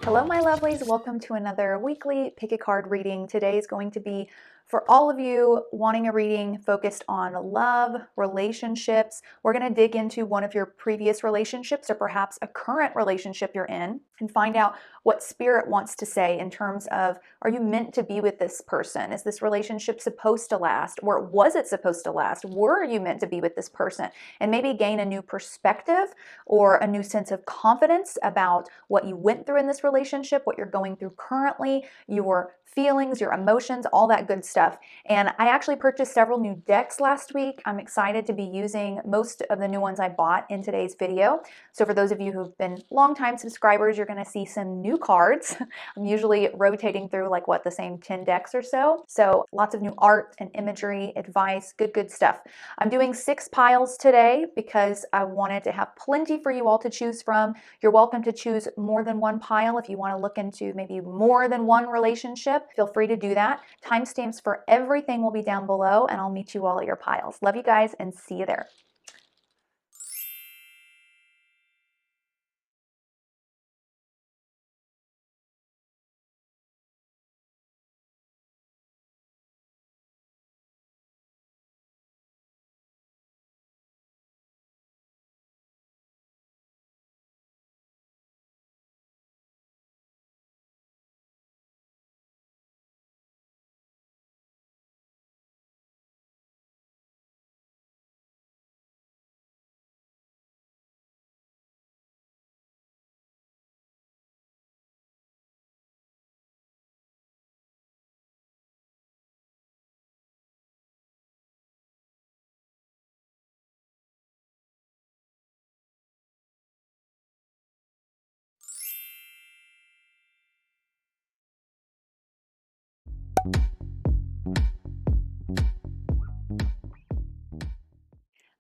Hello, my lovelies. Welcome to another weekly pick a card reading. Today is going to be for all of you wanting a reading focused on love, relationships. We're going to dig into one of your previous relationships or perhaps a current relationship you're in and find out what spirit wants to say in terms of, are you meant to be with this person? Is this relationship supposed to last? Or was it supposed to last? Were you meant to be with this person? And maybe gain a new perspective or a new sense of confidence about what you went through in this relationship, what you're going through currently, your feelings, your emotions, all that good stuff. And I actually purchased several new decks last week. I'm excited to be using most of the new ones I bought in today's video. So for those of you who've been longtime subscribers, you're going to see some new cards. I'm usually rotating through the same 10 decks or so. So lots of new art and imagery, advice, good stuff. I'm doing 6 piles today because I wanted to have plenty for you all to choose from. You're welcome to choose more than one pile if you want to look into maybe more than one relationship. Feel free to do that. Timestamps for everything will be down below, and I'll meet you all at your piles. Love you guys and see you there.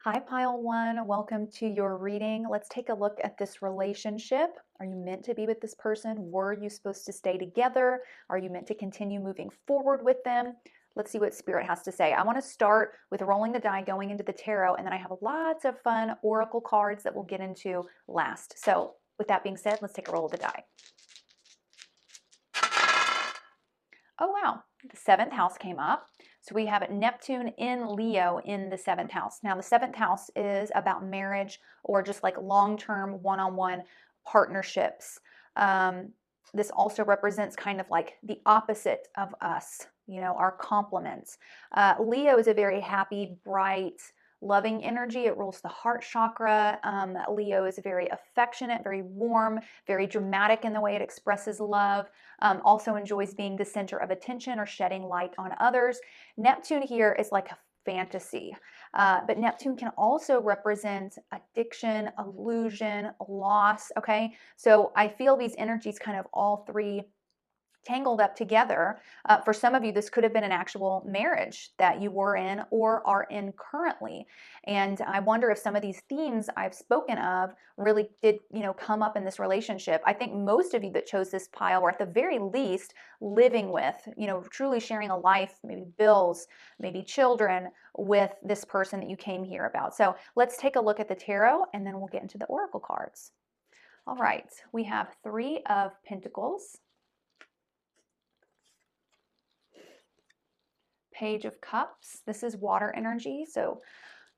Hi, pile 1. Welcome to your reading. Let's take a look at this relationship. Are you meant to be with this person? Were you supposed to stay together? Are you meant to continue moving forward with them? Let's see what Spirit has to say. I want to start with rolling the die, going into the tarot, and then I have lots of fun oracle cards that we'll get into last. So with that being said, let's take a roll of the die. Oh, wow. The 7th house came up. So we have Neptune in Leo in the 7th house. Now, the 7th house is about marriage or just like long-term one-on-one partnerships. This also represents kind of like the opposite of us, our complements. Leo is a very happy, bright, loving energy. It rules the heart chakra. Leo is very affectionate, very warm, very dramatic in the way it expresses love. Also enjoys being the center of attention or shedding light on others. Neptune here is like a fantasy, but Neptune can also represent addiction, illusion, loss. Okay, so I feel these energies kind of all three tangled up together. For some of you, this could have been an actual marriage that you were in or are in currently. And I wonder if some of these themes I've spoken of really did, come up in this relationship. I think most of you that chose this pile were at the very least living with, truly sharing a life, maybe bills, maybe children with this person that you came here about. So let's take a look at the tarot and then we'll get into the oracle cards. All right, we have 3 of Pentacles, Page of Cups. This is water energy, so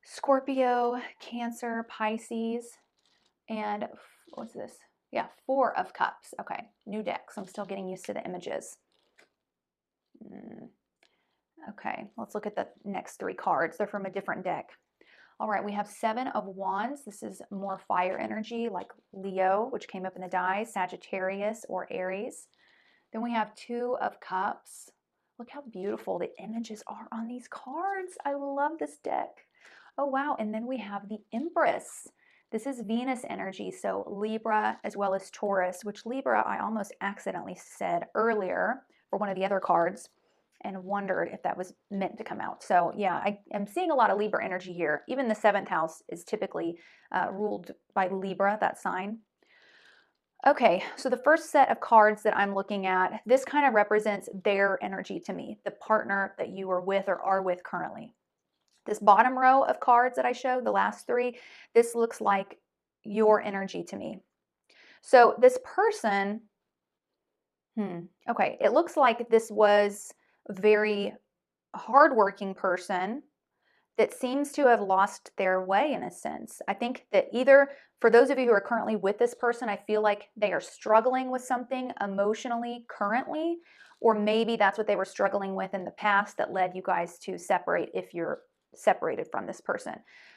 Scorpio, Cancer, Pisces, and what's this? Yeah, 4 of Cups. Okay, new deck, so I'm still getting used to the images. Okay, let's look at the next 3 cards. They're from a different deck. All right, we have 7 of Wands. This is more fire energy like Leo, which came up in the die, Sagittarius or Aries. Then we have 2 of Cups. Look how beautiful the images are on these cards. I love this deck. Oh, wow. And then we have the Empress. This is Venus energy, so Libra as well as Taurus, which Libra I almost accidentally said earlier for one of the other cards and wondered if that was meant to come out. So yeah, I am seeing a lot of Libra energy here. Even the 7th house is typically ruled by Libra, that sign. Okay, so the first set of cards that I'm looking at, this kind of represents their energy to me, the partner that you are with or are with currently. This bottom row of cards that I showed, the last 3, this looks like your energy to me. So this person Okay, it looks like this was a very hardworking person that seems to have lost their way in a sense. I think that either for those of you who are currently with this person, I feel like they are struggling with something emotionally currently, or maybe that's what they were struggling with in the past that led you guys to separate if you're separated from this person.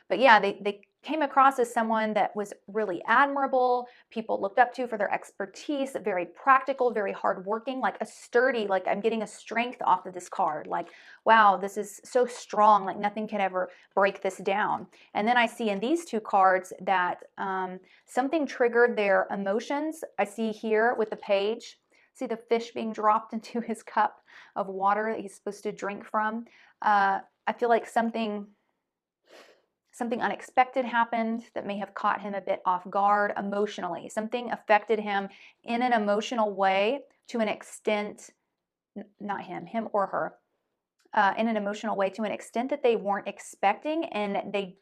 But yeah, they came across as someone that was really admirable, people looked up to for their expertise, very practical, very hardworking, like a sturdy, like I'm getting a strength off of this card. Like, wow, this is so strong, like nothing can ever break this down. And then I see in these two cards that something triggered their emotions. I see here with the page, see the fish being dropped into his cup of water that he's supposed to drink from. I feel like something unexpected happened that may have caught him a bit off guard emotionally. Something affected him in an emotional way to an extent, not him or her, in an emotional way to an extent that they weren't expecting, and they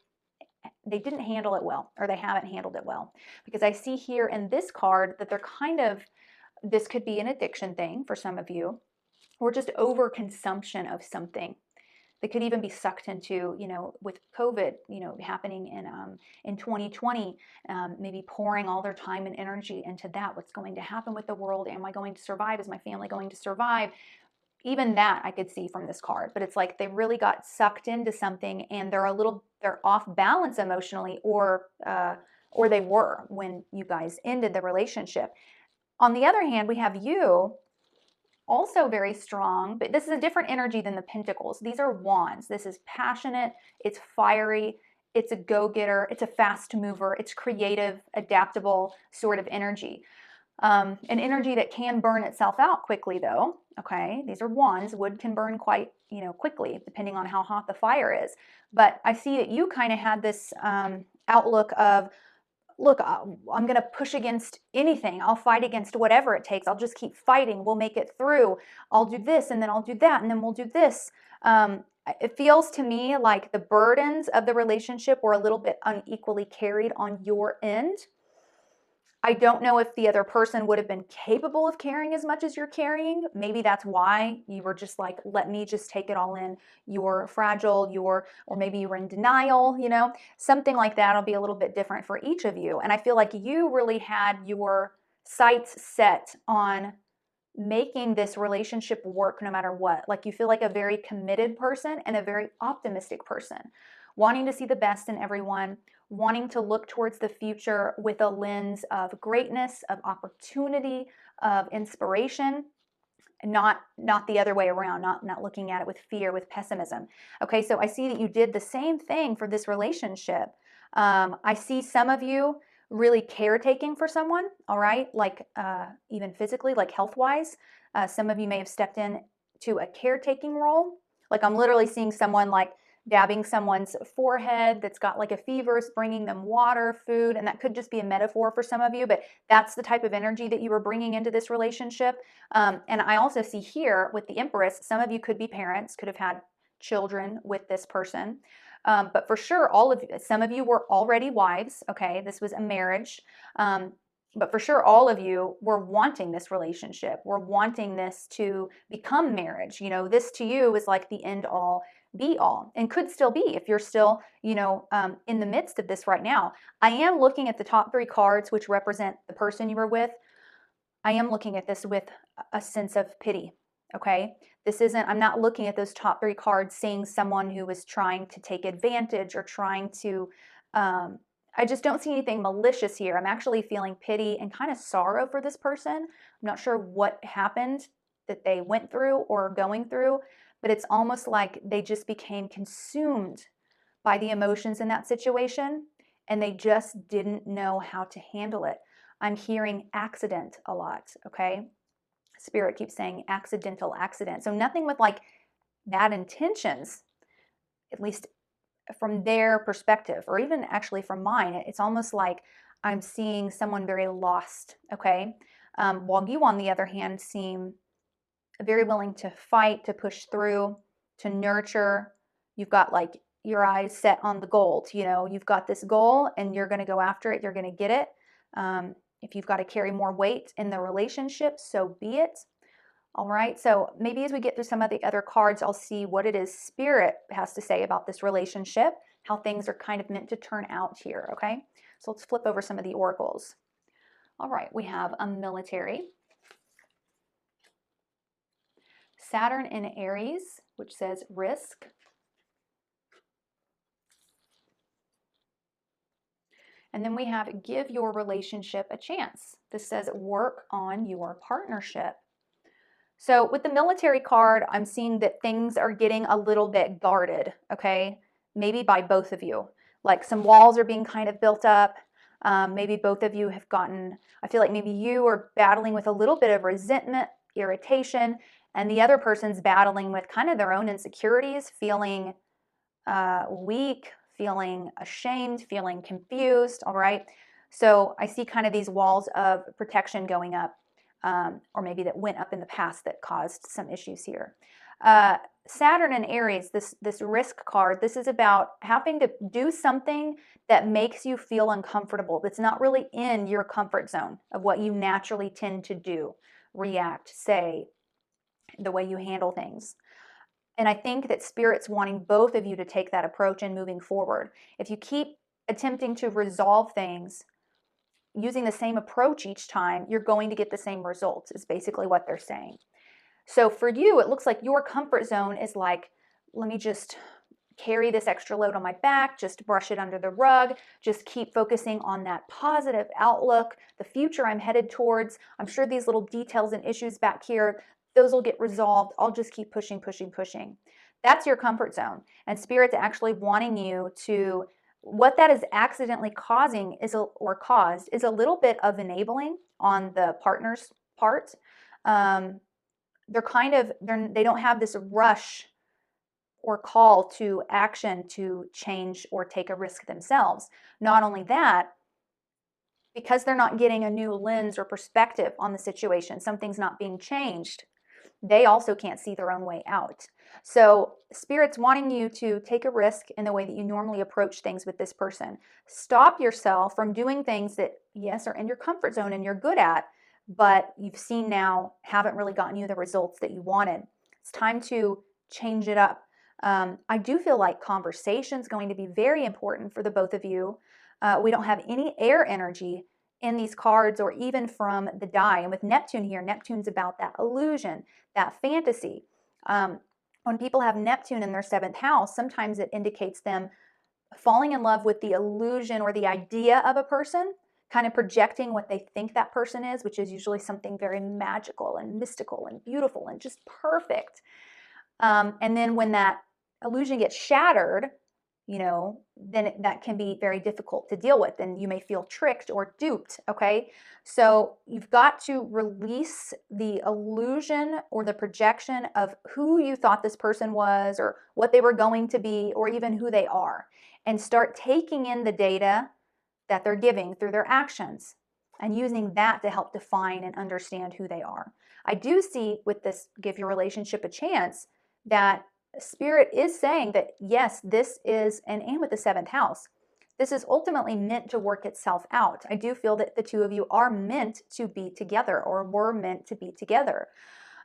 didn't handle it well, or they haven't handled it well. Because I see here in this card that they're kind of, this could be an addiction thing for some of you, or just overconsumption of something. They could even be sucked into, with COVID, happening in 2020, maybe pouring all their time and energy into that. What's going to happen with the world? Am I going to survive? Is my family going to survive? Even that I could see from this card, but it's like they really got sucked into something and they're off balance emotionally, or they were when you guys ended the relationship. On the other hand, we have you also very strong, but this is a different energy than the pentacles. These are wands. This is passionate, it's fiery, it's a go-getter, it's a fast mover, it's creative, adaptable sort of energy. An energy that can burn itself out quickly though. Okay, these are wands. Wood can burn quite, quickly depending on how hot the fire is. But I see that you kind of had this outlook of, look, I'm going to push against anything. I'll fight against whatever it takes. I'll just keep fighting. We'll make it through. I'll do this, and then I'll do that, and then we'll do this. It feels to me like the burdens of the relationship were a little bit unequally carried on your end. I don't know if the other person would have been capable of carrying as much as you're carrying. Maybe that's why you were just like, let me just take it all in. You're fragile, or maybe you were in denial, something like that will be a little bit different for each of you. And I feel like you really had your sights set on making this relationship work no matter what. Like you feel like a very committed person and a very optimistic person, wanting to see the best in everyone, wanting to look towards the future with a lens of greatness, of opportunity, of inspiration, not the other way around, not looking at it with fear, with pessimism. Okay, so I see that you did the same thing for this relationship. I see some of you really caretaking for someone, all right, like even physically, like health-wise. Some of you may have stepped in to a caretaking role. Like I'm literally seeing someone like dabbing someone's forehead that's got like a fever, bringing them water, food, and that could just be a metaphor for some of you, but that's the type of energy that you were bringing into this relationship. And I also see here with the Empress, some of you could be parents, could have had children with this person. But for sure, some of you were already wives. Okay, this was a marriage. But for sure, all of you were wanting this relationship. We're wanting this to become marriage. This to you is like the end all be all, and could still be if you're still, in the midst of this right now. I am looking at the top 3 cards, which represent the person you were with. I am looking at this with a sense of pity. Okay, I'm not looking at those top 3 cards seeing someone who is trying to take advantage or trying to, I just don't see anything malicious here. I'm actually feeling pity and kind of sorrow for this person. I'm not sure what happened that they went through or are going through, but it's almost like they just became consumed by the emotions in that situation and they just didn't know how to handle it. I'm hearing accident a lot, okay? Spirit keeps saying accidental accident. So nothing with like bad intentions, at least from their perspective, or even actually from mine. It's almost like I'm seeing someone very lost, okay? While you, on the other hand, seem very willing to fight, to push through, to nurture. You've got like your eyes set on the goal. You've got this goal and you're going to go after it. You're going to get it. If you've got to carry more weight in the relationship, so be it. All right, so maybe as we get through some of the other cards, I'll see what it is Spirit has to say about this relationship, how things are kind of meant to turn out here, okay? So let's flip over some of the oracles. All right, we have a military, Saturn in Aries, which says risk, and then we have give your relationship a chance. This says work on your partnership. So with the military card, I'm seeing that things are getting a little bit guarded, okay? Maybe by both of you. Like some walls are being kind of built up. Maybe both of you have gotten, I feel like maybe you are battling with a little bit of resentment, irritation, and the other person's battling with kind of their own insecurities, feeling weak, feeling ashamed, feeling confused, all right? So I see kind of these walls of protection going up. Or maybe that went up in the past that caused some issues here. Saturn and Aries, this risk card, this is about having to do something that makes you feel uncomfortable, that's not really in your comfort zone of what you naturally tend to do, react, say, the way you handle things. And I think that Spirit's wanting both of you to take that approach and moving forward. If you keep attempting to resolve things using the same approach each time, you're going to get the same results, is basically what they're saying. So for you, it looks like your comfort zone is like, let me just carry this extra load on my back, just brush it under the rug, just keep focusing on that positive outlook, the future I'm headed towards. I'm sure these little details and issues back here, those will get resolved. I'll just keep pushing, pushing, pushing. That's your comfort zone. And Spirit's actually wanting you to, what that is accidentally causing is caused is a little bit of enabling on the partner's part. They don't have this rush or call to action to change or take a risk themselves. Not only that, because they're not getting a new lens or perspective on the situation, something's not being changed, they also can't see their own way out. So Spirit's wanting you to take a risk in the way that you normally approach things with this person. Stop yourself from doing things that, yes, are in your comfort zone and you're good at, but you've seen now haven't really gotten you the results that you wanted. It's time to change it up. I do feel like conversation is going to be very important for the both of you. We don't have any air energy in these cards or even from the die. And with Neptune here, Neptune's about that illusion, that fantasy. When people have Neptune in their 7th house, sometimes it indicates them falling in love with the illusion or the idea of a person, kind of projecting what they think that person is, which is usually something very magical and mystical and beautiful and just perfect. And then when that illusion gets shattered, then that can be very difficult to deal with, and you may feel tricked or duped, okay? So you've got to release the illusion or the projection of who you thought this person was or what they were going to be or even who they are, and start taking in the data that they're giving through their actions and using that to help define and understand who they are. I do see with this give your relationship a chance that Spirit is saying that, yes, this is, and with the 7th house, this is ultimately meant to work itself out. I do feel that the two of you are meant to be together or were meant to be together.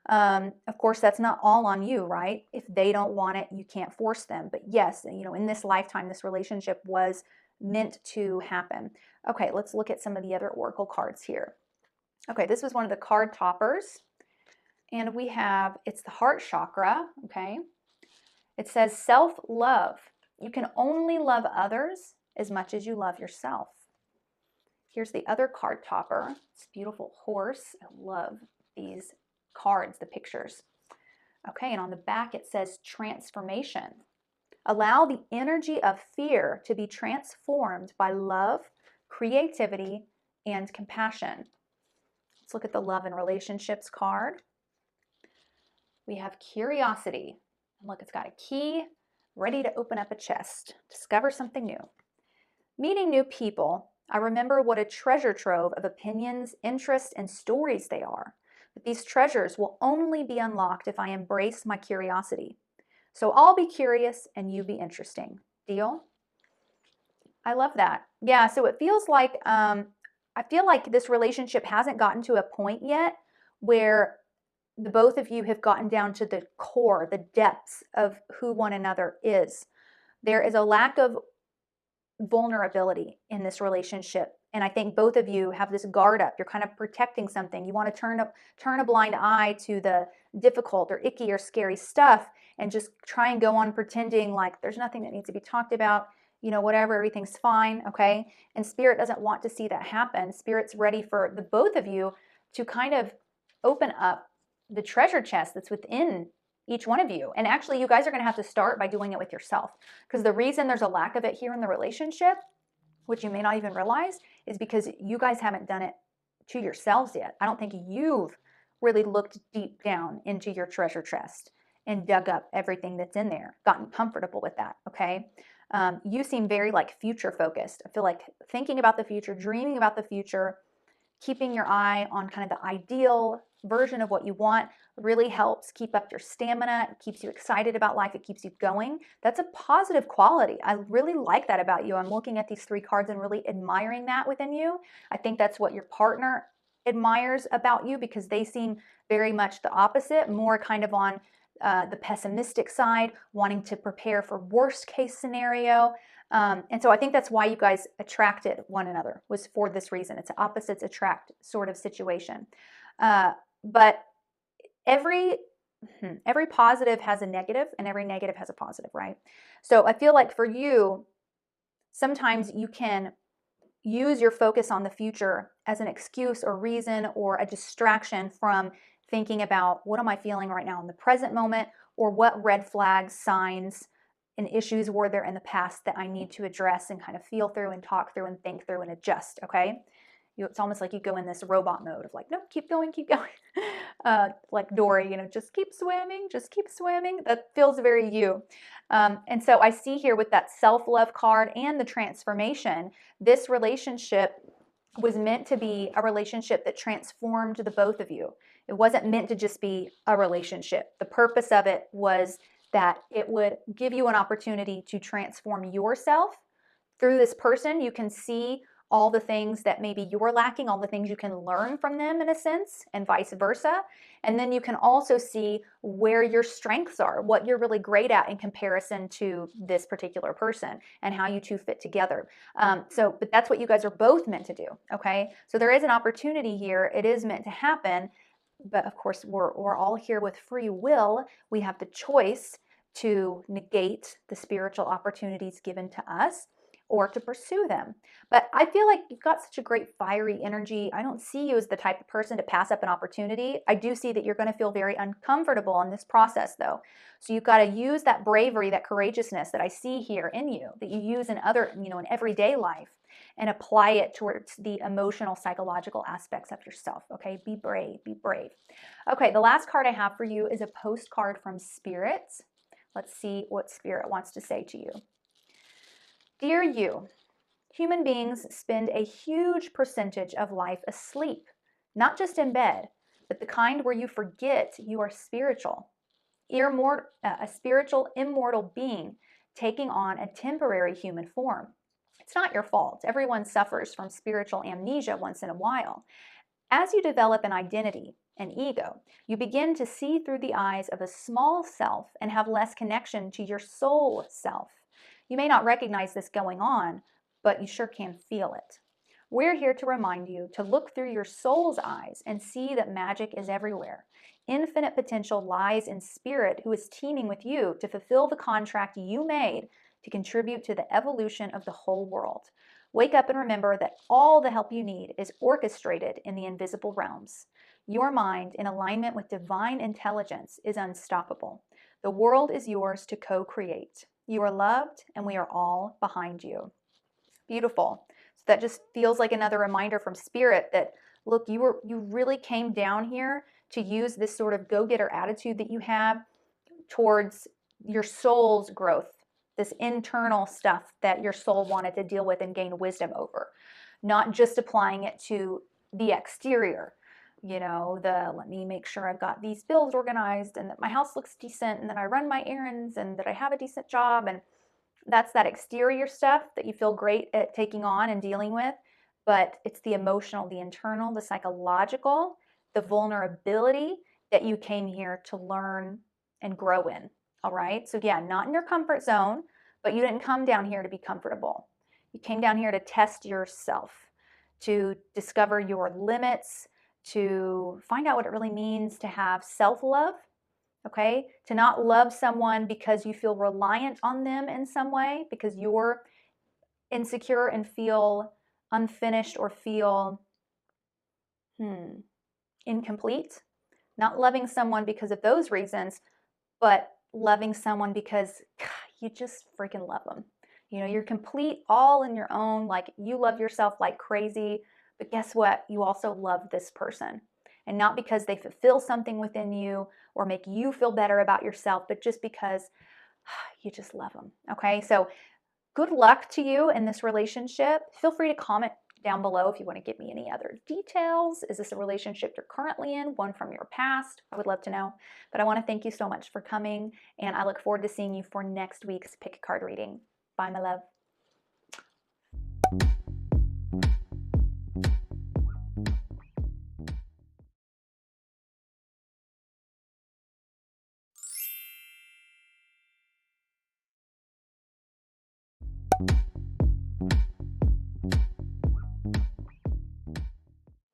Of course, that's not all on you, right? If they don't want it, you can't force them. But yes, in this lifetime, this relationship was meant to happen. Okay, let's look at some of the other oracle cards here. Okay, this was one of the card toppers. And we have, it's the heart chakra, okay? It says self-love. You can only love others as much as you love yourself. Here's the other card topper. It's a beautiful horse. I love these cards, the pictures. Okay, and on the back it says transformation. Allow the energy of fear to be transformed by love, creativity, and compassion. Let's look at the love and relationships card. We have curiosity. Look, it's got a key ready to open up a chest, discover something new. Meeting new people, I remember what a treasure trove of opinions, interests, and stories they are. But these treasures will only be unlocked if I embrace my curiosity. So I'll be curious and you be interesting. Deal? I love that. Yeah, so it feels like, I feel like this relationship hasn't gotten to a point yet where the both of you have gotten down to the core, the depths of who one another is. There is a lack of vulnerability in this relationship. And I think both of you have this guard up. You're kind of protecting something. You want to turn a blind eye to the difficult or icky or scary stuff and just try and go on pretending like there's nothing that needs to be talked about, whatever, everything's fine, okay? And Spirit doesn't want to see that happen. Spirit's ready for the both of you to kind of open up the treasure chest that's within each one of you. And actually, you guys are going to have to start by doing it with yourself, because the reason there's a lack of it here in the relationship, which you may not even realize, is because you guys haven't done it to yourselves yet. I don't think you've really looked deep down into your treasure chest and dug up everything that's in there, gotten comfortable with that, okay? You seem very like future focused. I feel like thinking about the future, dreaming about the future, keeping your eye on kind of the ideal version of what you want really helps keep up your stamina. It keeps you excited about life. It keeps you going. That's a positive quality. I really like that about you. I'm looking at these 3 cards and really admiring that within you. I think that's what your partner admires about you, because they seem very much the opposite, more kind of on the pessimistic side, wanting to prepare for worst case scenario. And so I think that's why you guys attracted one another, was for this reason. It's an opposites attract sort of situation. But every positive has a negative, and every negative has a positive, right? So I feel like for you, sometimes you can use your focus on the future as an excuse or reason or a distraction from thinking about what am I feeling right now in the present moment, or what red flags, signs, and issues were there in the past that I need to address and kind of feel through and talk through and think through and adjust, okay? It's almost like you go in this robot mode of like, nope, keep going, keep going. Like Dory, just keep swimming, just keep swimming. That feels very you. And so I see here with that self-love card and the transformation, this relationship was meant to be a relationship that transformed the both of you. It wasn't meant to just be a relationship. The purpose of it was that it would give you an opportunity to transform yourself through this person. You can see all the things that maybe you're lacking, all the things you can learn from them in a sense, and vice versa. And then you can also see where your strengths are, what you're really great at in comparison to this particular person, and how you two fit together. But that's what you guys are both meant to do, okay? So there is an opportunity here. It is meant to happen. But of course, we're all here with free will. We have the choice to negate the spiritual opportunities given to us, or to pursue them. But I feel like you've got such a great fiery energy. I don't see you as the type of person to pass up an opportunity. I do see that you're going to feel very uncomfortable in this process, though. So you've got to use that bravery, that courageousness that I see here in you, that you use in in everyday life, and apply it towards the emotional, psychological aspects of yourself, okay? Be brave, be brave. Okay, the last card I have for you is a postcard from Spirit. Let's see what Spirit wants to say to you. Dear you, human beings spend a huge percentage of life asleep, not just in bed, but the kind where you forget you are spiritual. A spiritual, immortal being taking on a temporary human form. It's not your fault. Everyone suffers from spiritual amnesia once in a while. As you develop an identity, an ego, you begin to see through the eyes of a small self and have less connection to your soul self. You may not recognize this going on, but you sure can feel it. We're here to remind you to look through your soul's eyes and see that magic is everywhere. Infinite potential lies in Spirit, who is teaming with you to fulfill the contract you made to contribute to the evolution of the whole world. Wake up and remember that all the help you need is orchestrated in the invisible realms. Your mind, in alignment with divine intelligence, is unstoppable. The world is yours to co-create. You are loved, and we are all behind you. Beautiful. So that just feels like another reminder from Spirit that, look, you really came down here to use this sort of go-getter attitude that you have towards your soul's growth, this internal stuff that your soul wanted to deal with and gain wisdom over, not just applying it to the exterior. Let me make sure I've got these bills organized and that my house looks decent and that I run my errands and that I have a decent job. And that's that exterior stuff that you feel great at taking on and dealing with. But it's the emotional, the internal, the psychological, the vulnerability, that you came here to learn and grow in. All right. So, yeah, not in your comfort zone, but you didn't come down here to be comfortable. You came down here to test yourself, to discover your limits, to find out what it really means to have self love. Okay. To not love someone because you feel reliant on them in some way, because you're insecure and feel unfinished or feel incomplete. Not loving someone because of those reasons, but loving someone because God, you just freaking love them. You know, you're complete all in your own, like you love yourself like crazy, but guess what? You also love this person. And not because they fulfill something within you or make you feel better about yourself, but just because you just love them. Okay, so good luck to you in this relationship. Feel free to comment down below if you want to give me any other details. Is this a relationship you're currently in, one from your past? I would love to know. But I want to thank you so much for coming, and I look forward to seeing you for next week's pick a card reading. Bye, my love.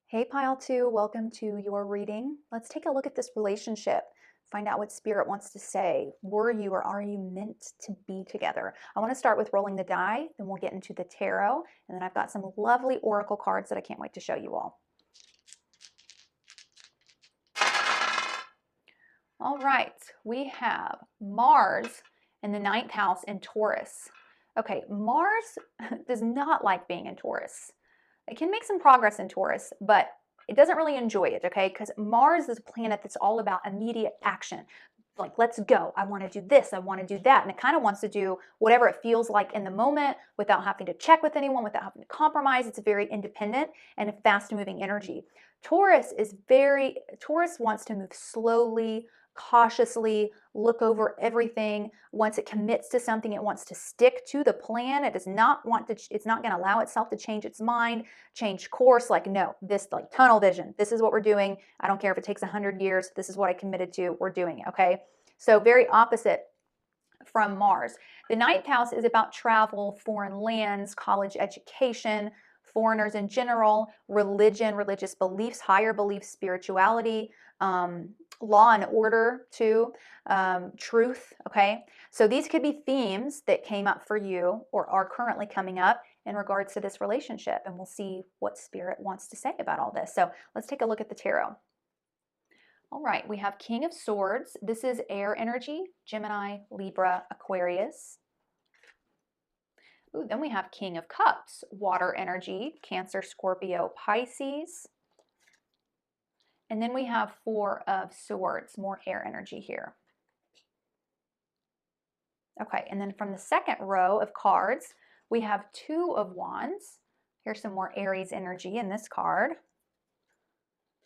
Hey, Pile 2, welcome to your reading. Let's take a look at this relationship. Find out what Spirit wants to say. Were you or are you meant to be together? I want to start with rolling the die, then we'll get into the tarot, and then I've got some lovely oracle cards that I can't wait to show you all. All right, we have Mars in the 9th house in Taurus. Okay, Mars does not like being in Taurus. It can make some progress in Taurus, but it doesn't really enjoy it, okay? Because Mars is a planet that's all about immediate action. Like, let's go. I want to do this. I want to do that. And it kind of wants to do whatever it feels like in the moment without having to check with anyone, without having to compromise. It's a very independent and a fast-moving energy. Taurus wants to move slowly, cautiously, look over everything. Once it commits to something, it wants to stick to the plan. It does not want to, it's not going to allow itself to change its mind, change course. Like, no, this, like, tunnel vision. This is what we're doing. I don't care if it takes 100 years. This is what I committed to. We're doing it. Okay. So very opposite from Mars. The 9th house is about travel, foreign lands, college education, foreigners in general, religion, religious beliefs, higher beliefs, spirituality, law and order too, truth, okay? So these could be themes that came up for you or are currently coming up in regards to this relationship, and we'll see what Spirit wants to say about all this. So let's take a look at the tarot. All right, we have King of Swords. This is air energy, Gemini, Libra, Aquarius. Ooh, then we have King of Cups, water energy, Cancer, Scorpio, Pisces. And then we have Four of Swords, more air energy here. Okay, and then from the second row of cards, we have Two of Wands. Here's some more Aries energy in this card.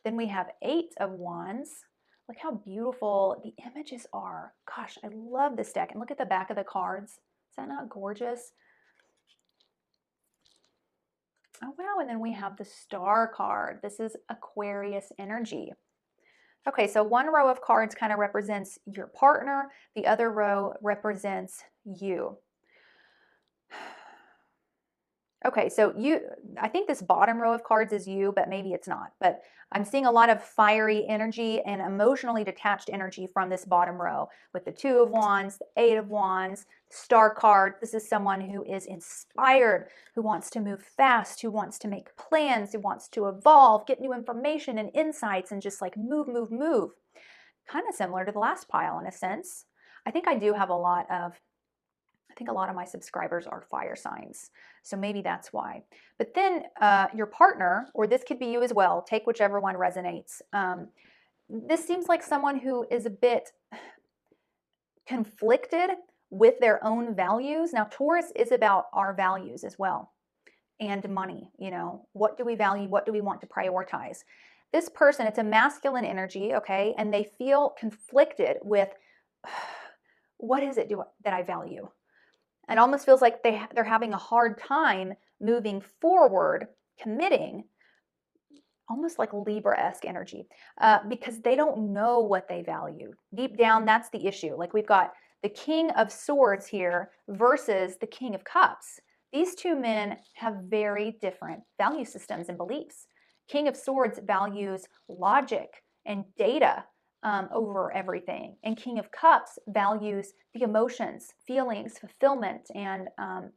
Then we have Eight of Wands. Look how beautiful the images are. Gosh, I love this deck. And look at the back of the cards. Is that not gorgeous? Oh, wow. And then we have the Star card. This is Aquarius energy. Okay, so one row of cards kind of represents your partner. The other row represents you. Okay, so I think this bottom row of cards is you, but maybe it's not. But I'm seeing a lot of fiery energy and emotionally detached energy from this bottom row with the Two of Wands, the Eight of Wands, Star card. This is someone who is inspired, who wants to move fast, who wants to make plans, who wants to evolve, get new information and insights, and just like move, move, move. Kind of similar to the last pile in a sense. I think a lot of my subscribers are fire signs, so maybe that's why. But then your partner, or this could be you as well, take whichever one resonates. This seems like someone who is a bit conflicted with their own values. Now, Taurus is about our values as well, and money. You know, what do we value? What do we want to prioritize? This person, it's a masculine energy, okay, and they feel conflicted with what is it that I value? It almost feels like they're having a hard time moving forward, committing almost like Libra-esque energy, because they don't know what they value. Deep down, that's the issue. Like we've got the King of Swords here versus the King of Cups. These two men have very different value systems and beliefs. King of Swords values logic and data over everything. And King of Cups values the emotions, feelings, fulfillment, and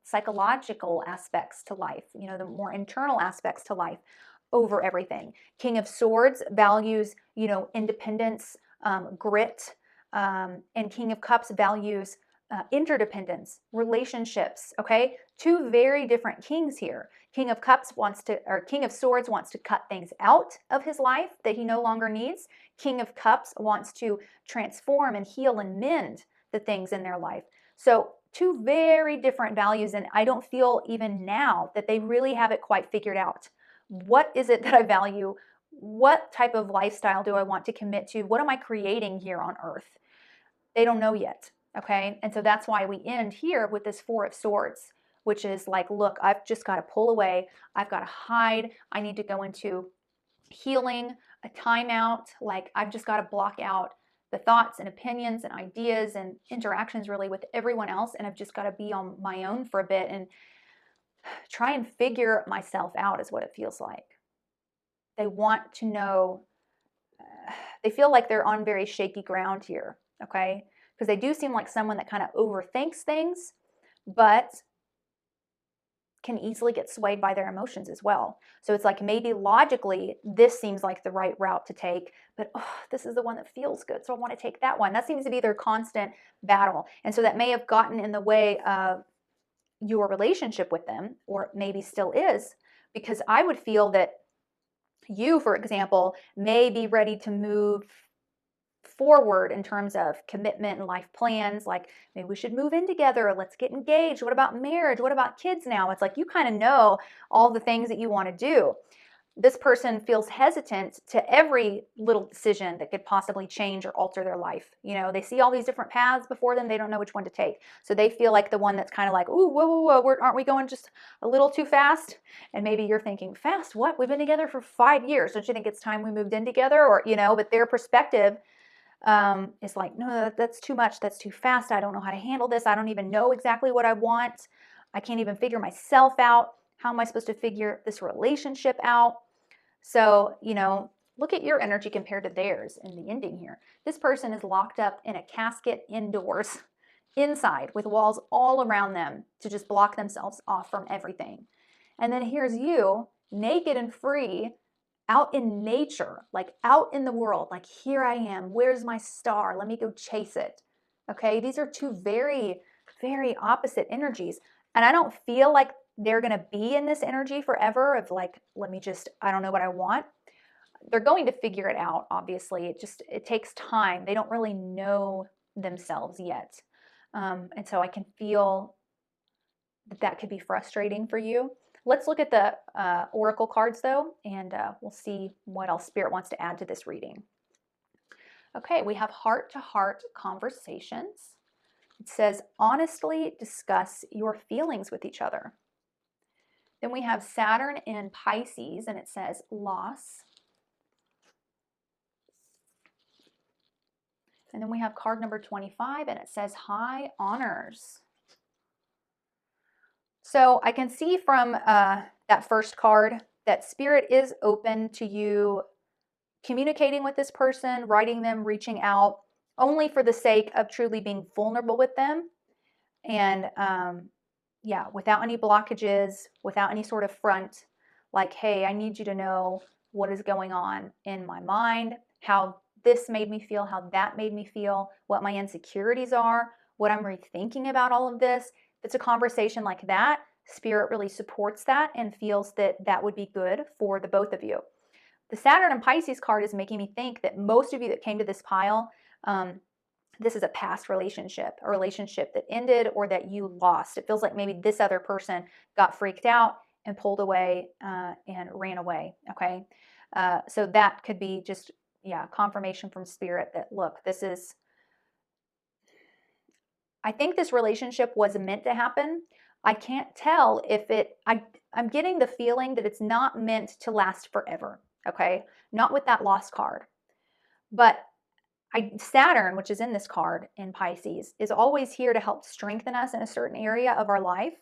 psychological aspects to life, you know, the more internal aspects to life over everything. King of Swords values, you know, independence, grit, and King of Cups values interdependence, relationships, okay? Two very different kings here. King of Cups wants to, or King of Swords wants to cut things out of his life that he no longer needs. King of Cups wants to transform and heal and mend the things in their life. So two very different values, and I don't feel even now that they really have it quite figured out. What is it that I value? What type of lifestyle do I want to commit to? What am I creating here on earth? They don't know yet, okay? And so that's why we end here with this Four of Swords, which is like, look, I've just got to pull away. I've got to hide. I need to go into healing, a timeout. Like I've just got to block out the thoughts and opinions and ideas and interactions really with everyone else. And I've just got to be on my own for a bit and try and figure myself out is what it feels like. They want to know, they feel like they're on very shaky ground here, okay? Because they do seem like someone that kind of overthinks things, but can easily get swayed by their emotions as well. So it's like maybe logically this seems like the right route to take, but oh, this is the one that feels good, so I want to take that one. That seems to be their constant battle. And so that may have gotten in the way of your relationship with them, or maybe still is, because I would feel that you, for example, may be ready to move forward in terms of commitment and life plans. Like maybe we should move in together. Let's get engaged. What about marriage? What about kids now? It's like you kind of know all the things that you want to do. This person feels hesitant to every little decision that could possibly change or alter their life. You know, they see all these different paths before them. They don't know which one to take. So they feel like the one that's kind of like, ooh, whoa, whoa, whoa, aren't we going just a little too fast? And maybe you're thinking, fast? What? We've been together for 5 years. Don't you think it's time we moved in together? Or, you know, but their perspective is like, no, that's too much. That's too fast. I don't know how to handle this. I don't even know exactly what I want. I can't even figure myself out. How am I supposed to figure this relationship out? So, you know, look at your energy compared to theirs in the ending here. This person is locked up in a casket indoors, inside, with walls all around them to just block themselves off from everything. And then here's you, naked and free, out in nature, like out in the world, like here I am. Where's my star? Let me go chase it. Okay, these are two very, very opposite energies. And I don't feel like they're going to be in this energy forever of like, let me just, I don't know what I want. They're going to figure it out, obviously. It takes time. They don't really know themselves yet. And so I can feel that could be frustrating for you. Let's look at the oracle cards though, and we'll see what else Spirit wants to add to this reading. Okay, we have heart-to-heart conversations. It says, honestly discuss your feelings with each other. Then we have Saturn in Pisces, and it says loss. And then we have card number 25, and it says high honors. So I can see from that first card that Spirit is open to you communicating with this person, writing them, reaching out, only for the sake of truly being vulnerable with them. And yeah, without any blockages, without any sort of front, like, hey, I need you to know what is going on in my mind, how this made me feel, how that made me feel, what my insecurities are, what I'm rethinking about all of this. It's a conversation like that. Spirit really supports that and feels that that would be good for the both of you. The Saturn and Pisces card is making me think that most of you that came to this pile, this is a past relationship, a relationship that ended or that you lost. It feels like maybe this other person got freaked out and pulled away and ran away, okay? So that could be just, yeah, confirmation from Spirit that, look, this is, I think this relationship was meant to happen. I can't tell if I'm getting the feeling that it's not meant to last forever. okay? Not with that lost card. But Saturn, which is in this card in Pisces, is always here to help strengthen us in a certain area of our life,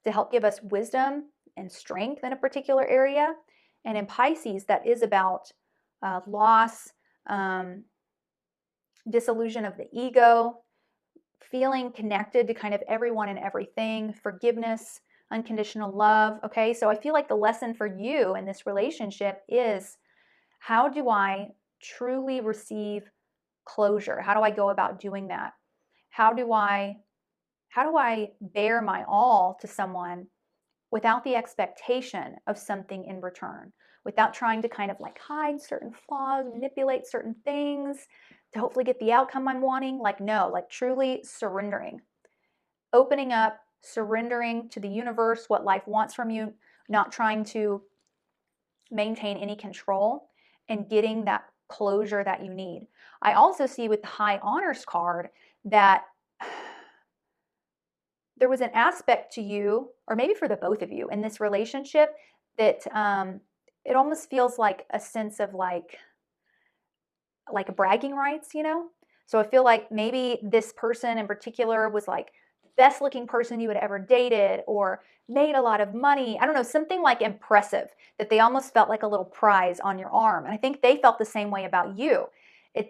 to help give us wisdom and strength in a particular area. And in Pisces, that is about loss, disillusion of the ego, feeling connected to kind of everyone and everything, forgiveness, unconditional love. Okay, so I feel like the lesson for you in this relationship is, how do I truly receive closure? How do I go about doing that? How do I bear my all to someone without the expectation of something in return, without trying to kind of like hide certain flaws, manipulate certain things to hopefully get the outcome I'm wanting? Like, no, like truly surrendering, opening up, surrendering to the universe what life wants from you, not trying to maintain any control, and getting that closure that you need. I also see with the High Honors card that there was an aspect to you, or maybe for the both of you in this relationship, that it almost feels like a sense of like bragging rights, you know? So I feel like maybe this person in particular was like the best looking person you had ever dated, or made a lot of money. I don't know, something like impressive, that they almost felt like a little prize on your arm. And I think they felt the same way about you.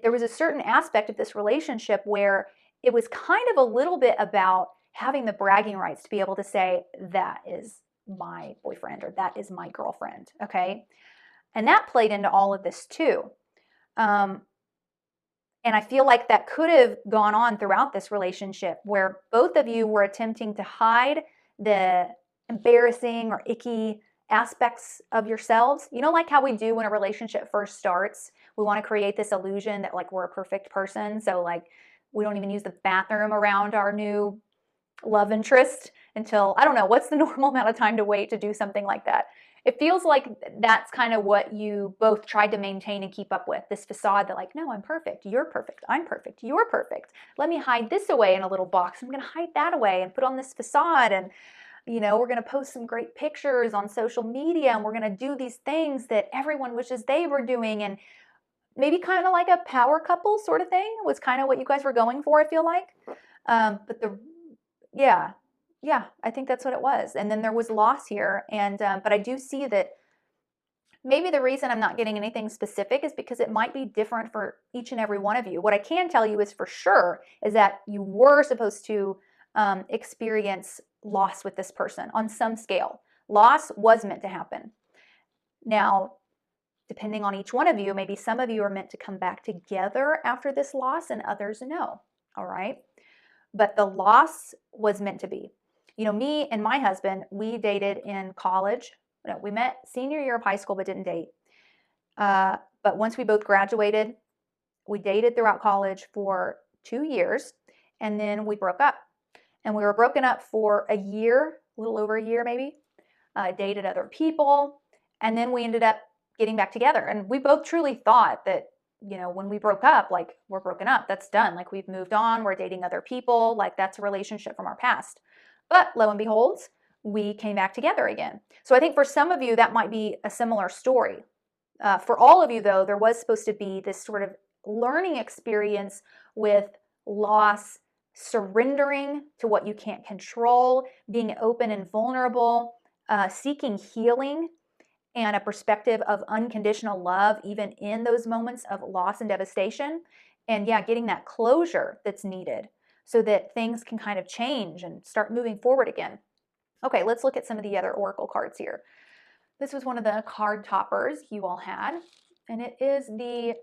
There was a certain aspect of this relationship where it was kind of a little bit about having the bragging rights to be able to say, that is my boyfriend, or that is my girlfriend, okay? And that played into all of this too. And I feel like that could have gone on throughout this relationship, where both of you were attempting to hide the embarrassing or icky aspects of yourselves. You know, like how we do when a relationship first starts, we want to create this illusion that like we're a perfect person. So like we don't even use the bathroom around our new love interest until, I don't know, what's the normal amount of time to wait to do something like that? It feels like that's kind of what you both tried to maintain and keep up with, this facade that like, no, I'm perfect, you're perfect, I'm perfect, you're perfect. Let me hide this away in a little box. I'm going to hide that away and put on this facade. And, you know, we're going to post some great pictures on social media, and we're going to do these things that everyone wishes they were doing. And maybe kind of like a power couple sort of thing was kind of what you guys were going for, I feel like. Yeah, yeah, I think that's what it was. And then there was loss here. And, but I do see that maybe the reason I'm not getting anything specific is because it might be different for each and every one of you. What I can tell you is for sure is that you were supposed to experience loss with this person on some scale. Loss was meant to happen. Now, depending on each one of you, maybe some of you are meant to come back together after this loss and others no. All right. But the loss was meant to be. You know, me and my husband, we dated in college. No, we met senior year of high school, but didn't date. But once we both graduated, we dated throughout college for 2 years, and then we broke up. And we were broken up for a year, a little over a year maybe. Dated other people, and then we ended up getting back together. And we both truly thought that, you know, when we broke up, like, we're broken up, that's done. Like, we've moved on, we're dating other people, like, that's a relationship from our past. But lo and behold, we came back together again. So I think for some of you, that might be a similar story. For all of you, though, there was supposed to be this sort of learning experience with loss, surrendering to what you can't control, being open and vulnerable, seeking healing and a perspective of unconditional love, even in those moments of loss and devastation. And yeah, getting that closure that's needed so that things can kind of change and start moving forward again. Okay, let's look at some of the other oracle cards here. This was one of the card toppers you all had, and it is the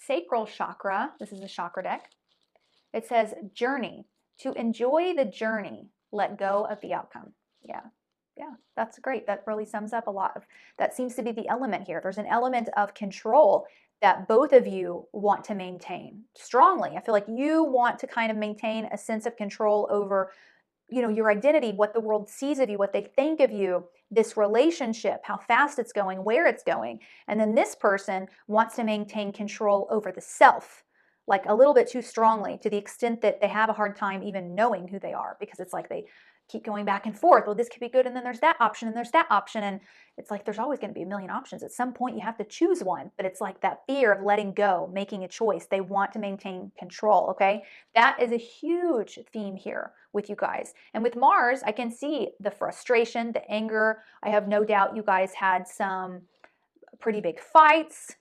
sacral chakra. This is the chakra deck. It says, journey. To enjoy the journey, let go of the outcome. Yeah, that's great. That really sums up a lot of, that seems to be the element here. There's an element of control that both of you want to maintain strongly. I feel like you want to kind of maintain a sense of control over, you know, your identity, what the world sees of you, what they think of you, this relationship, how fast it's going, where it's going. And then this person wants to maintain control over the self, like a little bit too strongly, to the extent that they have a hard time even knowing who they are, because it's like they keep going back and forth. Well, this could be good, and then there's that option, and there's that option, and it's like there's always going to be a million options. At some point, you have to choose one, but it's like that fear of letting go, making a choice. They want to maintain control, okay? That is a huge theme here with you guys. And with Mars, I can see the frustration, the anger. I have no doubt you guys had some pretty big fights,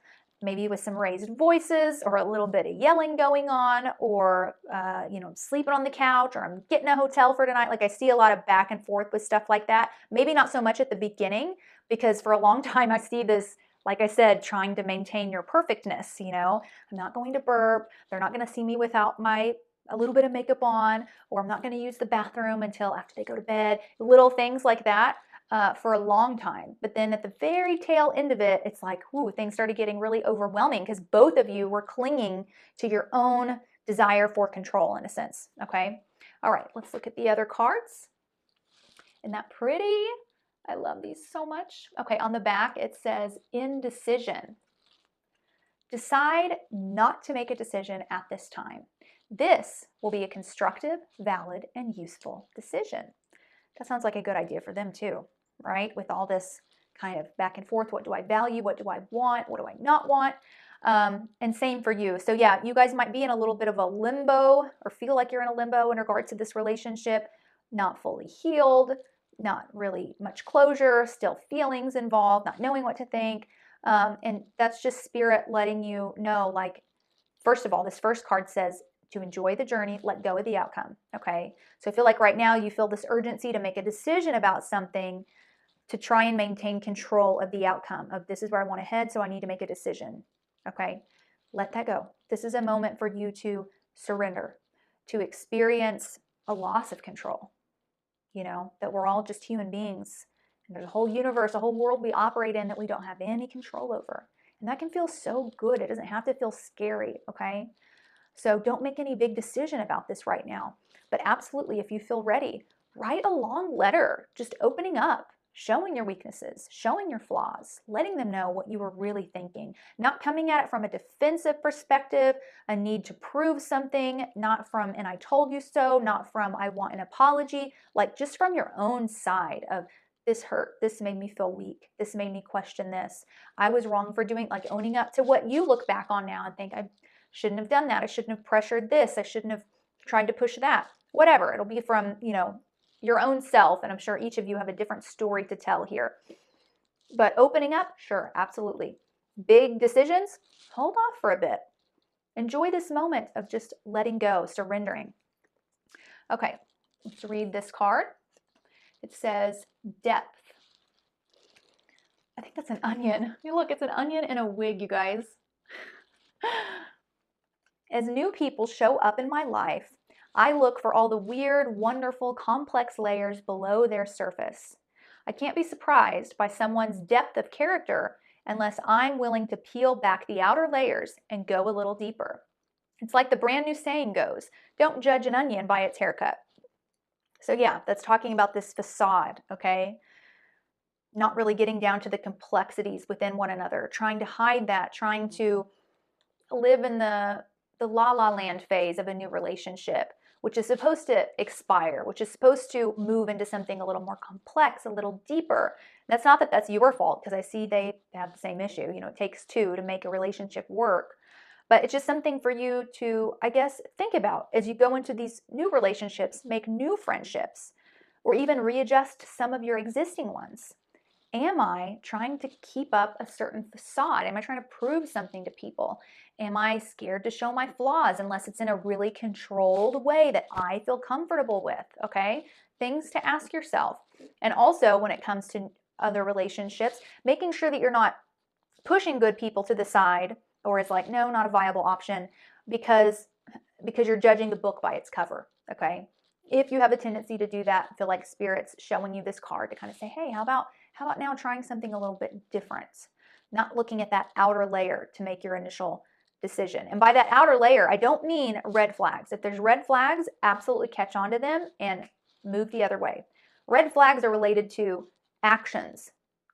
maybe with some raised voices or a little bit of yelling going on, or, I'm sleeping on the couch, or I'm getting a hotel for tonight. Like, I see a lot of back and forth with stuff like that. Maybe not so much at the beginning, because for a long time I see this, like I said, trying to maintain your perfectness. I'm not going to burp. They're not going to see me without a little bit of makeup on, or I'm not going to use the bathroom until after they go to bed. Little things like that. For a long time. But then at the very tail end of it, it's like, ooh, things started getting really overwhelming because both of you were clinging to your own desire for control in a sense, okay? All right, let's look at the other cards. Isn't that pretty? I love these so much. Okay, on the back it says indecision. Decide not to make a decision at this time. This will be a constructive, valid, and useful decision. That sounds like a good idea for them too, right? With all this kind of back and forth, what do I value? What do I want? What do I not want? And same for you. So yeah, you guys might be in a little bit of a limbo, or feel like you're in a limbo in regards to this relationship, not fully healed, not really much closure, still feelings involved, not knowing what to think. And that's just spirit letting you know, like, first of all, this first card says to enjoy the journey, let go of the outcome, okay? So I feel like right now you feel this urgency to make a decision about something, to try and maintain control of the outcome of, this is where I want to head, so I need to make a decision, okay? Let that go. This is a moment for you to surrender, to experience a loss of control, that we're all just human beings, and there's a whole universe, a whole world we operate in that we don't have any control over. And that can feel so good. It doesn't have to feel scary, okay? So don't make any big decision about this right now. But absolutely, if you feel ready, write a long letter, just opening up, showing your weaknesses, showing your flaws, letting them know what you were really thinking, not coming at it from a defensive perspective, a need to prove something, not from an I told you so, not from I want an apology, like just from your own side of, this hurt, this made me feel weak, this made me question this, I was wrong for doing, like owning up to what you look back on now and think, I shouldn't have done that, I shouldn't have pressured this, I shouldn't have tried to push that, whatever. It'll be from, your own self, and I'm sure each of you have a different story to tell here. But opening up, sure, absolutely. Big decisions, hold off for a bit. Enjoy this moment of just letting go, surrendering. Okay, let's read this card. It says depth. I think that's an onion. Look, it's an onion in a wig, you guys. As new people show up in my life, I look for all the weird, wonderful, complex layers below their surface. I can't be surprised by someone's depth of character unless I'm willing to peel back the outer layers and go a little deeper. It's like the brand new saying goes, don't judge an onion by its haircut. So yeah, that's talking about this facade, okay? Not really getting down to the complexities within one another, trying to hide that, trying to live in the la-la land phase of a new relationship, which is supposed to expire, which is supposed to move into something a little more complex, a little deeper. That's not that that's your fault, because I see they have the same issue. It takes two to make a relationship work. But it's just something for you to, I guess, think about as you go into these new relationships, make new friendships, or even readjust some of your existing ones. Am I trying to keep up a certain facade? Am I trying to prove something to people? Am I scared to show my flaws unless it's in a really controlled way that I feel comfortable with? Okay, things to ask yourself. And also when it comes to other relationships, making sure that you're not pushing good people to the side, or it's like, no, not a viable option, because you're judging the book by its cover, okay? If you have a tendency to do that, feel like Spirit's showing you this card to kind of say, hey, how about now trying something a little bit different? Not looking at that outer layer to make your initial decision. And by that outer layer, I don't mean red flags. If there's red flags, absolutely catch on to them and move the other way. Red flags are related to actions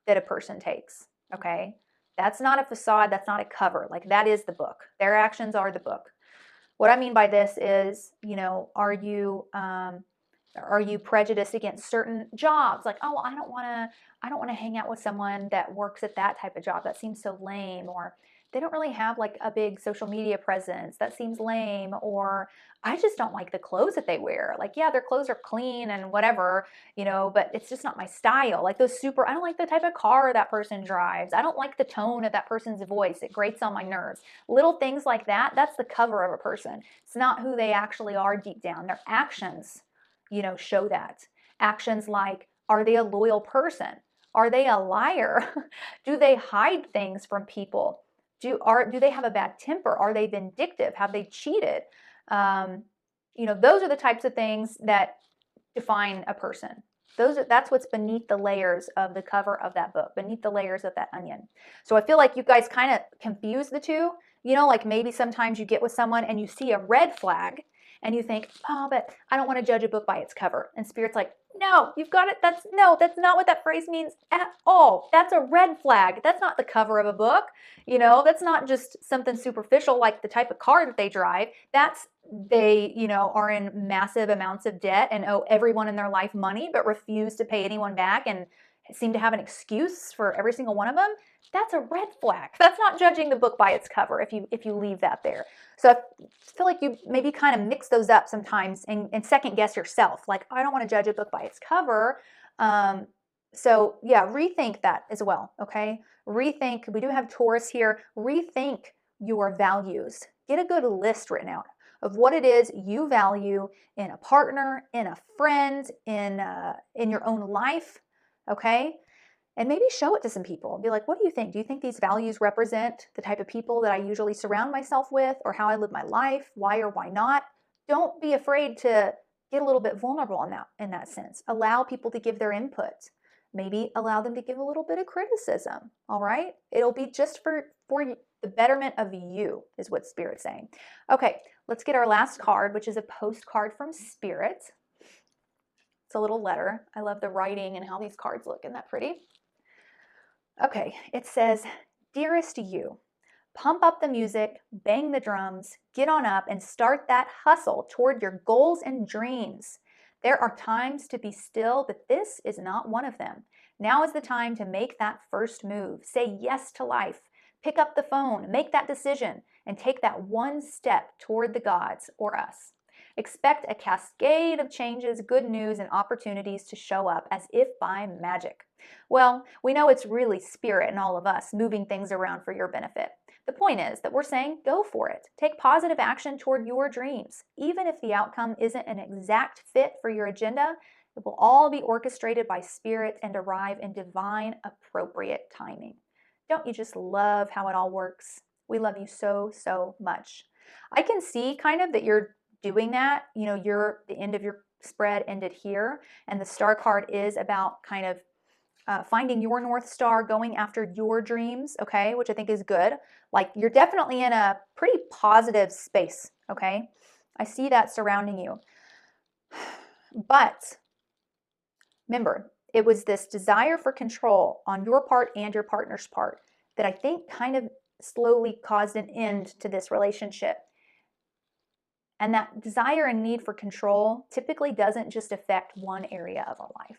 that a person takes, okay? That's not a facade, that's not a cover. Like, that is the book. Their actions are the book. What I mean by this is, are you Are you prejudiced against certain jobs? Like, oh, I don't want to hang out with someone that works at that type of job. That seems so lame. Or they don't really have like a big social media presence. That seems lame. Or I just don't like the clothes that they wear. Like, yeah, their clothes are clean and whatever, but it's just not my style. Like I don't like the type of car that person drives. I don't like the tone of that person's voice. It grates on my nerves. Little things like that, that's the cover of a person. It's not who they actually are deep down. Their actions, show that. Actions like, are they a loyal person? Are they a liar? Do they hide things from people? Do they have a bad temper? Are they vindictive? Have they cheated? Those are the types of things that define a person. That's what's beneath the layers of the cover of that book, beneath the layers of that onion. So I feel like you guys kind of confuse the two. Like maybe sometimes you get with someone and you see a red flag and you think, oh, but I don't want to judge a book by its cover. And Spirit's like, no, you've got it. That's not what that phrase means at all. That's a red flag. That's not the cover of a book. That's not just something superficial like the type of car that they drive. That's they, are in massive amounts of debt and owe everyone in their life money, but refuse to pay anyone back and seem to have an excuse for every single one of them. That's a red flag. That's not judging the book by its cover if you leave that there. So I feel like you maybe kind of mix those up sometimes and second guess yourself. Like, I don't want to judge a book by its cover. So yeah, rethink that as well, okay? Rethink, we do have Taurus here, rethink your values. Get a good list written out of what it is you value in a partner, in a friend, in your own life, okay? And maybe show it to some people. Be like, what do you think? Do you think these values represent the type of people that I usually surround myself with or how I live my life? Why or why not? Don't be afraid to get a little bit vulnerable in that sense. Allow people to give their input. Maybe allow them to give a little bit of criticism, all right? It'll be just for the betterment of you, is what Spirit's saying. Okay, let's get our last card, which is a postcard from Spirit. It's a little letter. I love the writing and how these cards look. Isn't that pretty? Okay, it says, dearest you, pump up the music, bang the drums, get on up and start that hustle toward your goals and dreams. There are times to be still, but this is not one of them. Now is the time to make that first move. Say yes to life. Pick up the phone, make that decision, and take that one step toward the gods or us. Expect a cascade of changes, good news, and opportunities to show up as if by magic. Well, we know it's really Spirit and all of us moving things around for your benefit. The point is that we're saying go for it. Take positive action toward your dreams. Even if the outcome isn't an exact fit for your agenda, it will all be orchestrated by Spirit and arrive in divine, appropriate timing. Don't you just love how it all works? We love you so, so much. I can see kind of that you're doing that. The end of your spread ended here, and the star card is about kind of finding your North Star, going after your dreams, okay, which I think is good. Like, you're definitely in a pretty positive space, okay? I see that surrounding you. But remember, it was this desire for control on your part and your partner's part that I think kind of slowly caused an end to this relationship. And that desire and need for control typically doesn't just affect one area of our life.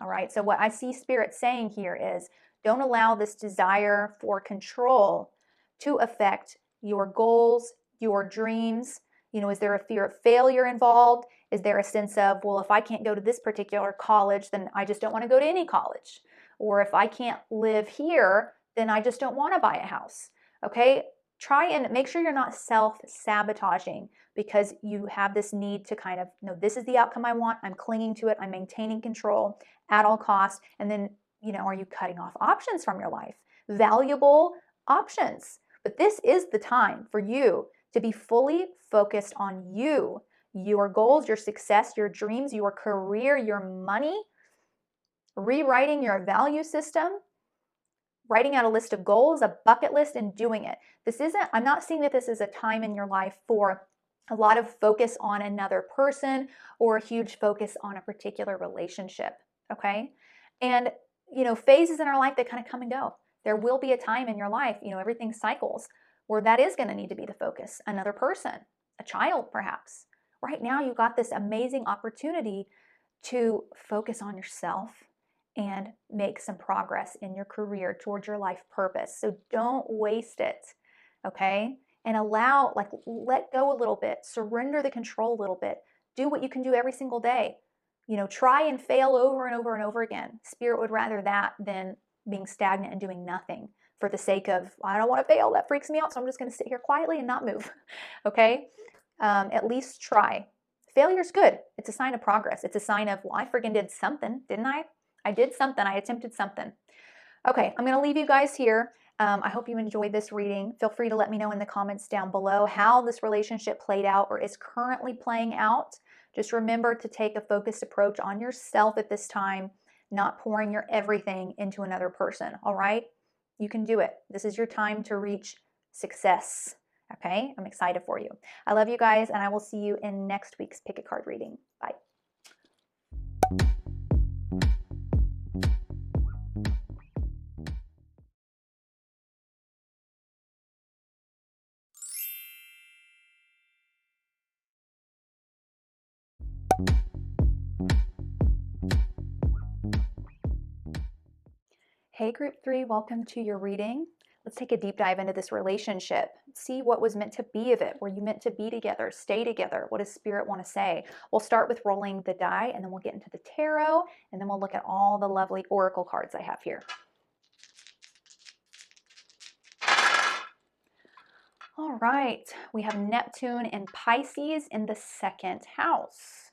All right, so what I see Spirit saying here is, don't allow this desire for control to affect your goals, your dreams. Is there a fear of failure involved? Is there a sense of, well, if I can't go to this particular college, then I just don't want to go to any college? Or if I can't live here, then I just don't want to buy a house. Okay, try and make sure you're not self-sabotaging because you have this need to kind of, no, this is the outcome I want. I'm clinging to it. I'm maintaining control at all costs. And then, are you cutting off options from your life? Valuable options. But this is the time for you to be fully focused on you, your goals, your success, your dreams, your career, your money, rewriting your value system, writing out a list of goals, a bucket list, and doing it. I'm not seeing that this is a time in your life for a lot of focus on another person or a huge focus on a particular relationship, okay? And, phases in our life, they kind of come and go. There will be a time in your life, everything cycles, where that is going to need to be the focus. Another person, a child perhaps. Right now, you've got this amazing opportunity to focus on yourself and make some progress in your career towards your life purpose. So don't waste it, okay? And allow, like, let go a little bit, surrender the control a little bit. Do what you can do every single day. You know, try and fail over and over and over again. Spirit would rather that than being stagnant and doing nothing for the sake of, I don't want to fail, that freaks me out, so I'm just going to sit here quietly and not move, okay? At least try. Failure's good. It's a sign of progress. It's a sign of, well, I friggin' did something, didn't I? I did something. I attempted something. Okay, I'm going to leave you guys here. I hope you enjoyed this reading. Feel free to let me know in the comments down below how this relationship played out or is currently playing out. Just remember to take a focused approach on yourself at this time, not pouring your everything into another person, all right? You can do it. This is your time to reach success, okay? I'm excited for you. I love you guys, and I will see you in next week's Pick a Card reading. Bye. Hey Group 3, welcome to your reading. Let's take a deep dive into this relationship. See what was meant to be of it. Were you meant to be together, stay together? What does Spirit want to say? We'll start with rolling the die, and then we'll get into the tarot, and then we'll look at all the lovely oracle cards I have here. All right, we have Neptune and Pisces in the second house.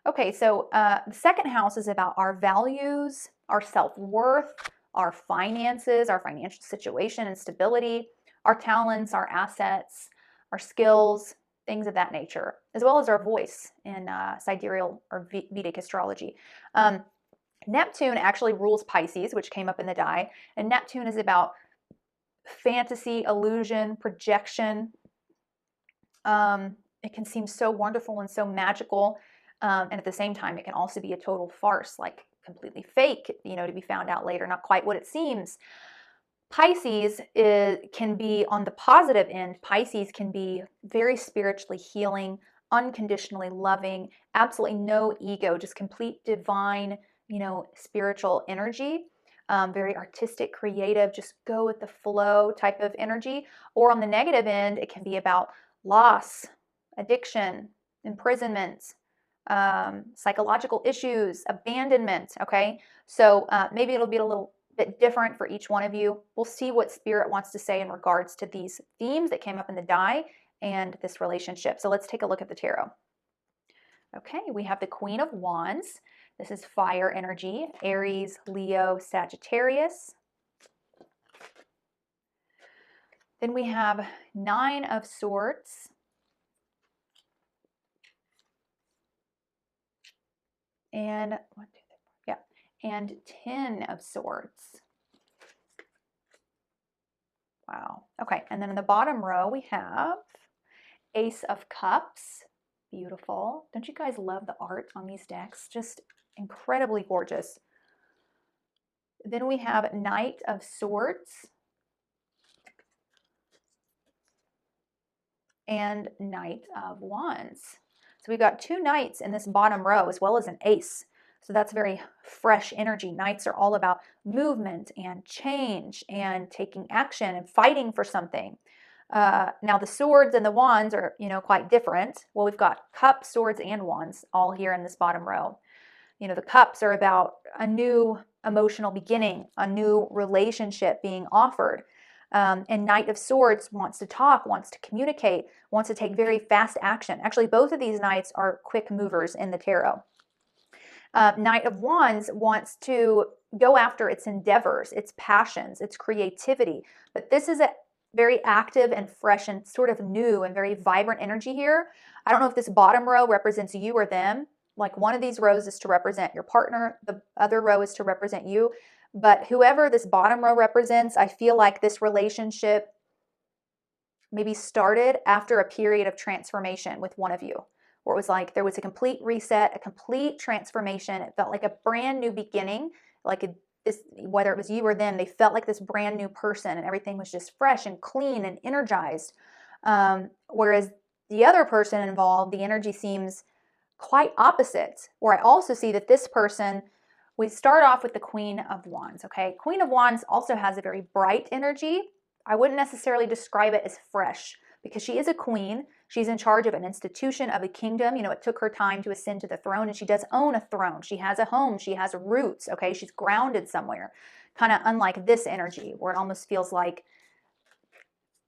Okay, so the second house is about our values, our self-worth, our finances, our financial situation and stability, our talents, our assets, our skills, things of that nature, as well as our voice in sidereal or Vedic astrology. Neptune actually rules Pisces, which came up in the die, and Neptune is about fantasy, illusion, projection. It can seem so wonderful and so magical, and at the same time, it can also be a total farce, like completely fake, you know, to be found out later, not quite what it seems. Pisces can be on the positive end. Pisces can be very spiritually healing, unconditionally loving, absolutely no ego, just complete divine, you know, spiritual energy. Very artistic, creative, just go with the flow type of energy. Or on the negative end, it can be about loss, addiction, imprisonment, psychological issues, abandonment, okay? So maybe it'll be a little bit different for each one of you. We'll see what Spirit wants to say in regards to these themes that came up in the die and this relationship. So let's take a look at the tarot. Okay, we have the Queen of Wands. This is fire energy, Aries, Leo, Sagittarius. Then we have Nine of Swords. And 1, 2, 3, 4, yeah, and 10 of Swords. Wow. Okay, and then in the bottom row we have Ace of Cups. Beautiful. Don't you guys love the art on these decks? Just incredibly gorgeous. Then we have Knight of Swords and Knight of Wands. So we've got 2 knights in this bottom row as well as an ace. So that's very fresh energy. Knights are all about movement and change and taking action and fighting for something. Now the swords and the wands are, you know, quite different. Well, we've got cups, swords, and wands all here in this bottom row. You know, the cups are about a new emotional beginning, a new relationship being offered. And Knight of Swords wants to talk, wants to communicate, wants to take very fast action. Actually, both of these knights are quick movers in the tarot. Knight of Wands wants to go after its endeavors, its passions, its creativity. But this is a very active and fresh and sort of new and very vibrant energy here. I don't know if this bottom row represents you or them. Like one of these rows is to represent your partner, the other row is to represent you. But whoever this bottom row represents, I feel like this relationship maybe started after a period of transformation with one of you, where it was like there was a complete reset, a complete transformation. It felt like a brand new beginning, like whether it was you or them, they felt like this brand new person and everything was just fresh and clean and energized. Whereas the other person involved, the energy seems quite opposite. Or I also see that this person, we start off with the Queen of Wands, okay? Queen of Wands also has a very bright energy. I wouldn't necessarily describe it as fresh because she is a queen. She's in charge of an institution, of a kingdom. You know, it took her time to ascend to the throne, and she does own a throne. She has a home. She has roots, okay? She's grounded somewhere. Kind of unlike this energy where it almost feels like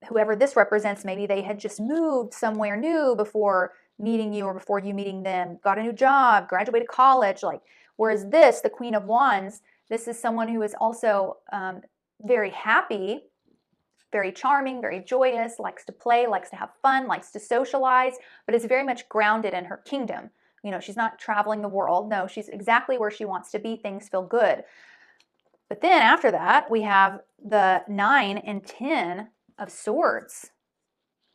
whoever this represents, maybe they had just moved somewhere new before meeting you or before you meeting them, got a new job, graduated college. Like, whereas this, the Queen of Wands, this is someone who is also very happy, very charming, very joyous, likes to play, likes to have fun, likes to socialize, but is very much grounded in her kingdom. You know, she's not traveling the world. No, she's exactly where she wants to be. Things feel good. But then after that, we have the 9 and 10 of Swords.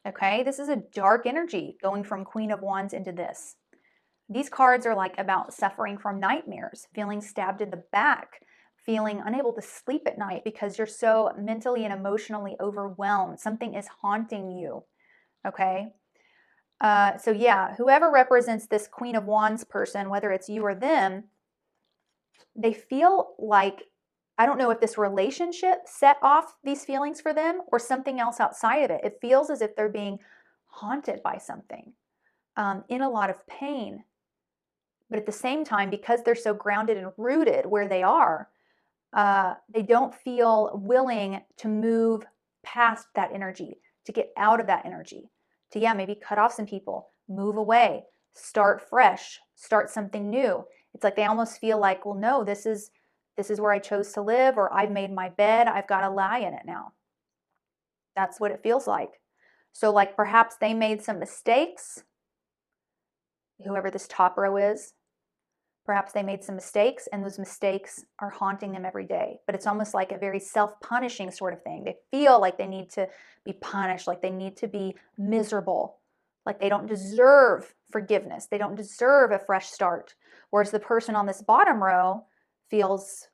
Okay, this is a dark energy going from Queen of Wands into this. These cards are like about suffering from nightmares, feeling stabbed in the back, feeling unable to sleep at night because you're so mentally and emotionally overwhelmed. Something is haunting you. Okay, so yeah, whoever represents this Queen of Wands person, whether it's you or them, they feel like, I don't know if this relationship set off these feelings for them or something else outside of it. It feels as if they're being haunted by something, in a lot of pain. But at the same time, because they're so grounded and rooted where they are, they don't feel willing to move past that energy, to get out of that energy, to, yeah, maybe cut off some people, move away, start fresh, start something new. It's like they almost feel like, well, no, this is where I chose to live, or I've made my bed, I've got to lie in it now. That's what it feels like. So like perhaps they made some mistakes, whoever this top row is. Perhaps they made some mistakes, and those mistakes are haunting them every day. But it's almost like a very self-punishing sort of thing. They feel like they need to be punished, like they need to be miserable, like they don't deserve forgiveness. They don't deserve a fresh start. Whereas the person on this bottom row feels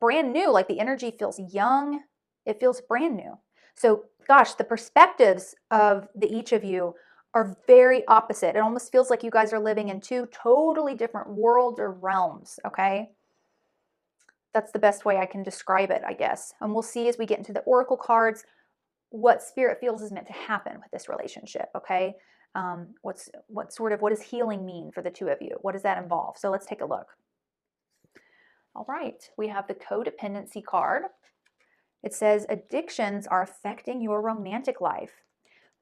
brand new, like the energy feels young. It feels brand new. So gosh, the perspectives of each of you are very opposite. It almost feels like you guys are living in two totally different worlds or realms, okay? That's the best way I can describe it, I guess. And we'll see as we get into the oracle cards what spirit feels is meant to happen with this relationship, okay? What does healing mean for the two of you? What does that involve? So let's take a look. All right, we have the codependency card. It says addictions are affecting your romantic life.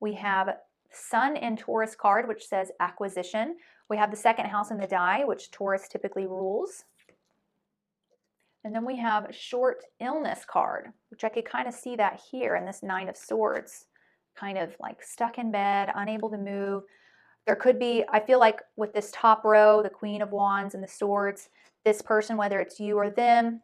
We have Sun in Taurus card, which says acquisition. We have the second house in the die, which Taurus typically rules. And then we have short illness card, which I could kind of see that here in this 9 of Swords, kind of like stuck in bed, unable to move. There could be, I feel like with this top row, the Queen of Wands and the Swords, this person, whether it's you or them,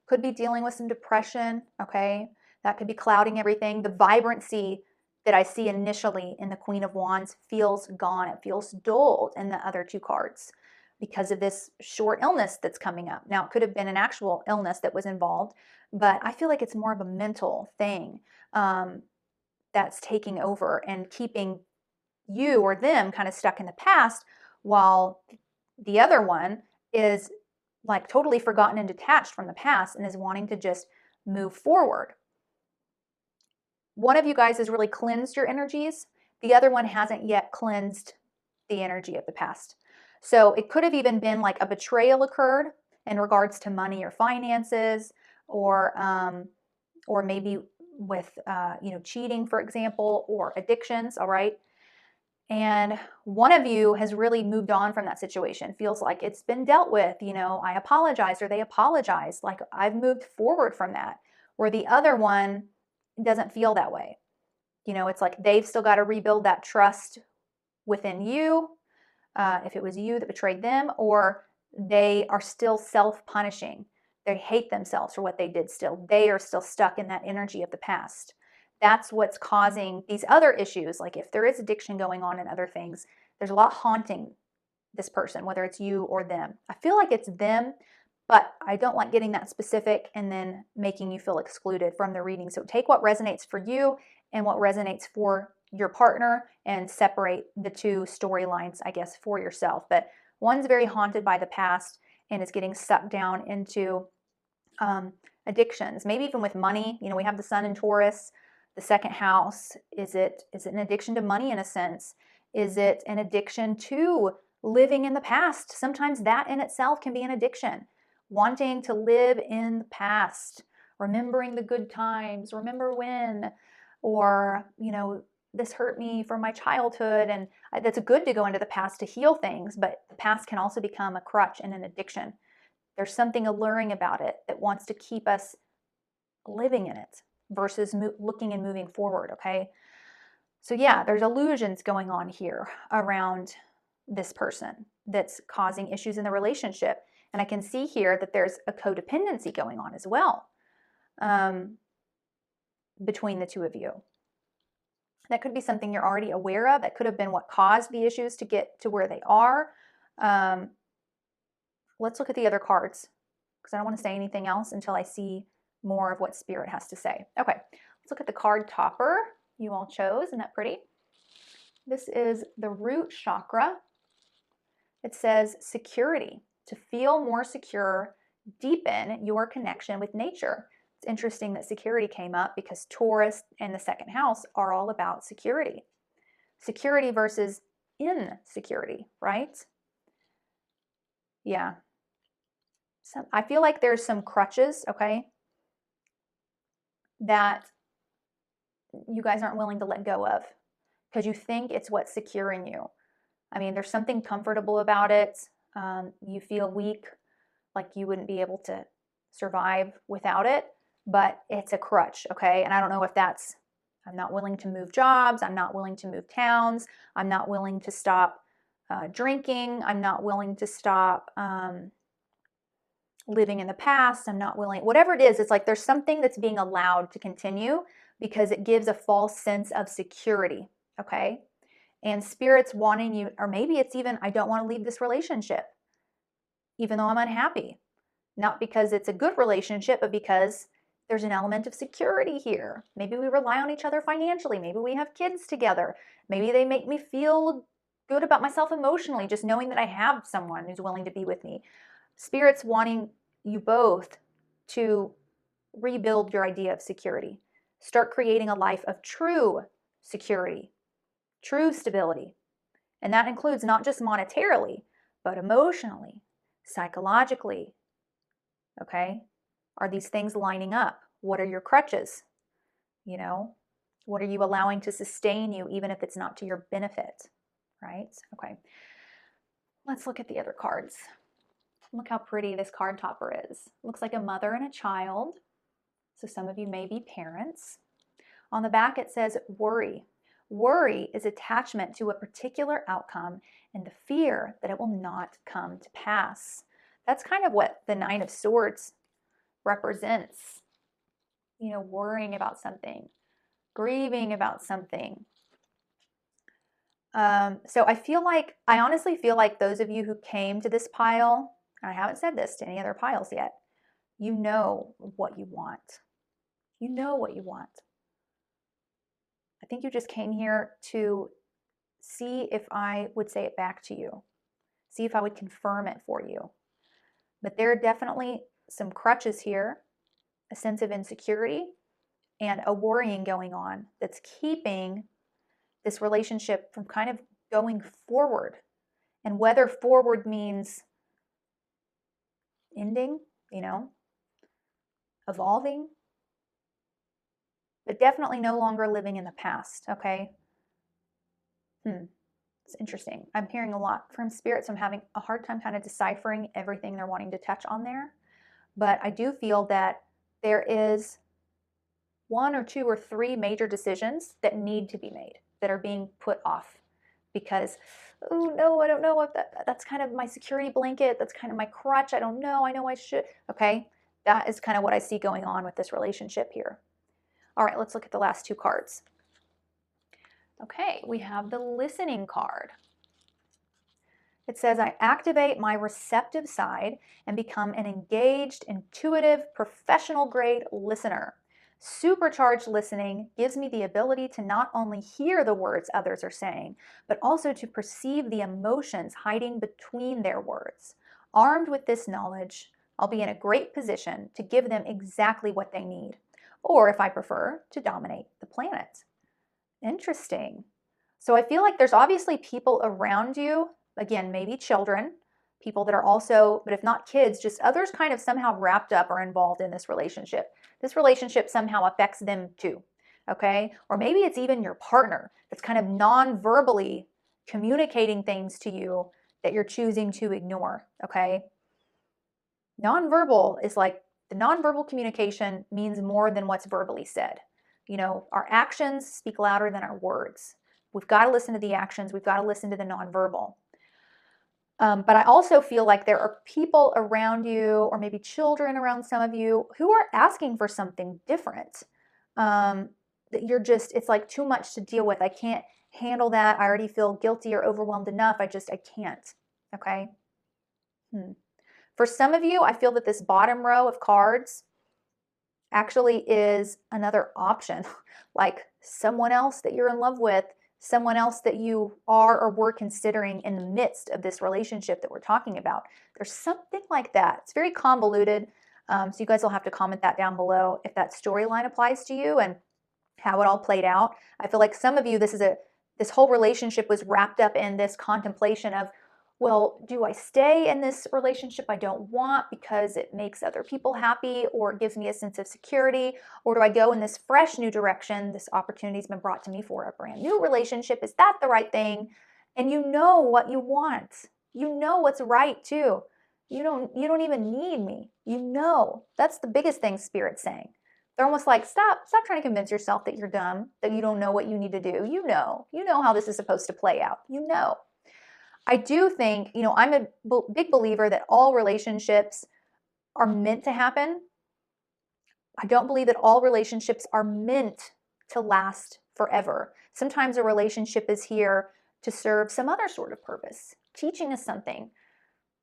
could be dealing with some depression, okay? That could be clouding everything. The vibrancy that I see initially in the Queen of Wands feels gone. It feels dulled in the other two cards because of this short illness that's coming up. Now, it could have been an actual illness that was involved, but I feel like it's more of a mental thing that's taking over and keeping you or them kind of stuck in the past, while the other one is like totally forgotten and detached from the past and is wanting to just move forward. One of you guys has really cleansed your energies. The other one hasn't yet cleansed the energy of the past. So it could have even been like a betrayal occurred in regards to money or finances, or maybe with cheating, for example, or addictions. All right. And one of you has really moved on from that situation, feels like it's been dealt with, I apologized, or they apologized, like I've moved forward from that, where the other one doesn't feel that way. It's like they've still got to rebuild that trust within you, if it was you that betrayed them, or they are still self-punishing. They hate themselves for what they did still. They are still stuck in that energy of the past. That's what's causing these other issues. Like if there is addiction going on and other things, there's a lot haunting this person, whether it's you or them. I feel like it's them, but I don't like getting that specific and then making you feel excluded from the reading. So take what resonates for you and what resonates for your partner and separate the two storylines, I guess, for yourself. But one's very haunted by the past and is getting sucked down into addictions, maybe even with money. You know, we have the sun in Taurus, the second house. Is it an addiction to money in a sense? Is it an addiction to living in the past? Sometimes that in itself can be an addiction. Wanting to live in the past, remembering the good times, remember when, or, you know, this hurt me from my childhood. And that's good to go into the past to heal things, but the past can also become a crutch and an addiction. There's something alluring about it that wants to keep us living in it versus looking and moving forward, okay? So yeah, there's illusions going on here around this person that's causing issues in the relationship. And I can see here that there's a codependency going on as well between the two of you. That could be something you're already aware of. That could have been what caused the issues to get to where they are. Let's look at the other cards because I don't want to say anything else until I see more of what Spirit has to say. Okay, let's look at the card topper you all chose. Isn't that pretty? This is the root chakra. It says security. To feel more secure, deepen your connection with nature. It's interesting that security came up because Taurus and the second house are all about security. Security versus insecurity, right? Yeah. So I feel like there's some crutches, okay, that you guys aren't willing to let go of because you think it's what's securing you. I mean, there's something comfortable about it. You feel weak, like you wouldn't be able to survive without it, but it's a crutch, okay? And I don't know if that's, I'm not willing to move jobs, I'm not willing to move towns, I'm not willing to stop drinking, I'm not willing to stop living in the past, I'm not willing, whatever it is, it's like there's something that's being allowed to continue because it gives a false sense of security, okay? And Spirit's wanting you, or maybe it's even, I don't want to leave this relationship, even though I'm unhappy. Not because it's a good relationship, but because there's an element of security here. Maybe we rely on each other financially. Maybe we have kids together. Maybe they make me feel good about myself emotionally, just knowing that I have someone who's willing to be with me. Spirit's wanting you both to rebuild your idea of security. Start creating a life of true security, true stability. And that includes not just monetarily, but emotionally, psychologically. Okay? Are these things lining up? What are your crutches? You know, what are you allowing to sustain you, even if it's not to your benefit? Right? Okay. Let's look at the other cards. Look how pretty this card topper is. Looks like a mother and a child. So some of you may be parents. On the back it says worry. Worry is attachment to a particular outcome and the fear that it will not come to pass. That's kind of what the Nine of Swords represents. You know, worrying about something, grieving about something. So I honestly feel like those of you who came to this pile, and I haven't said this to any other piles yet, you know what you want. You know what you want. I think you just came here to see if I would say it back to you, see if I would confirm it for you. But there are definitely some crutches here, a sense of insecurity and a worrying going on that's keeping this relationship from kind of going forward. And whether forward means ending, you know, evolving, but definitely no longer living in the past, okay? It's interesting. I'm hearing a lot from Spirit, so I'm having a hard time kind of deciphering everything they're wanting to touch on there. But I do feel that there is one or two or three major decisions that need to be made that are being put off because, oh no, I don't know if that's kind of my security blanket. That's kind of my crutch. I don't know. I know I should. Okay. That is kind of what I see going on with this relationship here. All right, let's look at the last two cards. Okay, we have the listening card. It says, I activate my receptive side and become an engaged, intuitive, professional grade listener. Supercharged listening gives me the ability to not only hear the words others are saying, but also to perceive the emotions hiding between their words. Armed with this knowledge, I'll be in a great position to give them exactly what they need, or if I prefer, to dominate the planet. Interesting. So I feel like there's obviously people around you, again, maybe children, people that are also, but if not kids, just others kind of somehow wrapped up or involved in this relationship. This relationship somehow affects them too, okay? Or maybe it's even your partner that's kind of non-verbally communicating things to you that you're choosing to ignore, okay? Nonverbal is like the nonverbal communication means more than what's verbally said. You know, our actions speak louder than our words. We've got to listen to the actions. We've got to listen to the nonverbal. But I also feel like there are people around you, or maybe children around some of you, who are asking for something different. That you're just, it's like too much to deal with. I can't handle that. I already feel guilty or overwhelmed enough. I can't. Okay. For some of you, I feel that this bottom row of cards actually is another option, like someone else that you're in love with, someone else that you are or were considering in the midst of this relationship that we're talking about. There's something like that. It's very convoluted. So you guys will have to comment that down below if that storyline applies to you and how it all played out. I feel like some of you, this whole relationship was wrapped up in this contemplation of, well, do I stay in this relationship I don't want because it makes other people happy or it gives me a sense of security? Or do I go in this fresh new direction? This opportunity's been brought to me for a brand new relationship. Is that the right thing? And you know what you want. You know what's right too. You don't even need me. You know. That's the biggest thing Spirit's saying. They're almost like, stop trying to convince yourself that you're dumb, that you don't know what you need to do. You know how this is supposed to play out. You know. I do think, I'm a big believer that all relationships are meant to happen. I don't believe that all relationships are meant to last forever. Sometimes a relationship is here to serve some other sort of purpose, teaching us something,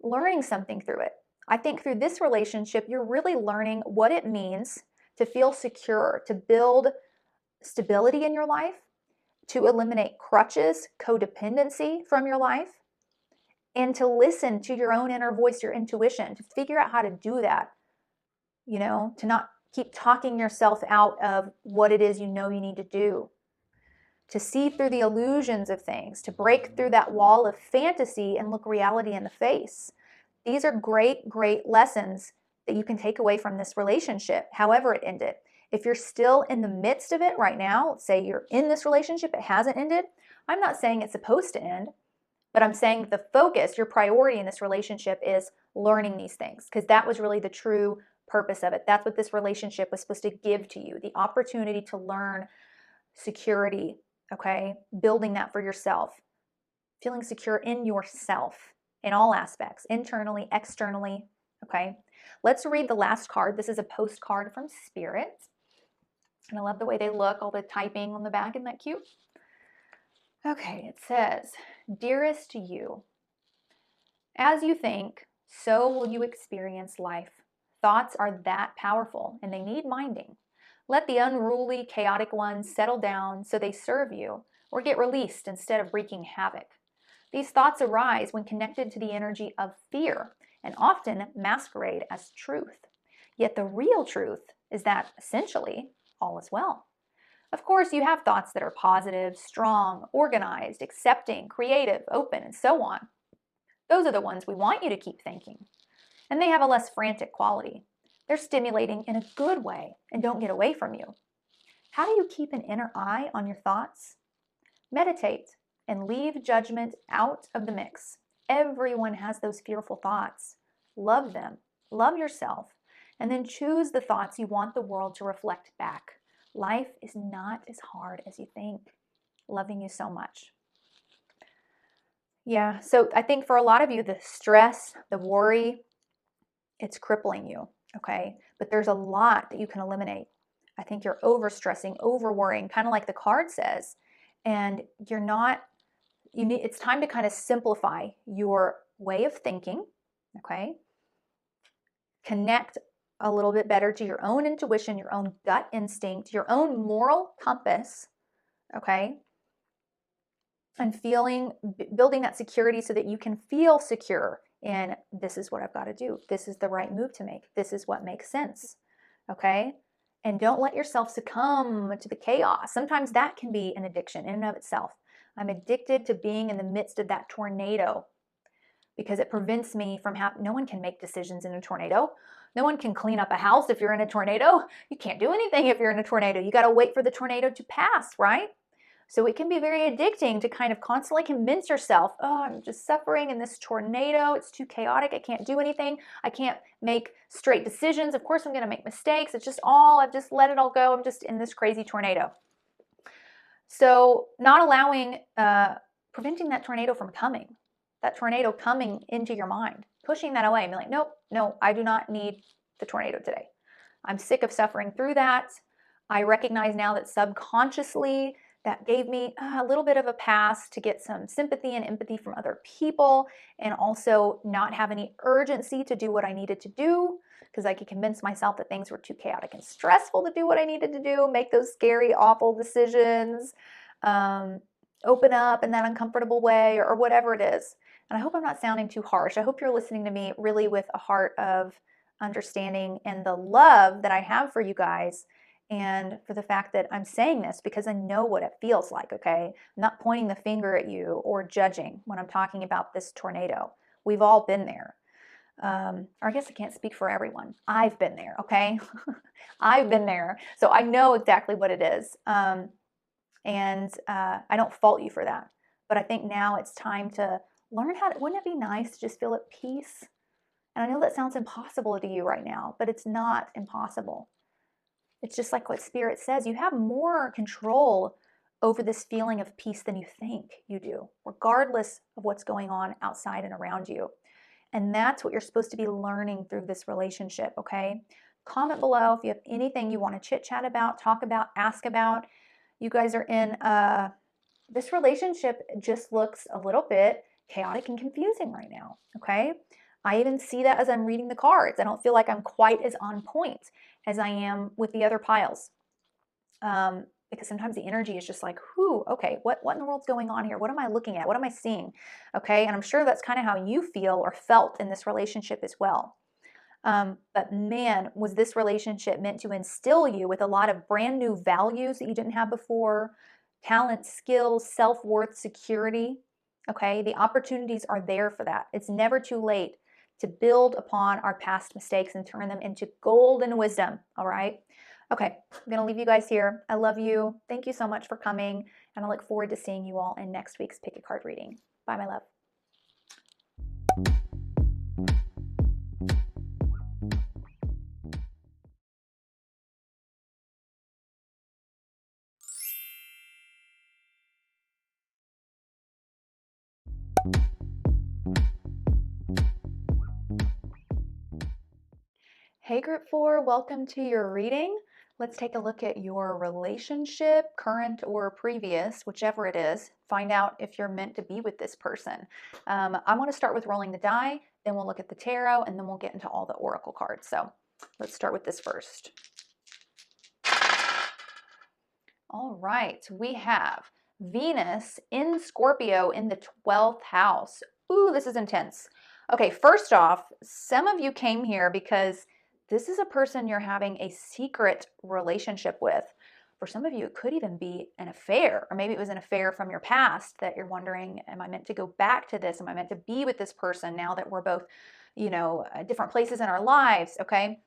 learning something through it. I think through this relationship, you're really learning what it means to feel secure, to build stability in your life, to eliminate crutches, codependency from your life, and to listen to your own inner voice, your intuition, to figure out how to do that, to not keep talking yourself out of what it is you need to do, to see through the illusions of things, to break through that wall of fantasy and look reality in the face. These are great, great lessons that you can take away from this relationship, however it ended. If you're still in the midst of it right now, let's say you're in this relationship, it hasn't ended. I'm not saying it's supposed to end, but I'm saying the focus, your priority in this relationship is learning these things, because that was really the true purpose of it. That's what this relationship was supposed to give to you, the opportunity to learn security, okay? Building that for yourself, feeling secure in yourself in all aspects, internally, externally, okay? Let's read the last card. This is a postcard from Spirit. And I love the way they look, all the typing on the back. Isn't that cute? Okay, it says, dearest you, as you think, so will you experience life. Thoughts are that powerful, and they need minding. Let the unruly, chaotic ones settle down so they serve you, or get released instead of wreaking havoc. These thoughts arise when connected to the energy of fear, and often masquerade as truth. Yet the real truth is that, essentially, all is well. Of course, you have thoughts that are positive, strong, organized, accepting, creative, open, and so on. Those are the ones we want you to keep thinking. And they have a less frantic quality. They're stimulating in a good way and don't get away from you. How do you keep an inner eye on your thoughts? Meditate and leave judgment out of the mix. Everyone has those fearful thoughts. Love them. Love yourself. And then choose the thoughts you want the world to reflect back. Life is not as hard as you think. Loving you so much. Yeah, so I think for a lot of you, the stress, the worry, it's crippling you, okay? But there's a lot that you can eliminate. I think you're overstressing, over-worrying, kind of like the card says, and it's time to kind of simplify your way of thinking, okay? Connect a little bit better to your own intuition, your own gut instinct, your own moral compass, okay? And building that security so that you can feel secure in, this is what I've got to do. This is the right move to make. This is what makes sense, okay? And don't let yourself succumb to the chaos. Sometimes that can be an addiction in and of itself. I'm addicted to being in the midst of that tornado because it prevents me from no one can make decisions in a tornado. No one can clean up a house if you're in a tornado. You can't do anything if you're in a tornado. You got to wait for the tornado to pass, right? So it can be very addicting to kind of constantly convince yourself, oh, I'm just suffering in this tornado. It's too chaotic. I can't do anything. I can't make straight decisions. Of course, I'm going to make mistakes. It's just I've just let it all go. I'm just in this crazy tornado. So not allowing, preventing that tornado from coming, that tornado coming into your mind, pushing that away and be like, nope, no, I do not need the tornado today. I'm sick of suffering through that. I recognize now that subconsciously that gave me a little bit of a pass to get some sympathy and empathy from other people, and also not have any urgency to do what I needed to do because I could convince myself that things were too chaotic and stressful to do what I needed to do, make those scary, awful decisions, open up in that uncomfortable way, or whatever it is. And I hope I'm not sounding too harsh. I hope you're listening to me really with a heart of understanding and the love that I have for you guys, and for the fact that I'm saying this because I know what it feels like, okay? I'm not pointing the finger at you or judging when I'm talking about this tornado. We've all been there. Or I guess I can't speak for everyone. I've been there, okay? I've been there. So I know exactly what it is. And I don't fault you for that. But I think now it's time to learn wouldn't it be nice to just feel at peace? And I know that sounds impossible to you right now, but it's not impossible. It's just like what Spirit says. You have more control over this feeling of peace than you think you do, regardless of what's going on outside and around you. And that's what you're supposed to be learning through this relationship, okay? Comment below if you have anything you want to chit-chat about, talk about, ask about. You guys are in this relationship just looks a little bit chaotic and confusing right now, okay? I even see that as I'm reading the cards. I don't feel like I'm quite as on point as I am with the other piles. Because sometimes the energy is just like, whew, okay, what in the world's going on here? What am I looking at? What am I seeing? Okay, and I'm sure that's kind of how you feel or felt in this relationship as well. But man, was this relationship meant to instill you with a lot of brand new values that you didn't have before, talent, skills, self-worth, security. Okay, the opportunities are there for that. It's never too late to build upon our past mistakes and turn them into golden wisdom, all right? Okay, I'm going to leave you guys here. I love you. Thank you so much for coming, and I look forward to seeing you all in next week's Pick a Card reading. Bye, my love. Hey Group 4, welcome to your reading. Let's take a look at your relationship, current or previous, whichever it is. Find out if you're meant to be with this person. I want to start with rolling the die, then we'll look at the tarot, and then we'll get into all the oracle cards. So let's start with this first. All right, we have Venus in Scorpio in the 12th house. Ooh, this is intense. Okay, first off, some of you came here because this is a person you're having a secret relationship with. For some of you, it could even be an affair, or maybe it was an affair from your past that you're wondering, am I meant to go back to this? Am I meant to be with this person now that we're both, different places in our lives, okay?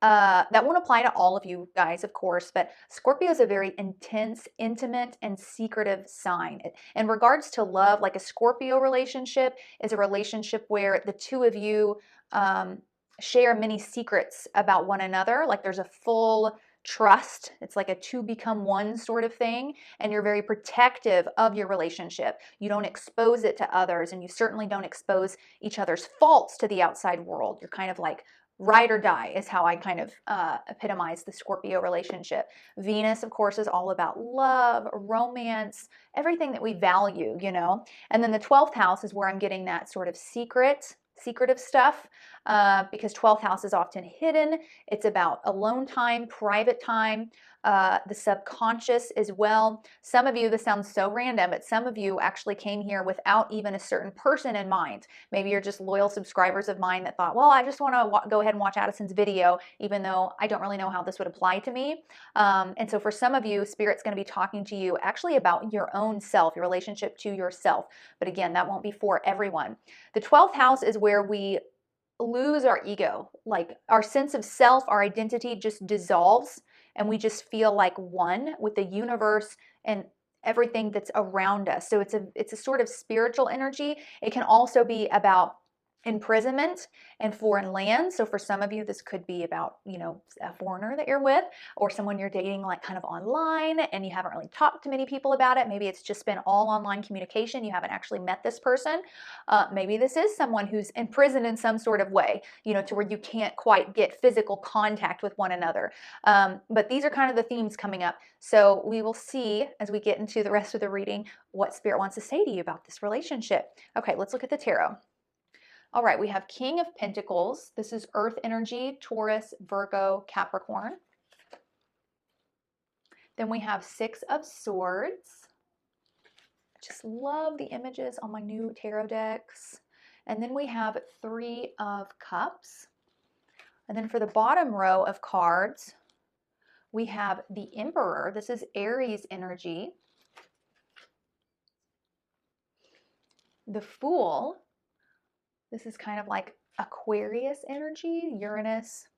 That won't apply to all of you guys, of course, but Scorpio is a very intense, intimate, and secretive sign. In regards to love, like a Scorpio relationship is a relationship where the two of you share many secrets about one another. Like there's a full trust. It's like a two become one sort of thing. And you're very protective of your relationship. You don't expose it to others, and you certainly don't expose each other's faults to the outside world. You're kind of like ride or die is how I kind of epitomize the Scorpio relationship. Venus, of course, is all about love, romance, everything that we value, And then the 12th house is where I'm getting that sort of secret secretive stuff, because 12th house is often hidden. It's about alone time, private time, the subconscious as well. Some of you, this sounds so random, but some of you actually came here without even a certain person in mind. Maybe you're just loyal subscribers of mine that thought, well, I just want to go ahead and watch Addison's video, even though I don't really know how this would apply to me. And so for some of you, Spirit's going to be talking to you actually about your own self, your relationship to yourself. But again, that won't be for everyone. The 12th house is where we lose our ego, like our sense of self, our identity just dissolves, and we just feel like one with the universe and everything that's around us. So it's a sort of spiritual energy. It can also be about imprisonment and foreign lands. So for some of you, this could be about, you know, a foreigner that you're with, or someone you're dating like kind of online and you haven't really talked to many people about it. Maybe it's just been all online communication. You haven't actually met this person. Maybe this is someone who's imprisoned in some sort of way, you know, to where you can't quite get physical contact with one another. But these are kind of the themes coming up. So we will see as we get into the rest of the reading what Spirit wants to say to you about this relationship. Okay, let's look at the tarot. All right, we have King of Pentacles. This is Earth energy, Taurus, Virgo, Capricorn. Then we have Six of Swords. I just love the images on my new tarot decks. And then we have Three of Cups. And then for the bottom row of cards, we have the Emperor. This is Aries energy. The Fool. This is kind of like Aquarius energy, Uranus.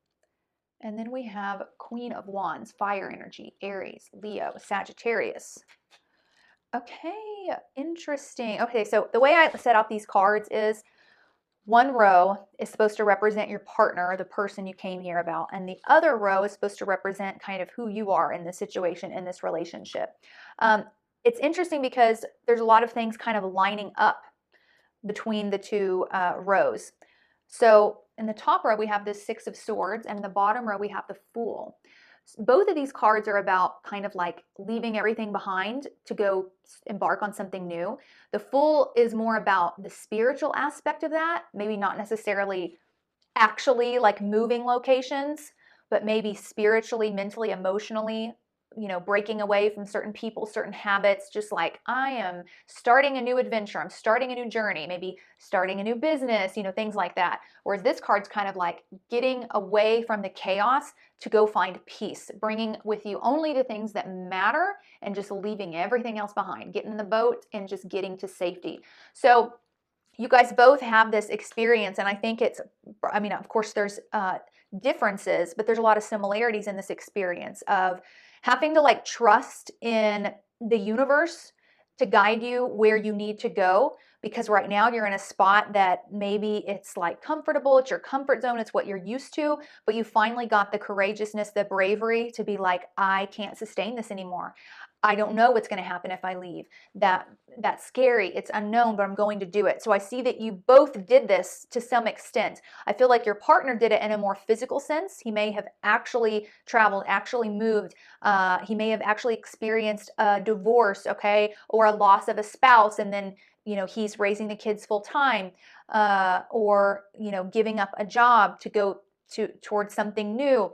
And then we have Queen of Wands, fire energy, Aries, Leo, Sagittarius. Okay, interesting. Okay, so the way I set out these cards is one row is supposed to represent your partner, the person you came here about, and the other row is supposed to represent kind of who you are in this situation, in this relationship. It's interesting because there's a lot of things kind of lining up between the two rows. So in the top row, we have this Six of Swords, and in the bottom row, we have the Fool. Both of these cards are about kind of like leaving everything behind to go embark on something new. The Fool is more about the spiritual aspect of that, maybe not necessarily actually like moving locations, but maybe spiritually, mentally, emotionally, you know, breaking away from certain people, certain habits, just like I am starting a new adventure, I'm starting a new journey, maybe starting a new business, you know, things like that. Whereas this card's kind of like getting away from the chaos to go find peace, bringing with you only the things that matter and just leaving everything else behind, getting in the boat and just getting to safety. So you guys both have this experience, and I think it's, I mean, of course there's differences, but there's a lot of similarities in this experience of having to like trust in the universe to guide you where you need to go, because right now you're in a spot that maybe it's like comfortable, it's your comfort zone, it's what you're used to, but you finally got the courageousness, the bravery to be like, I can't sustain this anymore. I don't know what's going to happen if I leave. That's scary. It's unknown, but I'm going to do it. So I see that you both did this to some extent. I feel like your partner did it in a more physical sense. He may have actually traveled, actually moved. He may have actually experienced a divorce, okay, or a loss of a spouse, and then, you know, he's raising the kids full time, or, you know, giving up a job to go towards something new.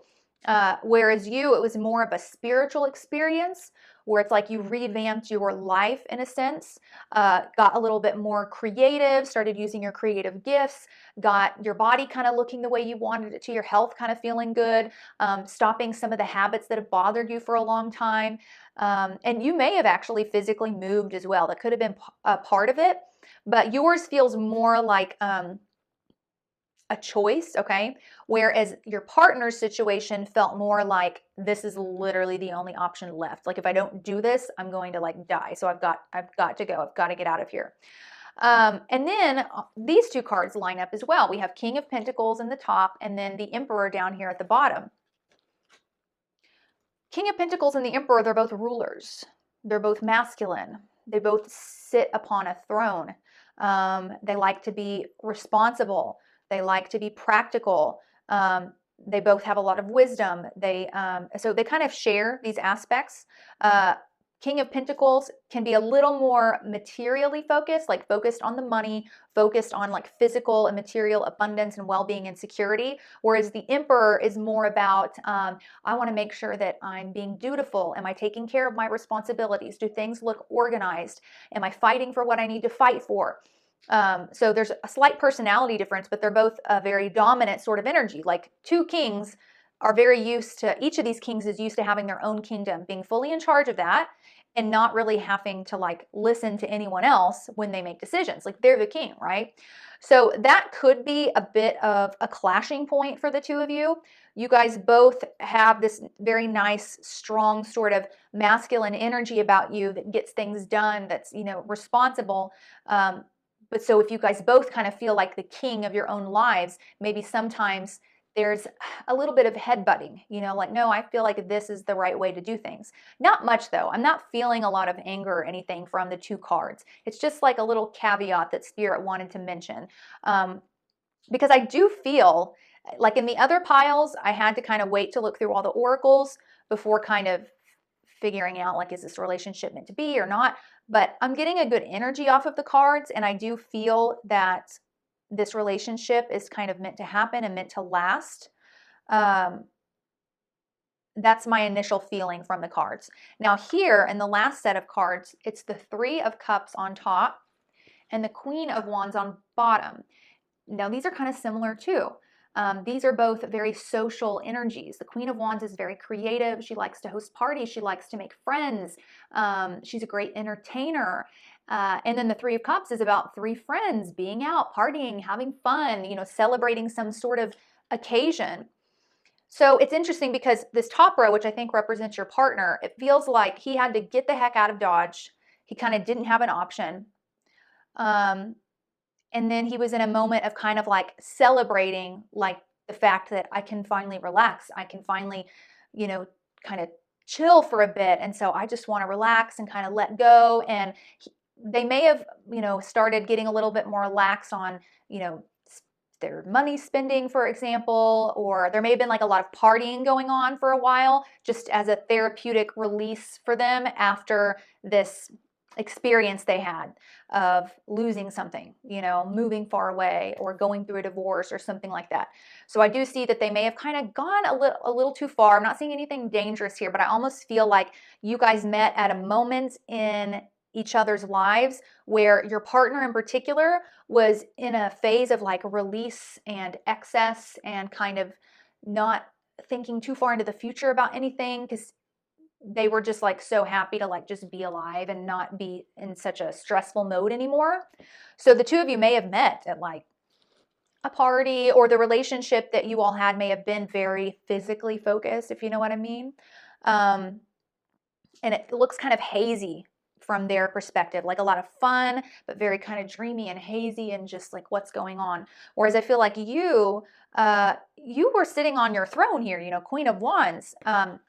Whereas you, it was more of a spiritual experience where it's like you revamped your life in a sense, got a little bit more creative, started using your creative gifts, got your body kind of looking the way you wanted it to, your health kind of feeling good, stopping some of the habits that have bothered you for a long time. And you may have actually physically moved as well. That could have been a part of it, but yours feels more like a choice, okay? Whereas your partner's situation felt more like this is literally the only option left. Like if I don't do this, I'm going to like die. So I've got to go. I've got to get out of here. And then these two cards line up as well. We have King of Pentacles in the top and then the Emperor down here at the bottom. King of Pentacles and the Emperor, they're both rulers. They're both masculine. They both sit upon a throne. They like to be responsible. They like to be practical. They both have a lot of wisdom. So they kind of share these aspects. King of Pentacles can be a little more materially focused, like focused on the money, focused on like physical and material abundance and well-being and security. Whereas the Emperor is more about, I want to make sure that I'm being dutiful. Am I taking care of my responsibilities? Do things look organized? Am I fighting for what I need to fight for? So there's a slight personality difference, but they're both a very dominant sort of energy. Like two kings are very used to, each of these kings is used to having their own kingdom, being fully in charge of that, and not really having to like listen to anyone else when they make decisions. Like they're the king, right? So that could be a bit of a clashing point for the two of you. You guys both have this very nice, strong sort of masculine energy about you that gets things done, that's, you know, responsible. But so if you guys both kind of feel like the king of your own lives, maybe sometimes there's a little bit of headbutting, you know, like, no, I feel like this is the right way to do things. Not much though. I'm not feeling a lot of anger or anything from the two cards. It's just like a little caveat that Spirit wanted to mention. Because I do feel like in the other piles, I had to kind of wait to look through all the oracles before kind of figuring out like, is this relationship meant to be or not? But I'm getting a good energy off of the cards, and I do feel that this relationship is kind of meant to happen and meant to last. That's my initial feeling from the cards. Now here in the last set of cards, it's the Three of Cups on top and the Queen of Wands on bottom. Now these are kind of similar too. These are both very social energies. The Queen of Wands is very creative. She likes to host parties. She likes to make friends. She's a great entertainer. And then the Three of Cups is about three friends being out, partying, having fun, you know, celebrating some sort of occasion. So it's interesting because this top row, which I think represents your partner, it feels like he had to get the heck out of Dodge. He kind of didn't have an option. And then he was in a moment of kind of like celebrating like the fact that I can finally relax. I can finally, you know, kind of chill for a bit. And so I just want to relax and kind of let go. And they may have, you know, started getting a little bit more lax on, you know, their money spending, for example, or there may have been like a lot of partying going on for a while, just as a therapeutic release for them after this experience they had of losing something, you know, moving far away or going through a divorce or something like that. So I do see that they may have kind of gone a little too far. I'm not seeing anything dangerous here, but I almost feel like you guys met at a moment in each other's lives where your partner in particular was in a phase of like release and excess and kind of not thinking too far into the future about anything, because they were just like so happy to like just be alive and not be in such a stressful mode anymore. So the two of you may have met at like a party, or the relationship that you all had may have been very physically focused, if you know what I mean. And it looks kind of hazy from their perspective, like a lot of fun, but very kind of dreamy and hazy and just like what's going on. Whereas I feel like you were sitting on your throne here, you know, Queen of Wands.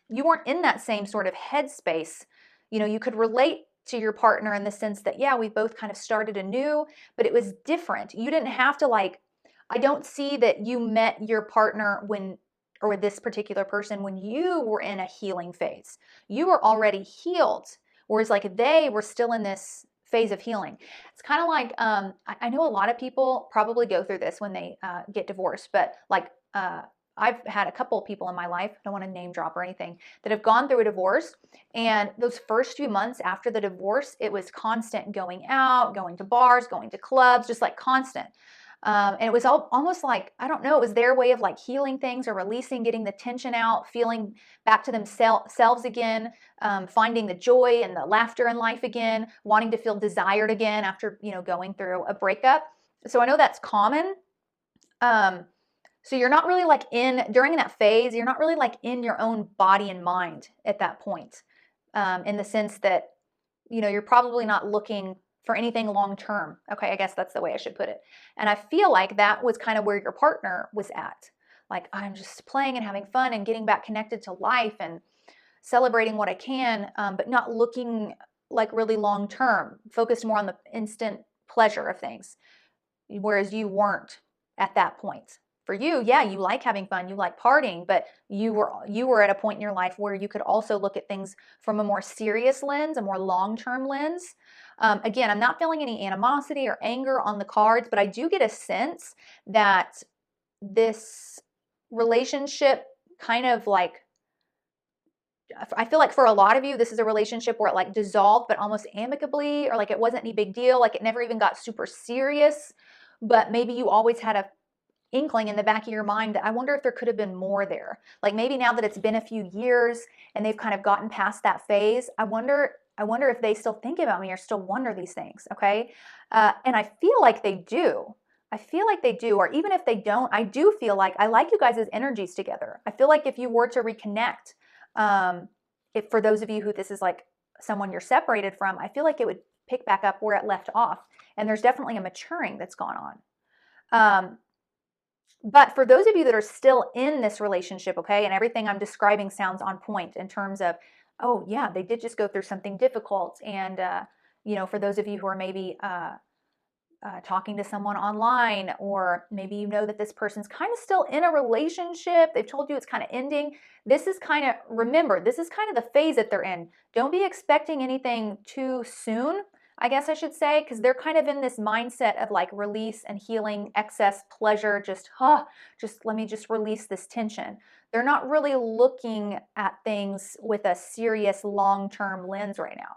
You weren't in that same sort of headspace. You know, you could relate to your partner in the sense that, yeah, we both kind of started anew, but it was different. You didn't have to like, I don't see that you met your partner when, or this particular person, when you were in a healing phase. You were already healed. Whereas like they were still in this phase of healing. It's kind of like, I know a lot of people probably go through this when they get divorced, but like I've had a couple of people in my life, I don't want to name drop or anything, that have gone through a divorce. And those first few months after the divorce, it was constant going out, going to bars, going to clubs, just like constant. And it was almost like, I don't know, it was their way of like healing things or releasing, getting the tension out, feeling back to themselves again, finding the joy and the laughter in life again, wanting to feel desired again after, you know, going through a breakup. So I know that's common. So you're not really like during that phase, you're not really like in your own body and mind at that point, in the sense that, you know, you're probably not looking for anything long term. Okay, I guess that's the way I should put it. And I feel like that was kind of where your partner was at. Like, I'm just playing and having fun and getting back connected to life and celebrating what I can, but not looking like really long term, focused more on the instant pleasure of things, whereas you weren't at that point. for you, yeah, you like having fun, you like partying, but you were at a point in your life where you could also look at things from a more serious lens, a more long-term lens. Again, I'm not feeling any animosity or anger on the cards, but I do get a sense that this relationship kind of like, I feel like for a lot of you, this is a relationship where it like dissolved, but almost amicably, or like it wasn't any big deal, like it never even got super serious, but maybe you always had a inkling in the back of your mind that I wonder if there could have been more there. Like maybe now that it's been a few years and they've kind of gotten past that phase, I wonder if they still think about me or still wonder these things, okay? And I feel like they do. I feel like they do, or even if they don't, I do feel like I like you guys' energies together. I feel like if you were to reconnect, if for those of you who this is like someone you're separated from, I feel like it would pick back up where it left off. And there's definitely a maturing that's gone on. But for those of you that are still in this relationship, okay, and everything I'm describing sounds on point in terms of, oh yeah, they did just go through something difficult. And, for those of you who are maybe talking to someone online, or maybe you know that this person's kind of still in a relationship, they've told you it's kind of ending. This is kind of, remember, this is kind of the phase that they're in. Don't be expecting anything too soon, I guess I should say, because they're kind of in this mindset of like release and healing, excess pleasure, just let me just release this tension. They're not really looking at things with a serious long-term lens right now.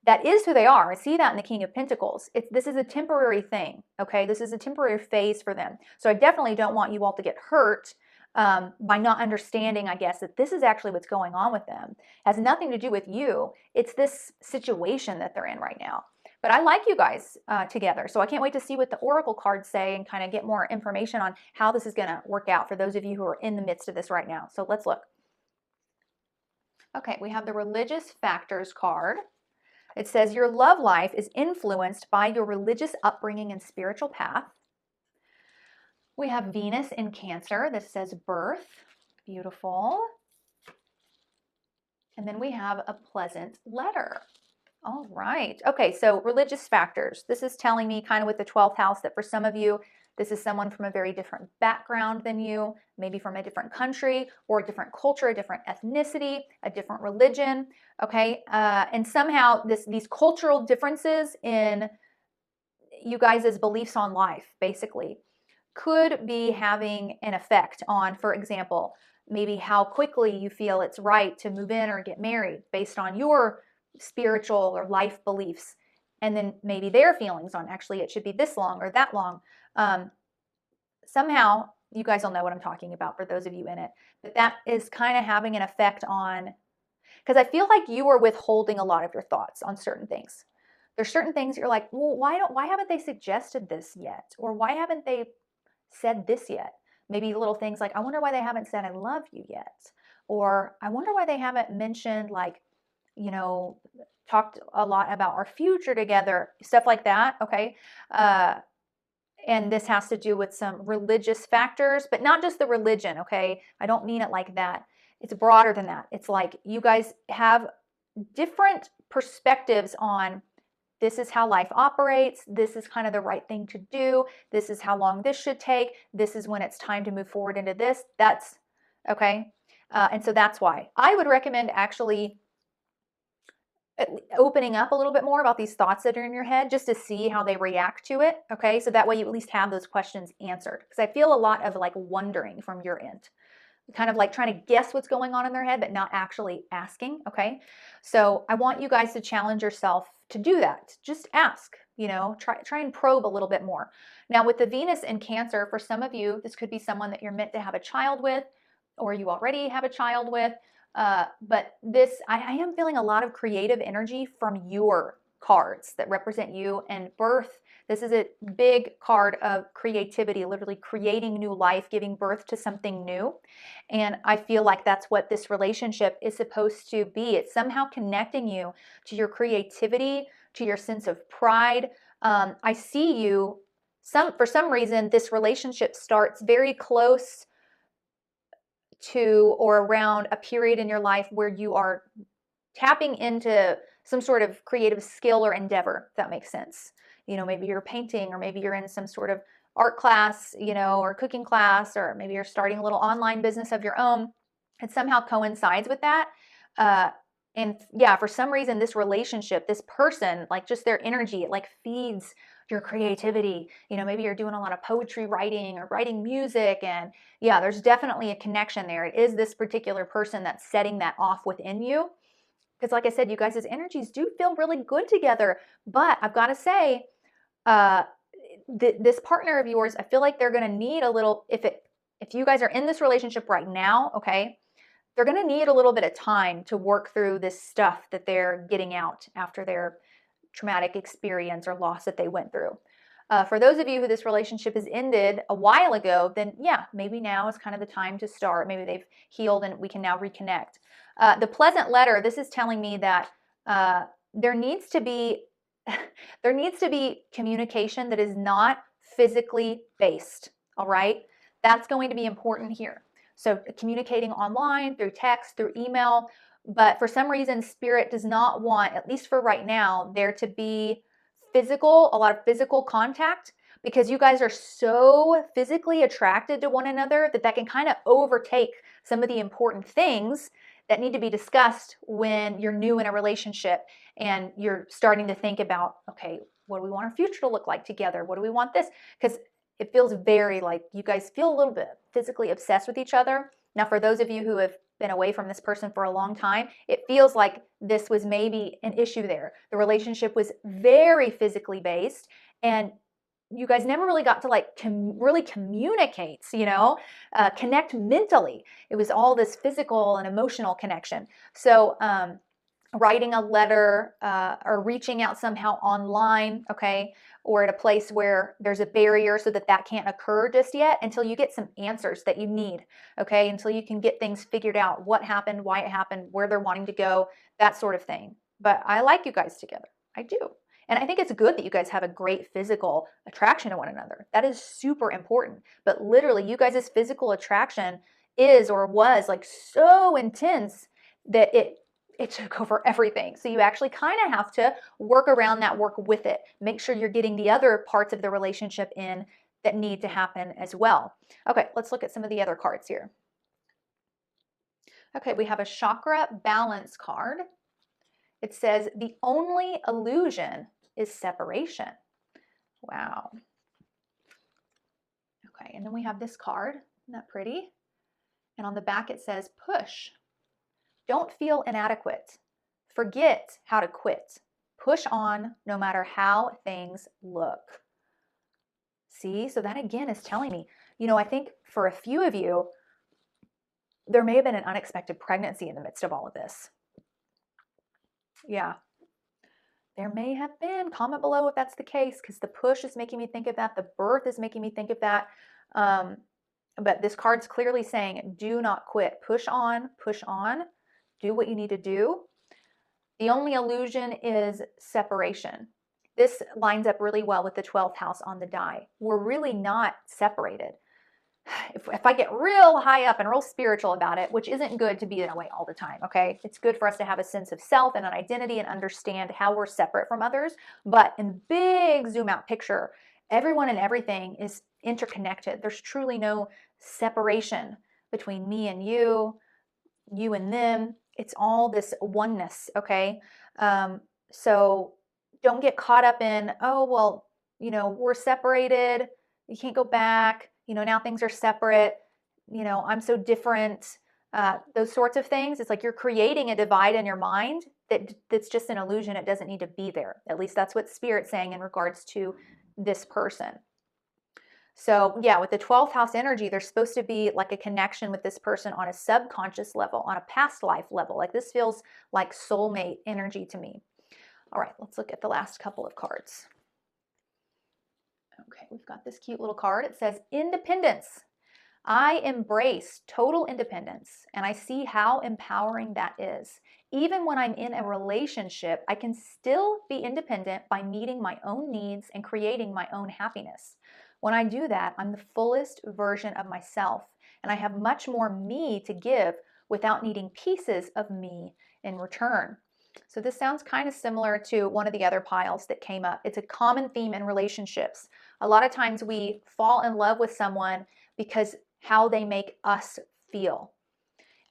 That is who they are. I see that in the King of Pentacles. This is a temporary thing, okay? This is a temporary phase for them. So I definitely don't want you all to get hurt by not understanding, I guess, that this is actually what's going on with them. It has nothing to do with you. It's this situation that they're in right now. But I like you guys together. So I can't wait to see what the Oracle cards say and kind of get more information on how this is going to work out for those of you who are in the midst of this right now. So let's look. Okay, we have the Religious Factors card. It says your love life is influenced by your religious upbringing and spiritual path. We have Venus in Cancer. This says birth. Beautiful. And then we have a pleasant letter. All right. Okay, so religious factors. This is telling me kind of with the 12th house that for some of you, this is someone from a very different background than you, maybe from a different country or a different culture, a different ethnicity, a different religion, okay? And somehow these cultural differences in you guys' beliefs on life, basically, could be having an effect on, for example, maybe how quickly you feel it's right to move in or get married based on your spiritual or life beliefs. And then maybe their feelings on actually it should be this long or that long. Somehow, you guys will know what I'm talking about for those of you in it. But that is kind of having an effect on, because I feel like you are withholding a lot of your thoughts on certain things. There's certain things you're like, well, why haven't they suggested this yet? Or why haven't they said this yet? Maybe little things like, I wonder why they haven't said I love you yet. Or I wonder why they haven't mentioned like, talked a lot about our future together, stuff like that, okay? And this has to do with some religious factors, but not just the religion, okay? I don't mean it like that. It's broader than that. It's like you guys have different perspectives on this is how life operates. This is kind of the right thing to do. This is how long this should take. This is when it's time to move forward into this. That's okay. And so that's why I would recommend actually opening up a little bit more about these thoughts that are in your head just to see how they react to it. Okay. So that way you at least have those questions answered. Because I feel a lot of like wondering from your end, kind of like trying to guess what's going on in their head, but not actually asking. Okay. So I want you guys to challenge yourself to do that. Just ask, try and probe a little bit more. Now with the Venus in Cancer, for some of you, this could be someone that you're meant to have a child with, or you already have a child with. But this, I am feeling a lot of creative energy from your cards that represent you and birth. This is a big card of creativity, literally creating new life, giving birth to something new. And I feel like that's what this relationship is supposed to be. It's somehow connecting you to your creativity, to your sense of pride. I see you, for some reason, this relationship starts very close to or around a period in your life where you are tapping into some sort of creative skill or endeavor, if that makes sense. Maybe you're painting, or maybe you're in some sort of art class, you know, or cooking class, or maybe you're starting a little online business of your own. It somehow coincides with that. And yeah, for some reason, this relationship, this person, like just their energy, it like feeds your creativity. You know, maybe you're doing a lot of poetry writing or writing music. And yeah, there's definitely a connection there. It is this particular person that's setting that off within you. Because like I said, you guys' energies do feel really good together. But I've got to say, uh, this partner of yours, I feel like they're going to need a little, if you guys are in this relationship right now, okay, they're going to need a little bit of time to work through this stuff that they're getting out after their traumatic experience or loss that they went through. For those of you who this relationship has ended a while ago, then yeah, maybe now is kind of the time to start. Maybe they've healed and we can now reconnect. The pleasant letter, this is telling me that there needs to be communication that is not physically based. All right, that's going to be important here. So communicating online, through text, through email, but for some reason, Spirit does not want, at least for right now, there to be a lot of physical contact, because you guys are so physically attracted to one another that can kind of overtake some of the important things that need to be discussed when you're new in a relationship and you're starting to think about, okay, what do we want our future to look like together? What do we want this? Because it feels very like you guys feel a little bit physically obsessed with each other. Now, for those of you who have been away from this person for a long time, it feels like this was maybe an issue there. The relationship was very physically based, and you guys never really got to like really communicate, you know, connect mentally. It was all this physical and emotional connection. So writing a letter or reaching out somehow online, okay, or at a place where there's a barrier so that can't occur just yet until you get some answers that you need, okay, until you can get things figured out, what happened, why it happened, where they're wanting to go, that sort of thing. But I like you guys together. I do. And I think it's good that you guys have a great physical attraction to one another. That is super important. But literally, you guys' physical attraction is or was like so intense that it took over everything. So you actually kind of have to work around that, work with it. Make sure you're getting the other parts of the relationship in that need to happen as well. Okay, let's look at some of the other cards here. Okay, we have a chakra balance card. It says the only illusion is separation. Wow. Okay, and then we have this card. Isn't that pretty? And on the back it says push. Don't feel inadequate. Forget how to quit. Push on no matter how things look. See, so that again is telling me, you know, I think for a few of you, there may have been an unexpected pregnancy in the midst of all of this. Yeah. There may have been. Comment below if that's the case, because the push is making me think of that. The birth is making me think of that. But this card's clearly saying, do not quit. Push on, do what you need to do. The only illusion is separation. This lines up really well with the 12th house on the die. We're really not separated. If I get real high up and real spiritual about it, which isn't good to be that way all the time, okay? It's good for us to have a sense of self and an identity and understand how we're separate from others. But in big zoom out picture, everyone and everything is interconnected. There's truly no separation between me and you and them. It's all this oneness, okay? So don't get caught up in, oh, well, you know, we're separated. You can't go back. You know, now things are separate. You know, I'm so different. Those sorts of things. It's like you're creating a divide in your mind that's just an illusion. It doesn't need to be there. At least that's what Spirit's saying in regards to this person. So yeah, with the 12th house energy, there's supposed to be like a connection with this person on a subconscious level, on a past life level. Like this feels like soulmate energy to me. All right, let's look at the last couple of cards. Okay, we've got this cute little card. It says independence. I embrace total independence, and I see how empowering that is. Even when I'm in a relationship, I can still be independent by meeting my own needs and creating my own happiness. When I do that, I'm the fullest version of myself, and I have much more me to give without needing pieces of me in return. So this sounds kind of similar to one of the other piles that came up. It's a common theme in relationships. A lot of times we fall in love with someone because how they make us feel.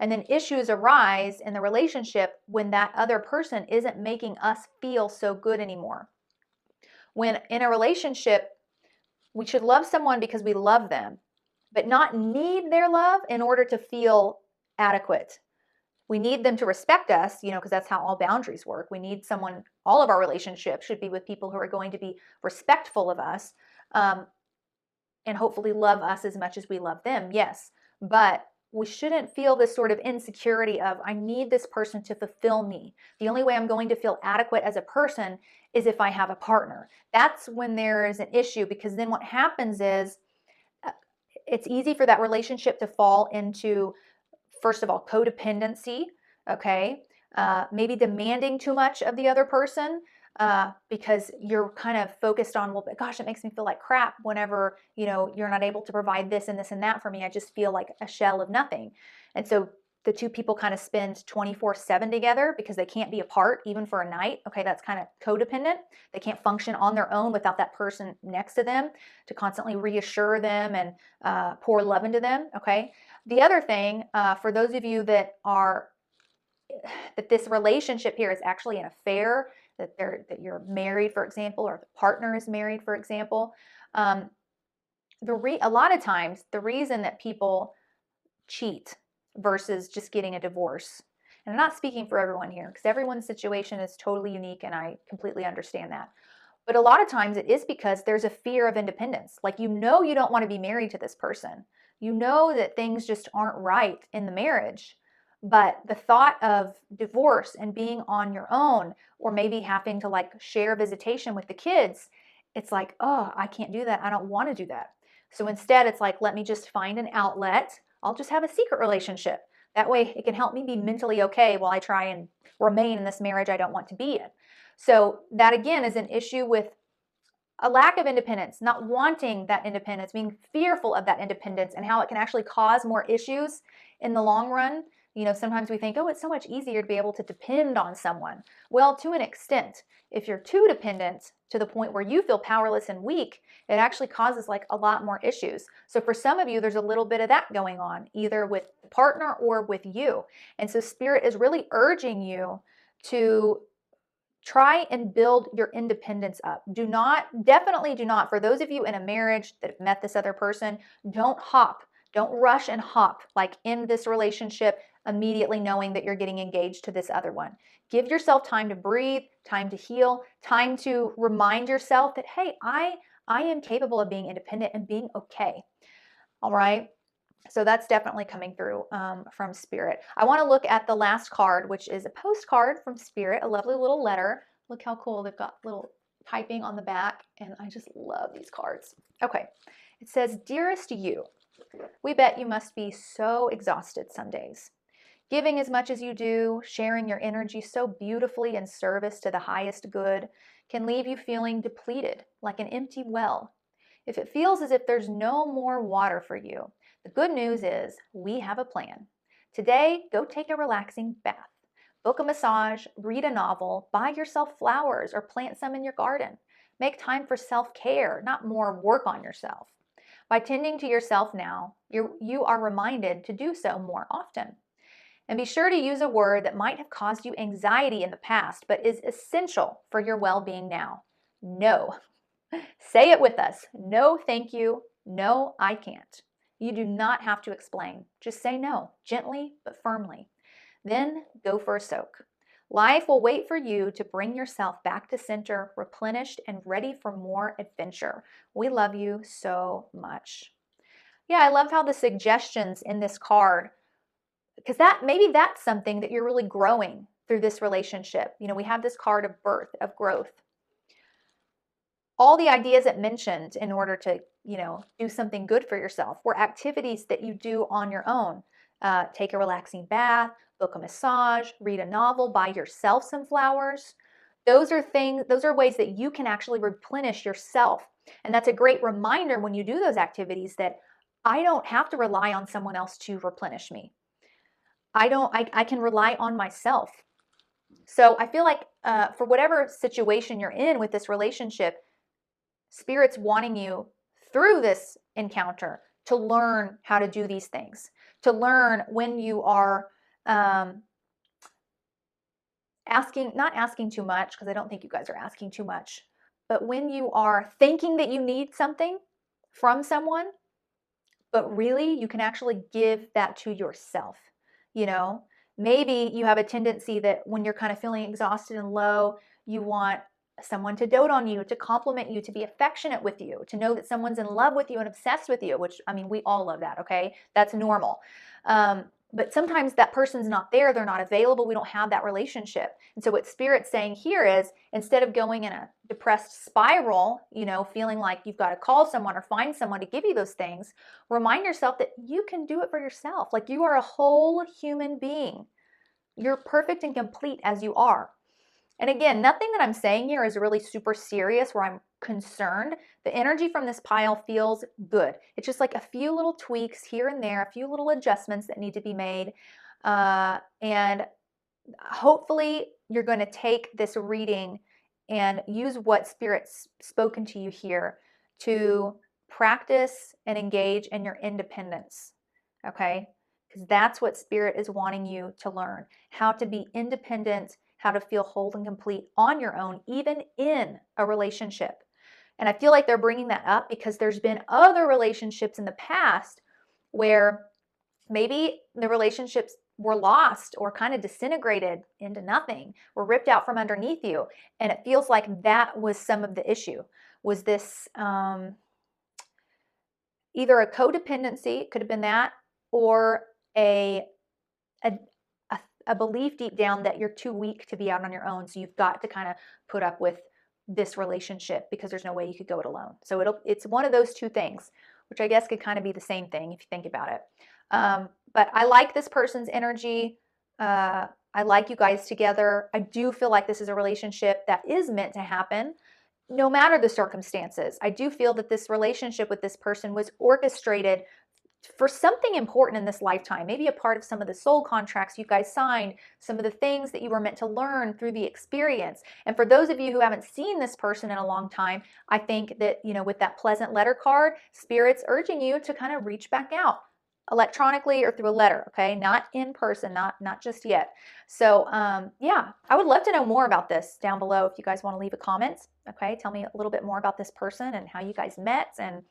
And then issues arise in the relationship when that other person isn't making us feel so good anymore. When in a relationship, we should love someone because we love them, but not need their love in order to feel adequate. We need them to respect us, because that's how all boundaries work. We need someone, all of our relationships should be with people who are going to be respectful of us, and hopefully love us as much as we love them, yes. But we shouldn't feel this sort of insecurity of, I need this person to fulfill me. The only way I'm going to feel adequate as a person is if I have a partner. That's when there is an issue, because then what happens is it's easy for that relationship to fall into, first of all, codependency, okay? Maybe demanding too much of the other person, because you're kind of focused on, well, but gosh, it makes me feel like crap whenever, you're not able to provide this and this and that for me. I just feel like a shell of nothing. And so the two people kind of spend 24/7 together because they can't be apart even for a night. Okay, that's kind of codependent. They can't function on their own without that person next to them to constantly reassure them and pour love into them. Okay. The other thing, for those of you that this relationship here is actually an affair, that you're married, for example, or the partner is married, for example, a lot of times the reason that people cheat versus just getting a divorce, and I'm not speaking for everyone here because everyone's situation is totally unique and I completely understand that. But a lot of times it is because there's a fear of independence. Like, you don't want to be married to this person. You know that things just aren't right in the marriage. But the thought of divorce and being on your own, or maybe having to share visitation with the kids, it's like, oh, I can't do that. I don't want to do that. So instead, it's like, let me just find an outlet. I'll just have a secret relationship. That way it can help me be mentally okay while I try and remain in this marriage I don't want to be in. So that, again, is an issue with a lack of independence, not wanting that independence, being fearful of that independence, and how it can actually cause more issues in the long run. Sometimes we think, oh, it's so much easier to be able to depend on someone. Well, to an extent, if you're too dependent to the point where you feel powerless and weak, it actually causes a lot more issues. So for some of you, there's a little bit of that going on, either with the partner or with you. And so Spirit is really urging you to try and build your independence up. Definitely do not, for those of you in a marriage that have met this other person, don't rush and hop in this relationship immediately knowing that you're getting engaged to this other one. Give yourself time to breathe, time to heal, time to remind yourself that, hey, I am capable of being independent and being okay. All right. So that's definitely coming through from Spirit. I want to look at the last card, which is a postcard from Spirit, a lovely little letter. Look how cool. They've got little typing on the back, and I just love these cards. Okay. It says, "Dearest you, we bet you must be so exhausted some days. Giving as much as you do, sharing your energy so beautifully in service to the highest good, can leave you feeling depleted, like an empty well. If it feels as if there's no more water for you, the good news is we have a plan. Today, go take a relaxing bath. Book a massage, read a novel, buy yourself flowers, or plant some in your garden. Make time for self-care, not more work on yourself. By tending to yourself now, you are reminded to do so more often. And be sure to use a word that might have caused you anxiety in the past, but is essential for your well-being now. No. Say it with us. No, thank you. No, I can't. You do not have to explain. Just say no, gently but firmly. Then go for a soak. Life will wait for you to bring yourself back to center, replenished and ready for more adventure. We love you so much." Yeah, I love how the suggestions in this card, because maybe that's something that you're really growing through this relationship. We have this card of birth, of growth. All the ideas it mentioned in order to, do something good for yourself were activities that you do on your own. Take a relaxing bath, book a massage, read a novel, buy yourself some flowers. Those are ways that you can actually replenish yourself. And that's a great reminder when you do those activities that I don't have to rely on someone else to replenish me. I can rely on myself. So I feel like for whatever situation you're in with this relationship, Spirit's wanting you through this encounter to learn how to do these things, to learn when you are not asking too much, because I don't think you guys are asking too much, but when you are thinking that you need something from someone, but really you can actually give that to yourself. You know, maybe you have a tendency that when you're kind of feeling exhausted and low, you want someone to dote on you, to compliment you, to be affectionate with you, to know that someone's in love with you and obsessed with you, which, I mean, we all love that, okay? That's normal. But sometimes that person's not there, they're not available, we don't have that relationship. And so what Spirit's saying here is, instead of going in a depressed spiral, you know, feeling like you've got to call someone or find someone to give you those things, remind yourself that you can do it for yourself. Like, you are a whole human being. You're perfect and complete as you are. And again, nothing that I'm saying here is really super serious where I'm concerned. The energy from this pile feels good. It's just like a few little tweaks here and there, a few little adjustments that need to be made. And hopefully you're going to take this reading and use what Spirit's spoken to you here to practice and engage in your independence. Okay? Because that's what Spirit is wanting you to learn. How to be independent, how to feel whole and complete on your own, even in a relationship. And I feel like they're bringing that up because there's been other relationships in the past where maybe the relationships were lost or kind of disintegrated into nothing, were ripped out from underneath you. And it feels like that was some of the issue, was this either a codependency, could have been that, or a belief deep down that you're too weak to be out on your own. So you've got to kind of put up with this relationship because there's no way you could go it alone. So it's one of those two things, which I guess could kind of be the same thing if you think about it. But I like this person's energy. I like you guys together. I do feel like this is a relationship that is meant to happen no matter the circumstances. I do feel that this relationship with this person was orchestrated for something important in this lifetime, maybe a part of some of the soul contracts you guys signed, some of the things that you were meant to learn through the experience. And for those of you who haven't seen this person in a long time, I think that, you know, with that pleasant letter card, Spirit's urging you to kind of reach back out electronically or through a letter, okay? Not in person, not just yet. So yeah, I would love to know more about this down below if you guys want to leave a comment, okay? Tell me a little bit more about this person and how you guys met, and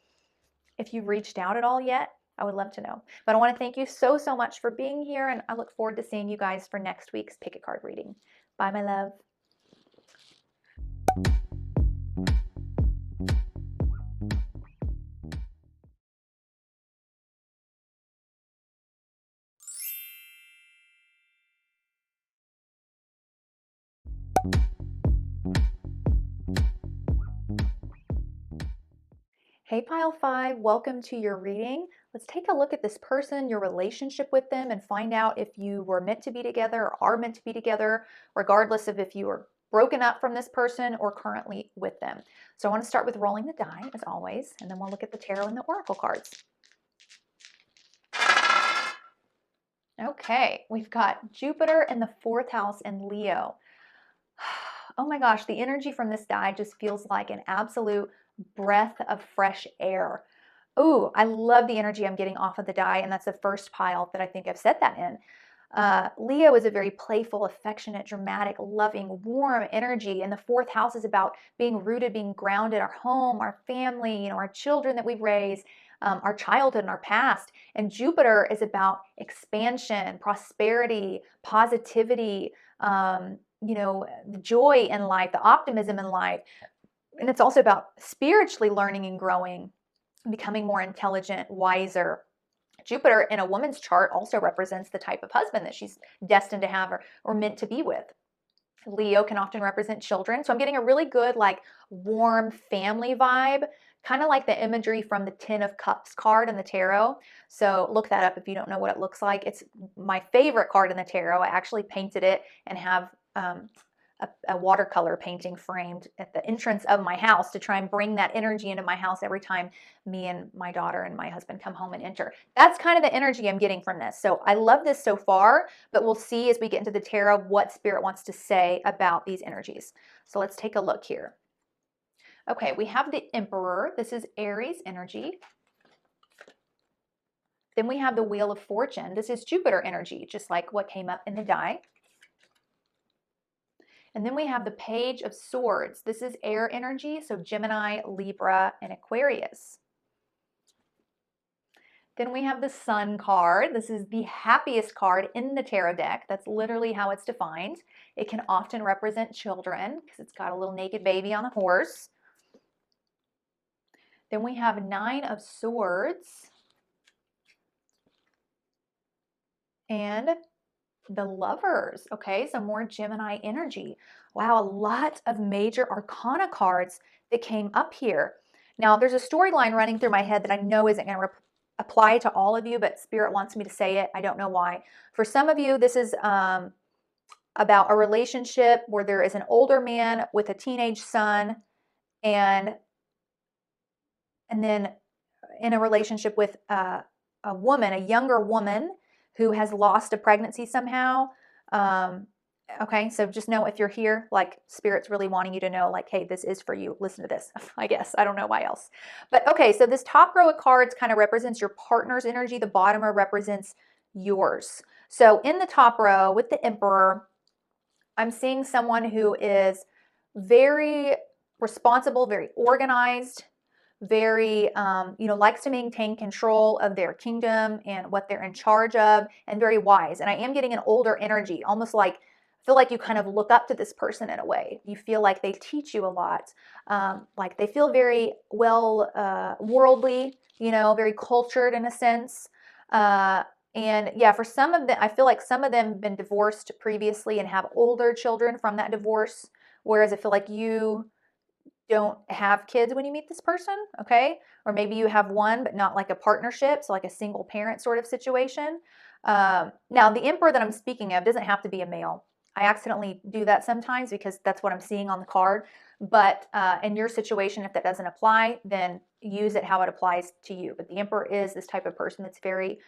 if you've reached out at all yet. I would love to know. But I want to thank you so much for being here, and I look forward to seeing you guys for next week's Pick a Card reading. Bye, my love. Hey, Pile 5, welcome to your reading. Let's take a look at this person, your relationship with them, and find out if you were meant to be together or are meant to be together, regardless of if you were broken up from this person or currently with them. So I want to start with rolling the die, as always, and then we'll look at the tarot and the oracle cards. Okay, we've got Jupiter in the 4th house and Leo. Oh my gosh, the energy from this die just feels like an absolute breath of fresh air. Ooh, I love the energy I'm getting off of the die, and that's the first pile that I think I've set that in. Leo is a very playful, affectionate, dramatic, loving, warm energy, and the 4th house is about being rooted, being grounded, our home, our family, you know, our children that we've raised, our childhood and our past. And Jupiter is about expansion, prosperity, positivity, you know, the joy in life, the optimism in life. And it's also about spiritually learning and growing, becoming more intelligent, wiser. Jupiter in a woman's chart also represents the type of husband that she's destined to have or meant to be with. Leo can often represent children. So I'm getting a really good, like, warm family vibe, kind of like the imagery from the 10 of Cups card in the tarot. So look that up if you don't know what it looks like. It's my favorite card in the tarot. I actually painted it and have a watercolor painting framed at the entrance of my house to try and bring that energy into my house every time me and my daughter and my husband come home and enter. That's kind of the energy I'm getting from this. So I love this so far, but we'll see as we get into the tarot what Spirit wants to say about these energies. So let's take a look here. Okay, we have the Emperor. This is Aries energy. Then we have the Wheel of Fortune. This is Jupiter energy, just like what came up in the die. And then we have the Page of Swords. This is air energy, so Gemini, Libra, and Aquarius. Then we have the Sun card. This is the happiest card in the tarot deck. That's literally how it's defined. It can often represent children because it's got a little naked baby on a horse. Then we have Nine of Swords. And the Lovers. Okay, so more Gemini energy. Wow, a lot of major arcana cards that came up here. Now, there's a storyline running through my head that I know isn't going to apply to all of you, but Spirit wants me to say it. I don't know why. For some of you, this is about a relationship where there is an older man with a teenage son, and then in a relationship with a woman, a younger woman who has lost a pregnancy somehow. Okay, so just know if you're here, like Spirit's really wanting you to know, like, hey, this is for you. Listen to this, I guess. I don't know why else. But okay, so this top row of cards kind of represents your partner's energy. The bottom row represents yours. So in the top row with the Emperor, I'm seeing someone who is very responsible, very organized, very, likes to maintain control of their kingdom and what they're in charge of, and very wise. And I am getting an older energy, almost like, I feel like you kind of look up to this person in a way. You feel like they teach you a lot. Like they feel very well worldly, very cultured in a sense. And yeah, for some of them, I feel like some of them have been divorced previously and have older children from that divorce. Whereas I feel like you don't have kids when you meet this person, okay? Or maybe you have one, but not like a partnership, so like a single parent sort of situation. Now, the Emperor that I'm speaking of doesn't have to be a male. I accidentally do that sometimes because that's what I'm seeing on the card. But in your situation, if that doesn't apply, then use it how it applies to you. But the Emperor is this type of person that's very,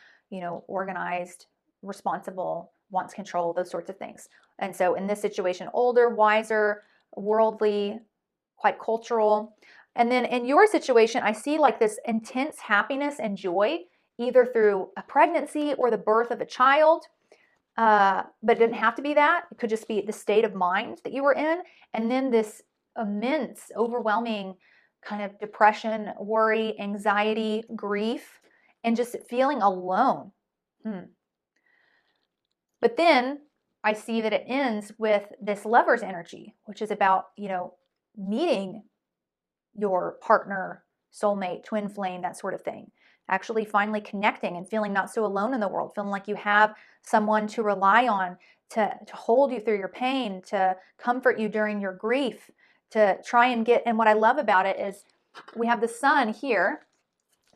organized, responsible, wants control, those sorts of things. And so in this situation, older, wiser, worldly, quite cultural. And then in your situation, I see like this intense happiness and joy, either through a pregnancy or the birth of a child. But it didn't have to be that. It could just be the state of mind that you were in. And then this immense, overwhelming kind of depression, worry, anxiety, grief, and just feeling alone. But then I see that it ends with this Lover's energy, which is about, meeting your partner, soulmate, twin flame, that sort of thing. Actually finally connecting and feeling not so alone in the world, feeling like you have someone to rely on, to hold you through your pain, to comfort you during your grief, to try and get, and what I love about it is we have the sun here,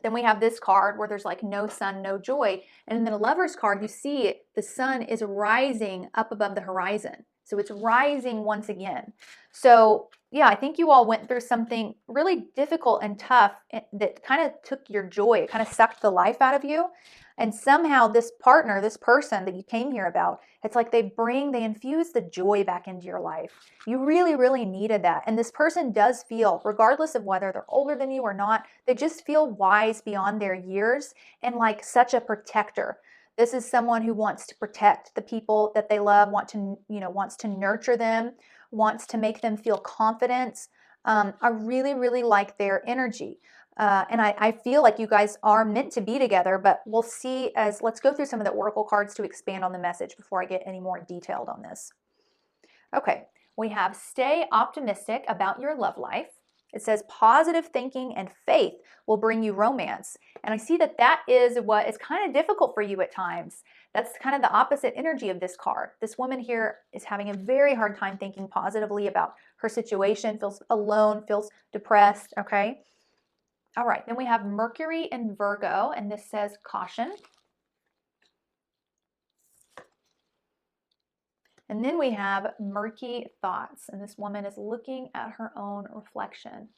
then we have this card where there's like no sun, no joy. And in the Lover's card, you see the sun is rising up above the horizon. So it's rising once again. So yeah, I think you all went through something really difficult and tough that kind of took your joy. It kind of sucked the life out of you. And somehow this partner, this person that you came here about, it's like they infuse the joy back into your life. You really, really needed that. And this person does feel, regardless of whether they're older than you or not, they just feel wise beyond their years and like such a protector. This is someone who wants to protect the people that they love, wants to nurture them, wants to make them feel confident. I really, really like their energy. And I feel like you guys are meant to be together, but we'll see let's go through some of the oracle cards to expand on the message before I get any more detailed on this. Okay, we have stay optimistic about your love life. It says positive thinking and faith will bring you romance. And I see that is what is kind of difficult for you at times. That's kind of the opposite energy of this card. This woman here is having a very hard time thinking positively about her situation, feels alone, feels depressed, okay? All right, then we have Mercury and Virgo, and this says caution. And then we have murky thoughts, and this woman is looking at her own reflection.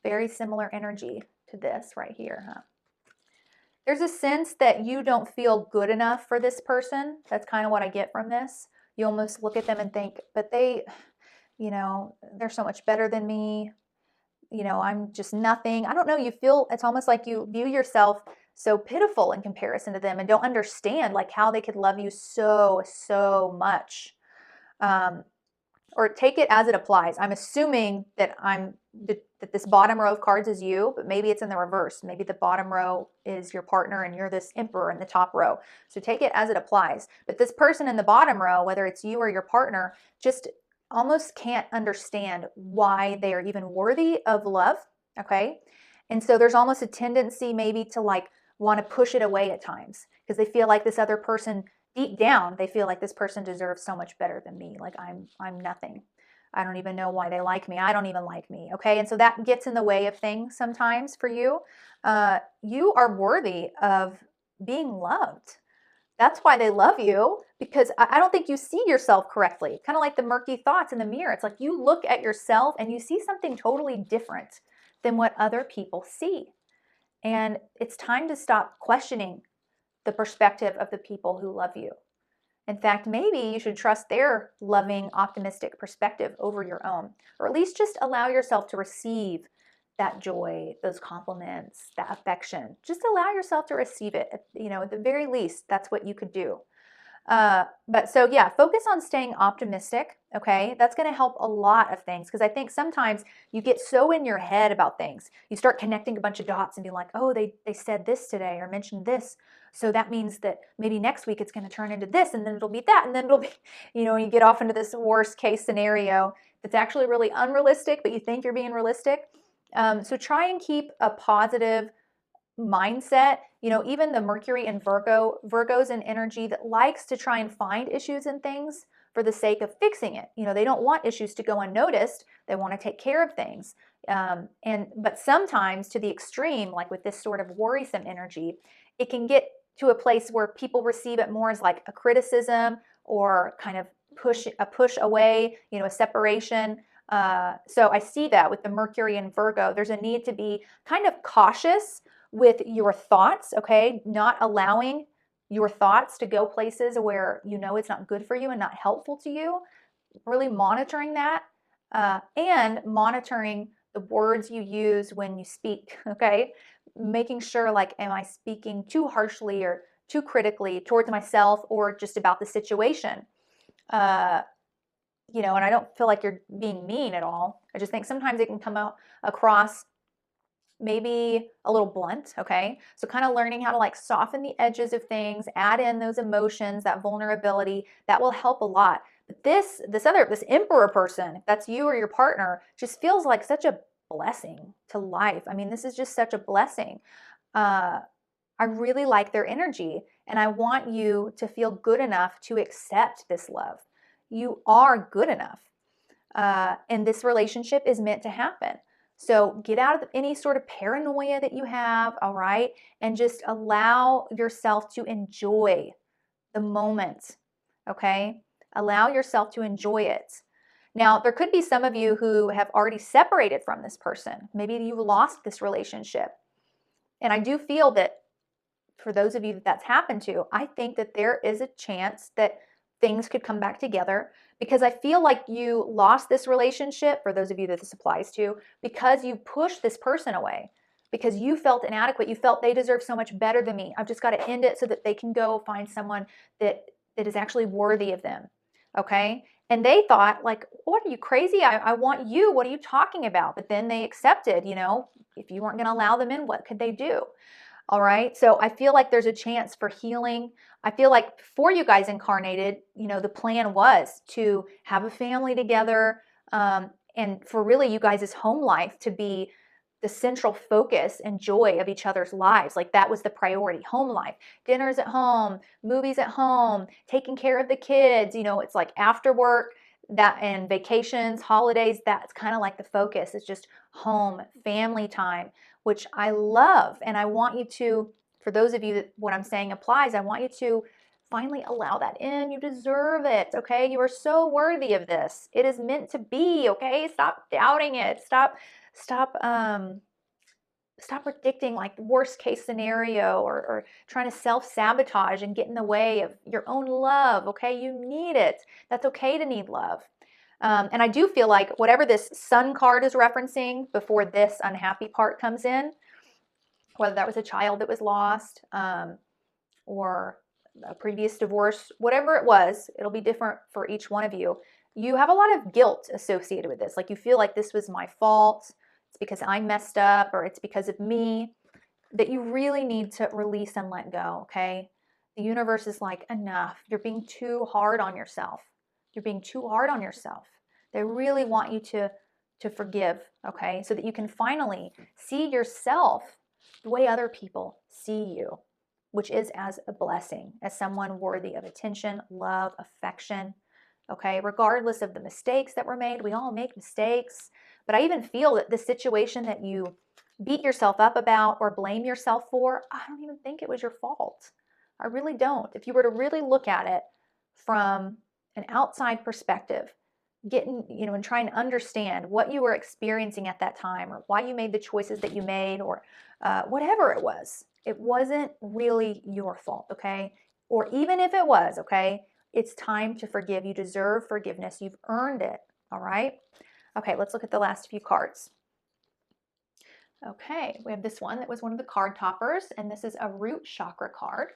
Very similar energy to this right here, huh? There's a sense that you don't feel good enough for this person. That's kind of what I get from this. You almost look at them and think, but they, they're so much better than me. I'm just nothing. I don't know. You feel, it's almost like you view yourself so pitiful in comparison to them and don't understand like how they could love you so, so much. Um, or take it as it applies. I'm assuming that that this bottom row of cards is you, but maybe it's in the reverse. Maybe the bottom row is your partner and you're this emperor in the top row. So take it as it applies. But this person in the bottom row, whether it's you or your partner, just almost can't understand why they are even worthy of love. Okay. And so there's almost a tendency maybe to like want to push it away at times because they feel like this other person, deep down, they feel like this person deserves so much better than me. Like I'm nothing. I don't even know why they like me. I don't even like me. Okay. And so that gets in the way of things sometimes for you. You are worthy of being loved. That's why they love you, because I don't think you see yourself correctly. Kind of like the murky thoughts in the mirror. It's like you look at yourself and you see something totally different than what other people see. And it's time to stop questioning the perspective of the people who love you. In fact, maybe you should trust their loving, optimistic perspective over your own, or at least just allow yourself to receive that joy, those compliments, that affection. Just allow yourself to receive it. At the very least, that's what you could do. But so yeah, focus on staying optimistic. Okay. That's going to help a lot of things. Cause I think sometimes you get so in your head about things, you start connecting a bunch of dots and be like, oh, they said this today or mentioned this. So that means that maybe next week it's going to turn into this and then it'll be that. And then it'll be, you get off into this worst case scenario that's actually really unrealistic, but you think you're being realistic. So try and keep a positive mindset. Even the Mercury and Virgo's an energy that likes to try and find issues in things for the sake of fixing it. They don't want issues to go unnoticed. They want to take care of things. But sometimes to the extreme, like with this sort of worrisome energy, it can get to a place where people receive it more as like a criticism or kind of push away, a separation. So I see that with the Mercury and Virgo. There's a need to be kind of cautious with your thoughts, okay? Not allowing your thoughts to go places where it's not good for you and not helpful to you. Really monitoring that and monitoring the words you use when you speak, okay? Making sure, like, am I speaking too harshly or too critically towards myself or just about the situation? And I don't feel like you're being mean at all. I just think sometimes it can come across maybe a little blunt, okay? So kind of learning how to like soften the edges of things, add in those emotions, that vulnerability, that will help a lot. But this emperor person, if that's you or your partner, just feels like such a blessing to life. I mean, this is just such a blessing. I really like their energy, and I want you to feel good enough to accept this love. You are good enough, and this relationship is meant to happen. So get out of any sort of paranoia that you have, all right? And just allow yourself to enjoy the moment, okay? Allow yourself to enjoy it. Now, there could be some of you who have already separated from this person. Maybe you've lost this relationship. And I do feel that for those of you that that's happened to, I think that there is a chance that things could come back together, because I feel like you lost this relationship, for those of you that this applies to, because you pushed this person away, because you felt inadequate. You felt they deserve so much better than me. I've just got to end it so that they can go find someone that is actually worthy of them. Okay? And they thought, like, what, are you crazy? I want you. What are you talking about? But then they accepted, if you weren't going to allow them in, what could they do? All right. So I feel like there's a chance for healing. I feel like before you guys incarnated, the plan was to have a family together, and for really you guys' home life to be the central focus and joy of each other's lives. Like that was the priority, home life, dinners at home, movies at home, taking care of the kids. It's like after work, that and vacations, holidays, that's kind of like the focus. It's just home, family time, which I love. And I want you to, for those of you that what I'm saying applies, I want you to finally allow that in. You deserve it, okay? You are so worthy of this. It is meant to be, okay? Stop doubting it. Stop predicting like the worst case scenario or trying to self-sabotage and get in the way of your own love, okay? You need it. That's okay to need love. And I do feel like whatever this sun card is referencing before this unhappy part comes in, whether that was a child that was lost or a previous divorce, whatever it was, it'll be different for each one of you. You have a lot of guilt associated with this. Like you feel like this was my fault. It's because I messed up, or it's because of me, that you really need to release and let go, okay? The universe is like, enough. You're being too hard on yourself. You're being too hard on yourself. They really want you to forgive, okay? So that you can finally see yourself the way other people see you, which is as a blessing, as someone worthy of attention, love, affection, okay? Regardless of the mistakes that were made, we all make mistakes. But I even feel that the situation that you beat yourself up about or blame yourself for, I don't even think it was your fault. I really don't. If you were to really look at it from an outside perspective, and trying to understand what you were experiencing at that time, or why you made the choices that you made, or whatever it wasn't really your fault, okay? Or even if it was, okay, it's time to forgive. You deserve forgiveness. You've earned it, all right? Okay, let's look at the last few cards. Okay, we have this one that was one of the card toppers, and this is a root chakra card.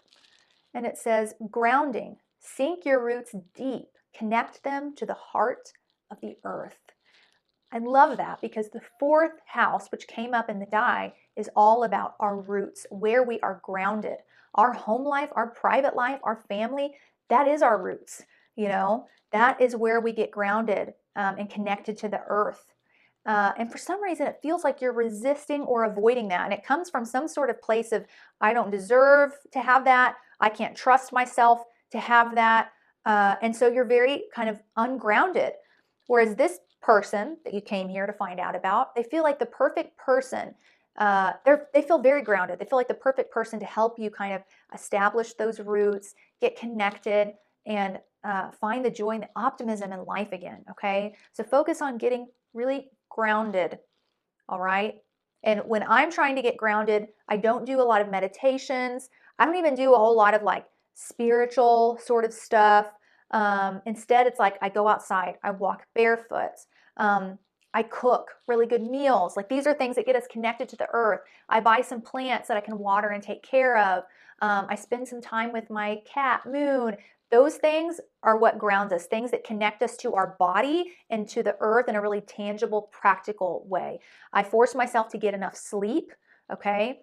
And it says, grounding, sink your roots deep, connect them to the heart of the earth. I love that because the fourth house, which came up in the die, is all about our roots, where we are grounded. Our home life, our private life, our family, that is our roots. That is where we get grounded and connected to the earth. And for some reason, it feels like you're resisting or avoiding that. And it comes from some sort of place of, I don't deserve to have that. I can't trust myself to have that. And so you're very kind of ungrounded. Whereas this person that you came here to find out about, they feel like the perfect person. They feel very grounded. They feel like the perfect person to help you kind of establish those roots, get connected, and find the joy and the optimism in life again, okay? So focus on getting really grounded, all right? And when I'm trying to get grounded, I don't do a lot of meditations. I don't even do a whole lot of like spiritual sort of stuff. Instead, it's like I go outside, I walk barefoot, I cook really good meals. Like these are things that get us connected to the earth. I buy some plants that I can water and take care of. I spend some time with my cat, Moon. Those things are what grounds us, things that connect us to our body and to the earth in a really tangible, practical way. I force myself to get enough sleep, okay?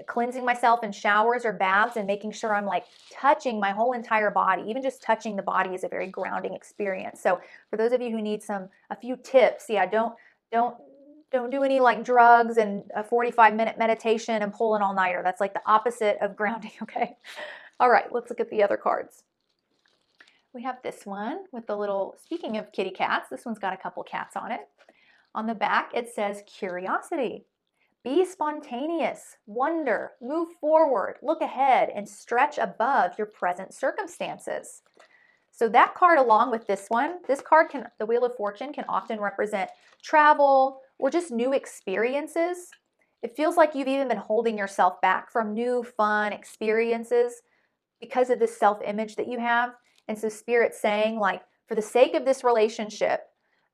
Cleansing myself in showers or baths and making sure I'm like touching my whole entire body. Even just touching the body is a very grounding experience. So for those of you who need a few tips, don't do any like drugs and a 45-minute meditation and pull an all-nighter. That's like the opposite of grounding, okay? All right, let's look at the other cards. We have this one with the little, speaking of kitty cats, this one's got a couple cats on it. On the back, it says curiosity. Be spontaneous, wonder, move forward, look ahead, and stretch above your present circumstances. So that card along with this one, this card, the Wheel of Fortune, can often represent travel or just new experiences. It feels like you've even been holding yourself back from new fun experiences because of this self-image that you have. And so Spirit's saying, like, for the sake of this relationship,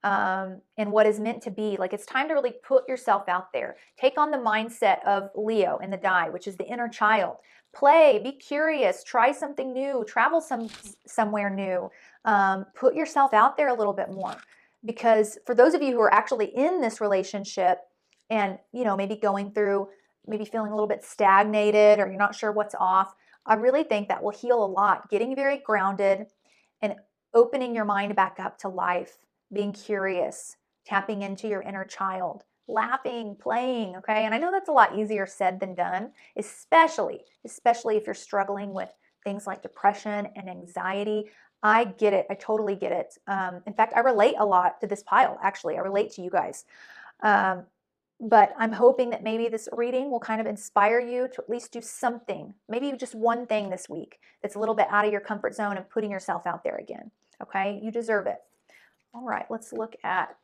and what is meant to be, like it's time to really put yourself out there. Take on the mindset of Leo in the die, which is the inner child. Play, be curious, try something new, travel somewhere new. Put yourself out there a little bit more. Because for those of you who are actually in this relationship and, maybe going through, maybe feeling a little bit stagnated or you're not sure what's off, I really think that will heal a lot. Getting very grounded and opening your mind back up to life. Being curious, tapping into your inner child, laughing, playing, okay? And I know that's a lot easier said than done, especially if you're struggling with things like depression and anxiety. I get it. I totally get it. In fact, I relate a lot to this pile, actually. I relate to you guys. But I'm hoping that maybe this reading will kind of inspire you to at least do something, maybe just one thing this week that's a little bit out of your comfort zone and putting yourself out there again, okay? You deserve it. All right, let's look at,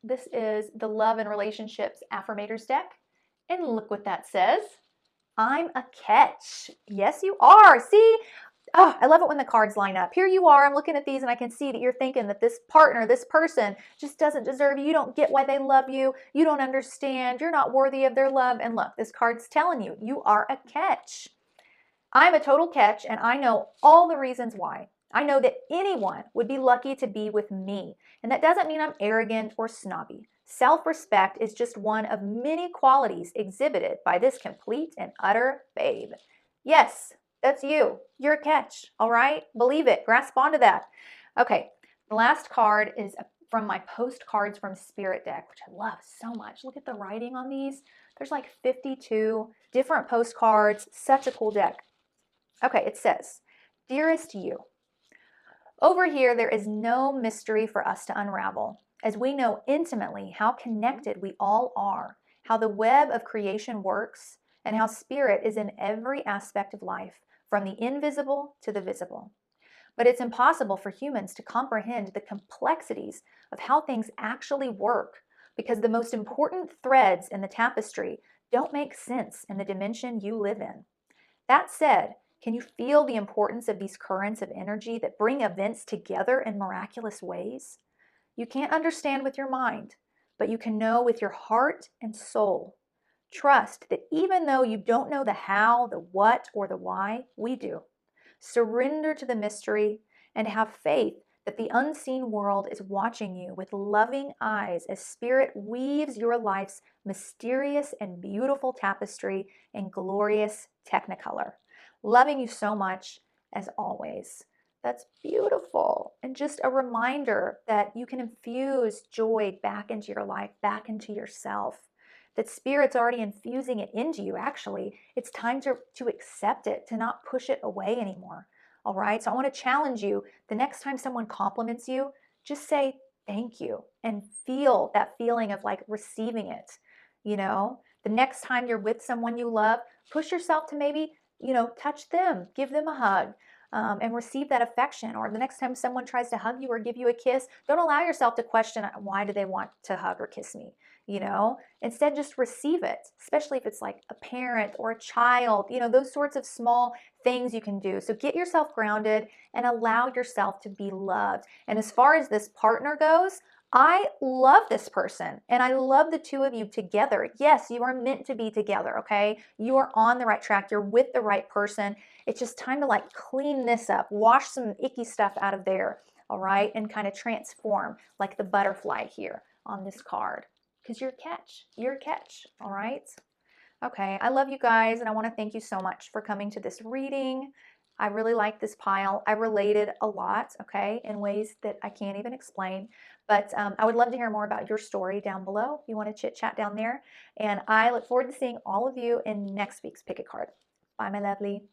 this is the Love and Relationships Affirmators deck. And look what that says. I'm a catch. Yes, you are. See, Oh, I love it when the cards line up. Here you are, I'm looking at these and I can see that you're thinking that this partner, this person just doesn't deserve you. You don't get why they love you. You don't understand. You're not worthy of their love. And look, this card's telling you, you are a catch. I'm a total catch and I know all the reasons why. I know that anyone would be lucky to be with me. And that doesn't mean I'm arrogant or snobby. Self-respect is just one of many qualities exhibited by this complete and utter babe. Yes, that's you. You're a catch, all right? Believe it. Grasp onto that. Okay, the last card is from my postcards from Spirit deck, which I love so much. Look at the writing on these. There's like 52 different postcards. Such a cool deck. Okay, it says, "Dearest you, over here there is no mystery for us to unravel, as we know intimately how connected we all are, how the web of creation works, and how spirit is in every aspect of life, from the invisible to the visible. But it's impossible for humans to comprehend the complexities of how things actually work, because the most important threads in the tapestry don't make sense in the dimension you live in. That said, can you feel the importance of these currents of energy that bring events together in miraculous ways? You can't understand with your mind, but you can know with your heart and soul. Trust that even though you don't know the how, the what, or the why, we do. Surrender to the mystery and have faith that the unseen world is watching you with loving eyes as spirit weaves your life's mysterious and beautiful tapestry in glorious technicolor. Loving you so much as always." That's beautiful. And just a reminder that you can infuse joy back into your life, back into yourself. That spirit's already infusing it into you, actually. It's time to accept it, to not push it away anymore. All right? So I want to challenge you, the next time someone compliments you, just say thank you and feel that feeling of like receiving it. You know, the next time you're with someone you love, push yourself to maybe, touch them, give them a hug. And receive that affection. Or the next time someone tries to hug you or give you a kiss, don't allow yourself to question, why do they want to hug or kiss me? Instead just receive it, especially if it's like a parent or a child, those sorts of small things you can do. So get yourself grounded and allow yourself to be loved. And as far as this partner goes, I love this person and I love the two of you together. Yes, you are meant to be together, okay? You are on the right track. You're with the right person. It's just time to like clean this up, wash some icky stuff out of there, all right? And kind of transform like the butterfly here on this card, because you're a catch. You're a catch, all right? Okay, I love you guys and I want to thank you so much for coming to this reading. I really like this pile. I related a lot, okay, in ways that I can't even explain. But I would love to hear more about your story down below if you want to chit chat down there. And I look forward to seeing all of you in next week's Pick a Card. Bye, my lovely.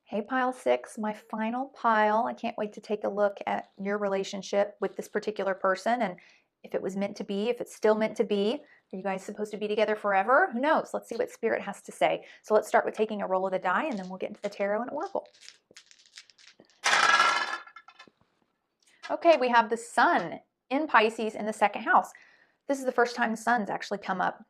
Hey, pile 6, my final pile. I can't wait to take a look at your relationship with this particular person and if it was meant to be, if it's still meant to be. Are you guys supposed to be together forever? Who knows? Let's see what Spirit has to say. So let's start with taking a roll of the die and then we'll get into the tarot and oracle. Okay, we have the Sun in Pisces in the second house. This is the first time the Sun's actually come up.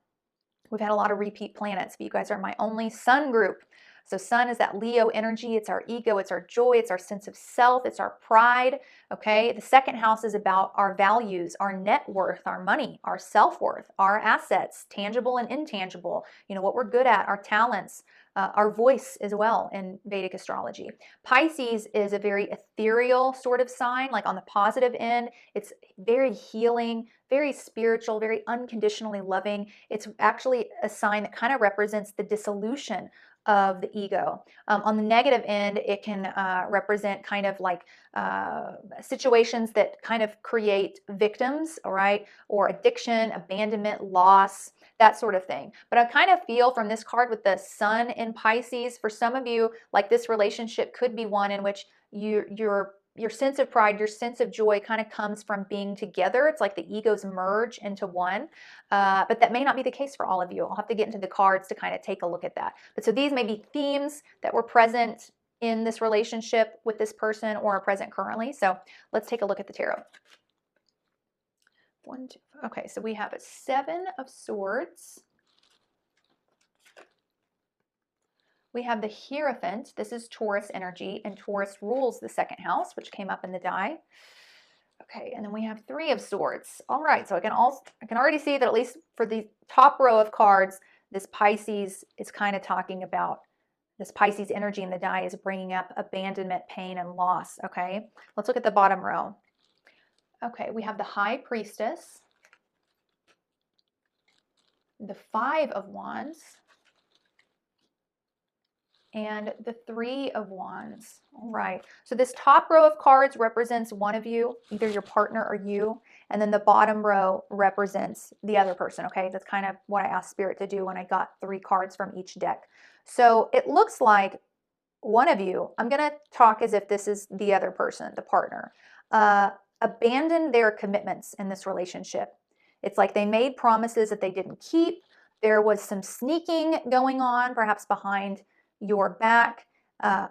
We've had a lot of repeat planets, but you guys are my only Sun group. So Sun is that Leo energy. It's our ego, it's our joy, it's our sense of self, it's our pride, okay? The second house is about our values, our net worth, our money, our self-worth, our assets, tangible and intangible, what we're good at, our talents, our voice as well in Vedic astrology. Pisces is a very ethereal sort of sign, like on the positive end. It's very healing, very spiritual, very unconditionally loving. It's actually a sign that kind of represents the dissolution of the ego. On the negative end, it can represent kind of like situations that kind of create victims, all right, or addiction, abandonment, loss, that sort of thing. But I kind of feel from this card with the Sun in Pisces, for some of you, like this relationship could be one in which you're your sense of pride, your sense of joy kind of comes from being together. It's like the egos merge into one, but that may not be the case for all of you. I'll have to get into the cards to kind of take a look at that. But so these may be themes that were present in this relationship with this person or are present currently. So let's take a look at the tarot. One, two, okay, so we have a 7 of Swords. We have the Hierophant. This is Taurus energy, and Taurus rules the second house, which came up in the die. Okay, and then we have 3 of Swords. All right, so I can already see that at least for the top row of cards, this Pisces is kind of talking about this Pisces energy in the die is bringing up abandonment, pain, and loss. Okay, let's look at the bottom row. Okay, we have the High Priestess, the 5 of Wands, and the 3 of Wands. All right, so this top row of cards represents one of you, either your partner or you, and then the bottom row represents the other person, okay? That's kind of what I asked Spirit to do when I got 3 cards from each deck. So it looks like one of you, I'm going to talk as if this is the other person, the partner, abandoned their commitments in this relationship. It's like they made promises that they didn't keep. There was some sneaking going on, perhaps behind your back.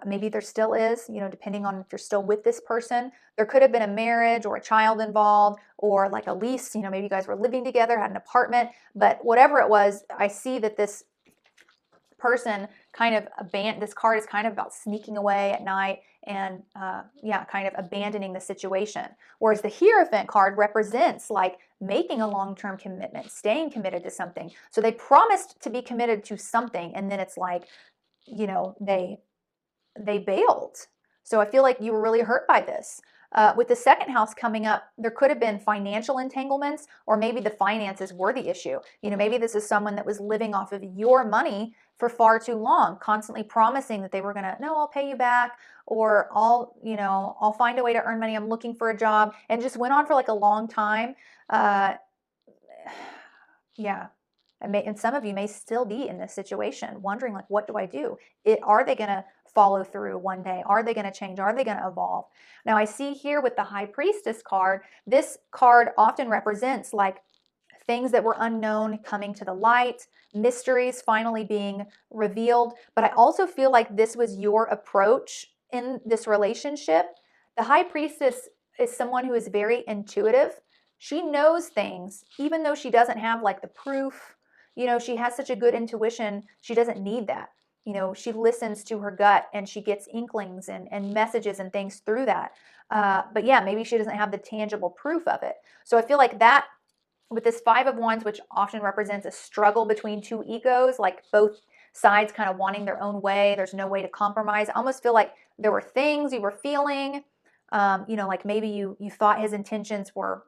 Maybe there still is, you know, depending on if you're still with this person. There could have been a marriage or a child involved, or like a lease, you know, maybe you guys were living together, had an apartment, but whatever it was, I see that this person kind of this card is kind of about sneaking away at night and yeah, kind of abandoning the situation. Whereas the Hierophant card represents like making a long-term commitment, staying committed to something. So they promised to be committed to something, and then it's like, you know, they bailed. So I feel like you were really hurt by this. With the second house coming up, there could have been financial entanglements, or maybe the finances were the issue. You know, maybe this is someone that was living off of your money for far too long, constantly promising that they were gonna, no, I'll pay you back, or I'll find a way to earn money. I'm looking for a job, and just went on for like a long time. Yeah. And some of you may still be in this situation, wondering like, what do I do? Are they gonna follow through one day? Are they going to change? Are they going to evolve? Now I see here with the High Priestess card, this card often represents like things that were unknown coming to the light, mysteries finally being revealed. But I also feel like this was your approach in this relationship. The High Priestess is someone who is very intuitive. She knows things, even though she doesn't have like the proof. You know, she has such a good intuition. She doesn't need that. You know, she listens to her gut and she gets inklings and messages and things through that. But yeah, maybe she doesn't have the tangible proof of it. So I feel like that with this 5 of Wands, which often represents a struggle between 2 egos, like both sides kind of wanting their own way. There's no way to compromise. I almost feel like there were things you were feeling, you know, like maybe you thought his intentions were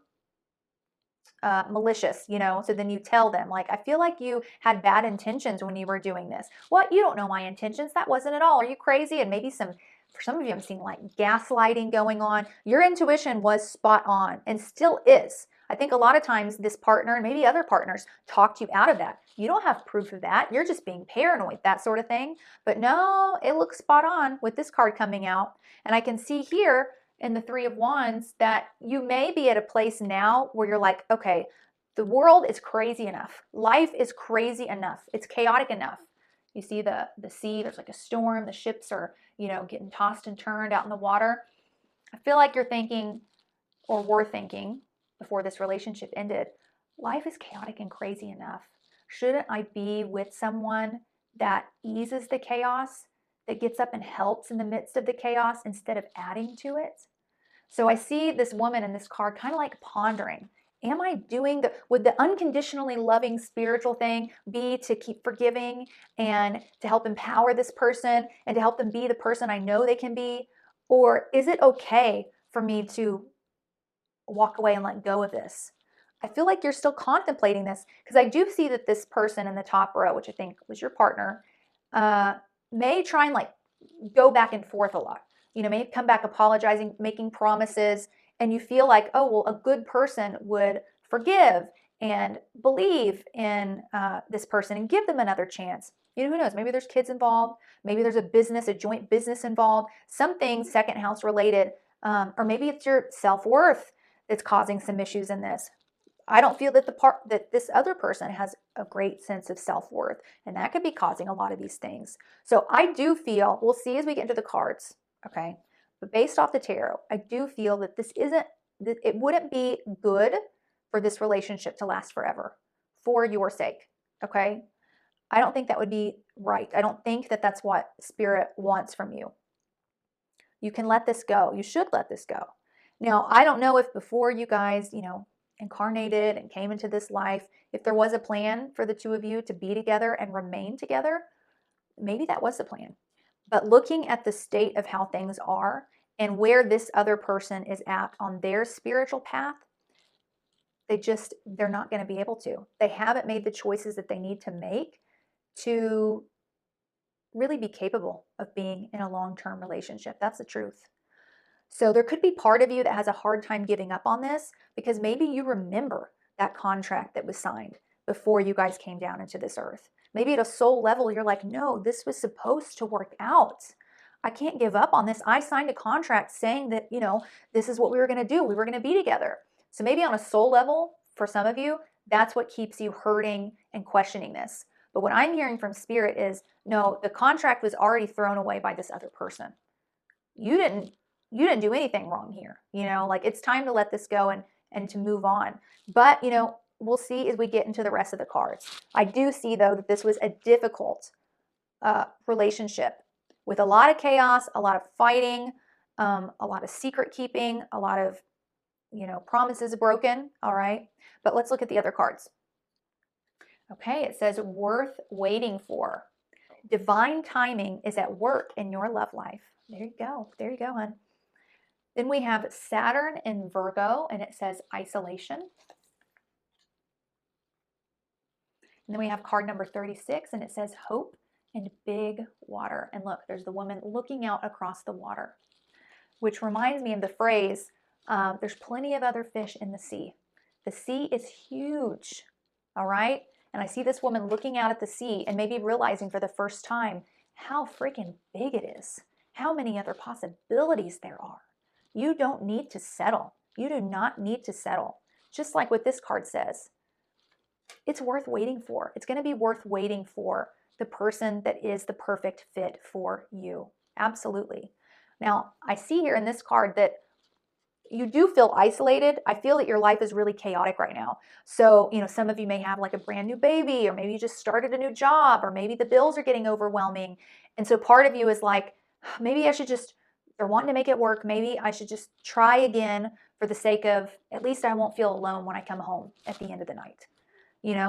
malicious, you know, so then you tell them, like, I feel like you had bad intentions when you were doing this. What? You don't know my intentions. That wasn't at all. Are you crazy? And maybe for some of you, I'm seeing like gaslighting going on. Your intuition was spot on and still is. I think a lot of times this partner and maybe other partners talked you out of that. You don't have proof of that. You're just being paranoid, that sort of thing. But no, it looks spot on with this card coming out. And I can see here in the 3 of Wands that you may be at a place now where you're like, okay, the world is crazy enough. Life is crazy enough. It's chaotic enough. You see the sea, there's like a storm, the ships are, you know, getting tossed and turned out in the water. I feel like you're thinking, or were thinking before this relationship ended, life is chaotic and crazy enough. Shouldn't I be with someone that eases the chaos, that gets up and helps in the midst of the chaos instead of adding to it? So I see this woman in this card kind of like pondering, am I doing would the unconditionally loving spiritual thing be to keep forgiving and to help empower this person and to help them be the person I know they can be? Or is it okay for me to walk away and let go of this? I feel like you're still contemplating this, because I do see that this person in the top row, which I think was your partner, may try and like go back and forth a lot. You know, may come back apologizing, making promises, and you feel like, oh, well, a good person would forgive and believe in this person and give them another chance. You know, who knows? Maybe there's kids involved. Maybe there's a joint business involved. Something second house related Or maybe it's your self-worth that's causing some issues in this. I don't feel that this other person has a great sense of self-worth, and that could be causing a lot of these things. So I do feel, we'll see as we get into the cards, okay? But based off the tarot, I do feel that it wouldn't be good for this relationship to last forever for your sake, okay? I don't think that would be right. I don't think that that's what Spirit wants from you. You can let this go. You should let this go. Now, I don't know if before you guys, incarnated and came into this life, if there was a plan for the two of you to be together and remain together, maybe that was the plan. But looking at the state of how things are and where this other person is at on their spiritual path, they're not going to be able to. They haven't made the choices that they need to make to really be capable of being in a long-term relationship. That's the truth. So there could be part of you that has a hard time giving up on this because maybe you remember that contract that was signed before you guys came down into this earth. Maybe at a soul level, you're like, no, this was supposed to work out. I can't give up on this. I signed a contract saying that, this is what we were going to do. We were going to be together. So maybe on a soul level, for some of you, that's what keeps you hurting and questioning this. But what I'm hearing from Spirit is, no, the contract was already thrown away by this other person. You didn't do anything wrong here. It's time to let this go and to move on. But, we'll see as we get into the rest of the cards. I do see, though, that this was a difficult relationship with a lot of chaos, a lot of fighting, a lot of secret keeping, a lot of, promises broken. All right. But let's look at the other cards. Okay. It says worth waiting for. Divine timing is at work in your love life. There you go. There you go, hon. Then we have Saturn in Virgo, and it says isolation. And then we have card number 36, and it says hope and big water. And look, there's the woman looking out across the water, which reminds me of the phrase, there's plenty of other fish in the sea. The sea is huge, all right? And I see this woman looking out at the sea and maybe realizing for the first time how freaking big it is, how many other possibilities there are. You don't need to settle. You do not need to settle. Just like what this card says, it's worth waiting for. It's going to be worth waiting for the person that is the perfect fit for you. Absolutely. Now, I see here in this card that you do feel isolated. I feel that your life is really chaotic right now. So, some of you may have like a brand new baby, or maybe you just started a new job, or maybe the bills are getting overwhelming. And so part of you is like, maybe I should just, they're wanting to make it work. Maybe I should just try again for the sake of, at least I won't feel alone when I come home at the end of the night.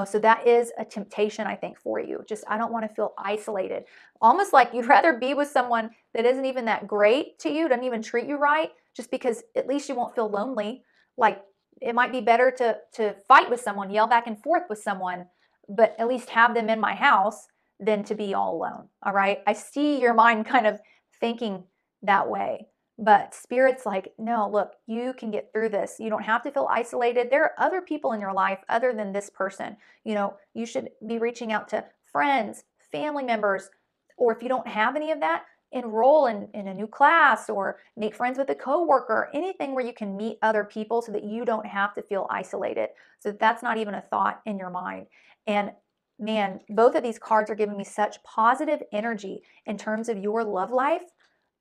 So that is a temptation, I think, for you. Just, I don't want to feel isolated. Almost like you'd rather be with someone that isn't even that great to you, doesn't even treat you right, just because at least you won't feel lonely. Like, it might be better to fight with someone, yell back and forth with someone, but at least have them in my house than to be all alone. All right. I see your mind kind of thinking that way. But Spirit's like, no, look, you can get through this. You don't have to feel isolated. There are other people in your life other than this person. You should be reaching out to friends, family members, or if you don't have any of that, enroll in a new class or make friends with a coworker, anything where you can meet other people so that you don't have to feel isolated. So that's not even a thought in your mind. And man, both of these cards are giving me such positive energy in terms of your love life.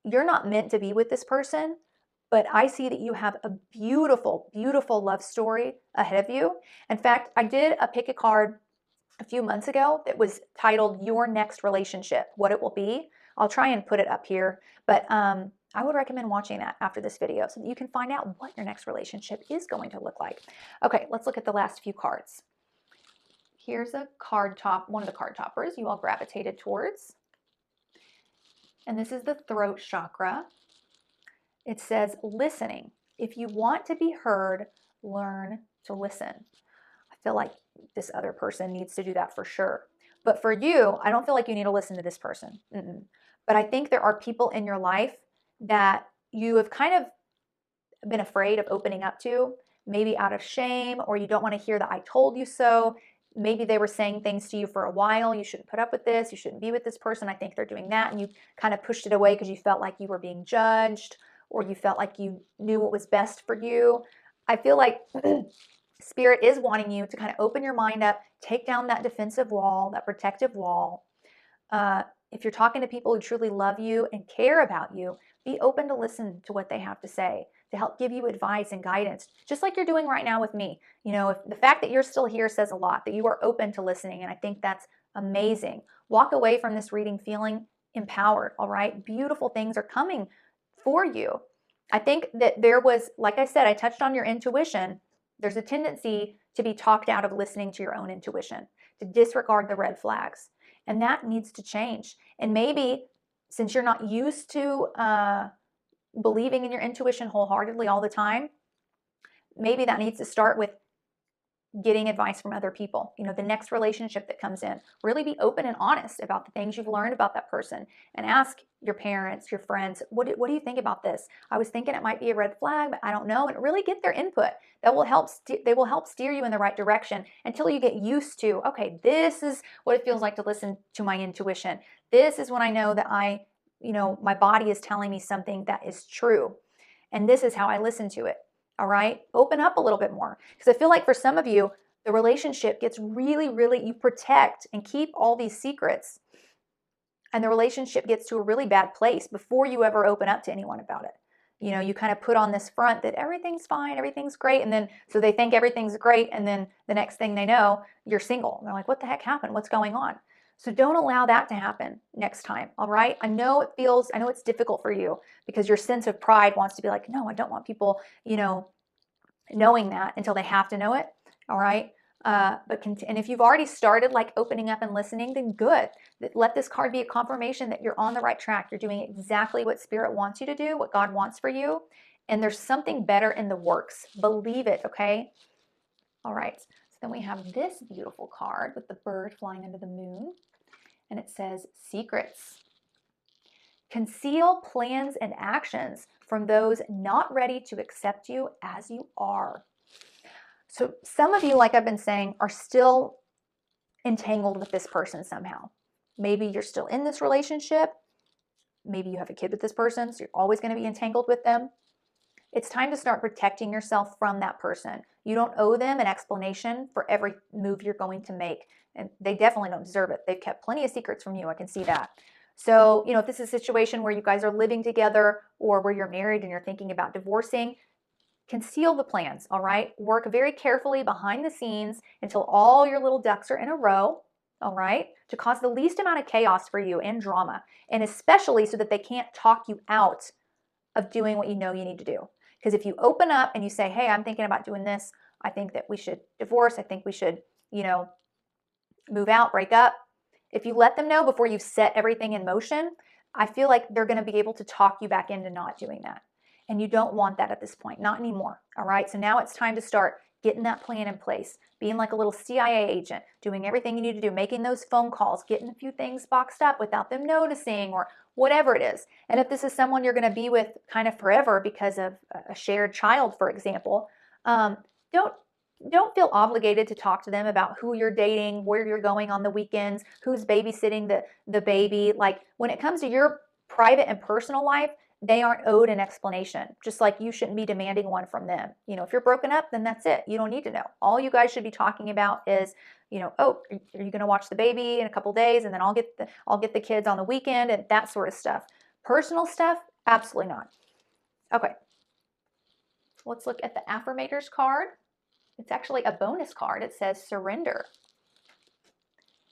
You're not meant to be with this person, but I see that you have a beautiful, beautiful love story ahead of you. In fact, I did pick a card a few months ago that was titled Your Next Relationship, What It Will Be. I'll try and put it up here, but I would recommend watching that after this video so that you can find out what your next relationship is going to look like. Okay, let's look at the last few cards. Here's a card top, one of the card toppers you all gravitated towards. And this is the throat chakra. It says listening. If you want to be heard, learn to listen. I feel like this other person needs to do that for sure. But for you, I don't feel like you need to listen to this person. But I think there are people in your life that you have kind of been afraid of opening up to, maybe out of shame, or you don't want to hear the I told you so. Maybe they were saying things to you for a while. You shouldn't put up with this. You shouldn't be with this person. I think they're doing that. And you kind of pushed it away because you felt like you were being judged, or you felt like you knew what was best for you. I feel like Spirit is wanting you to kind of open your mind up, take down that defensive wall, that protective wall. If you're talking to people who truly love you and care about you, be open to listen to what they have to say, to help give you advice and guidance, just like you're doing right now with me. You know, if the fact that you're still here says a lot, that you are open to listening, and I think that's amazing. Walk away from this reading feeling empowered, all right? Beautiful things are coming for you. I think that there was, like I said, I touched on your intuition. There's a tendency to be talked out of listening to your own intuition, to disregard the red flags. And that needs to change. And maybe since you're not used to believing in your intuition wholeheartedly all the time, maybe that needs to start with getting advice from other people. You know, the next relationship that comes in, really be open and honest about the things you've learned about that person, and ask your parents, your friends, what do you think about this? I was thinking it might be a red flag, but I don't know. And really get their input. That will help. They will help steer you in the right direction until you get used to, okay, this is what it feels like to listen to my intuition. This is when I know that my body is telling me something that is true, and this is how I listen to it. All right, open up a little bit more, because I feel like for some of you, the relationship gets really, really, you protect and keep all these secrets, and the relationship gets to a really bad place before you ever open up to anyone about it. You know, you kind of put on this front that everything's fine, everything's great, and then so they think everything's great, and then the next thing they know, you're single. And they're like, what the heck happened? What's going on? So don't allow that to happen next time, all right? I know it's difficult for you because your sense of pride wants to be like, no, I don't want people, knowing that until they have to know it, all right? And if you've already started like opening up and listening, then good. Let this card be a confirmation that you're on the right track. You're doing exactly what Spirit wants you to do, what God wants for you, and there's something better in the works. Believe it, okay? All right. Then we have this beautiful card with the bird flying under the moon, and it says secrets. Conceal plans and actions from those not ready to accept you as you are. So some of you, like I've been saying, are still entangled with this person somehow. Maybe you're still in this relationship. Maybe you have a kid with this person, so you're always going to be entangled with them. It's time to start protecting yourself from that person. You don't owe them an explanation for every move you're going to make. And they definitely don't deserve it. They've kept plenty of secrets from you. I can see that. So, if this is a situation where you guys are living together or where you're married and you're thinking about divorcing, conceal the plans, all right? Work very carefully behind the scenes until all your little ducks are in a row, all right? To cause the least amount of chaos for you and drama, and especially so that they can't talk you out of doing what you know you need to do. Because if you open up and you say, hey, I'm thinking about doing this, I think that we should divorce, I think we should, move out, break up. If you let them know before you've set everything in motion, I feel like they're going to be able to talk you back into not doing that. And you don't want that at this point, not anymore, all right? So now it's time to start getting that plan in place, being like a little CIA agent, doing everything you need to do, making those phone calls, getting a few things boxed up without them noticing or whatever it is. And if this is someone you're going to be with kind of forever because of a shared child, for example, don't feel obligated to talk to them about who you're dating, where you're going on the weekends, who's babysitting the baby. Like when it comes to your private and personal life, they aren't owed an explanation, just like you shouldn't be demanding one from them. If you're broken up, then that's it. You don't need to know. All you guys should be talking about is, oh, are you going to watch the baby in a couple days, and then I'll get the kids on the weekend and that sort of stuff. Personal stuff, absolutely not. Okay, let's look at the affirmators card. It's actually a bonus card. It says surrender.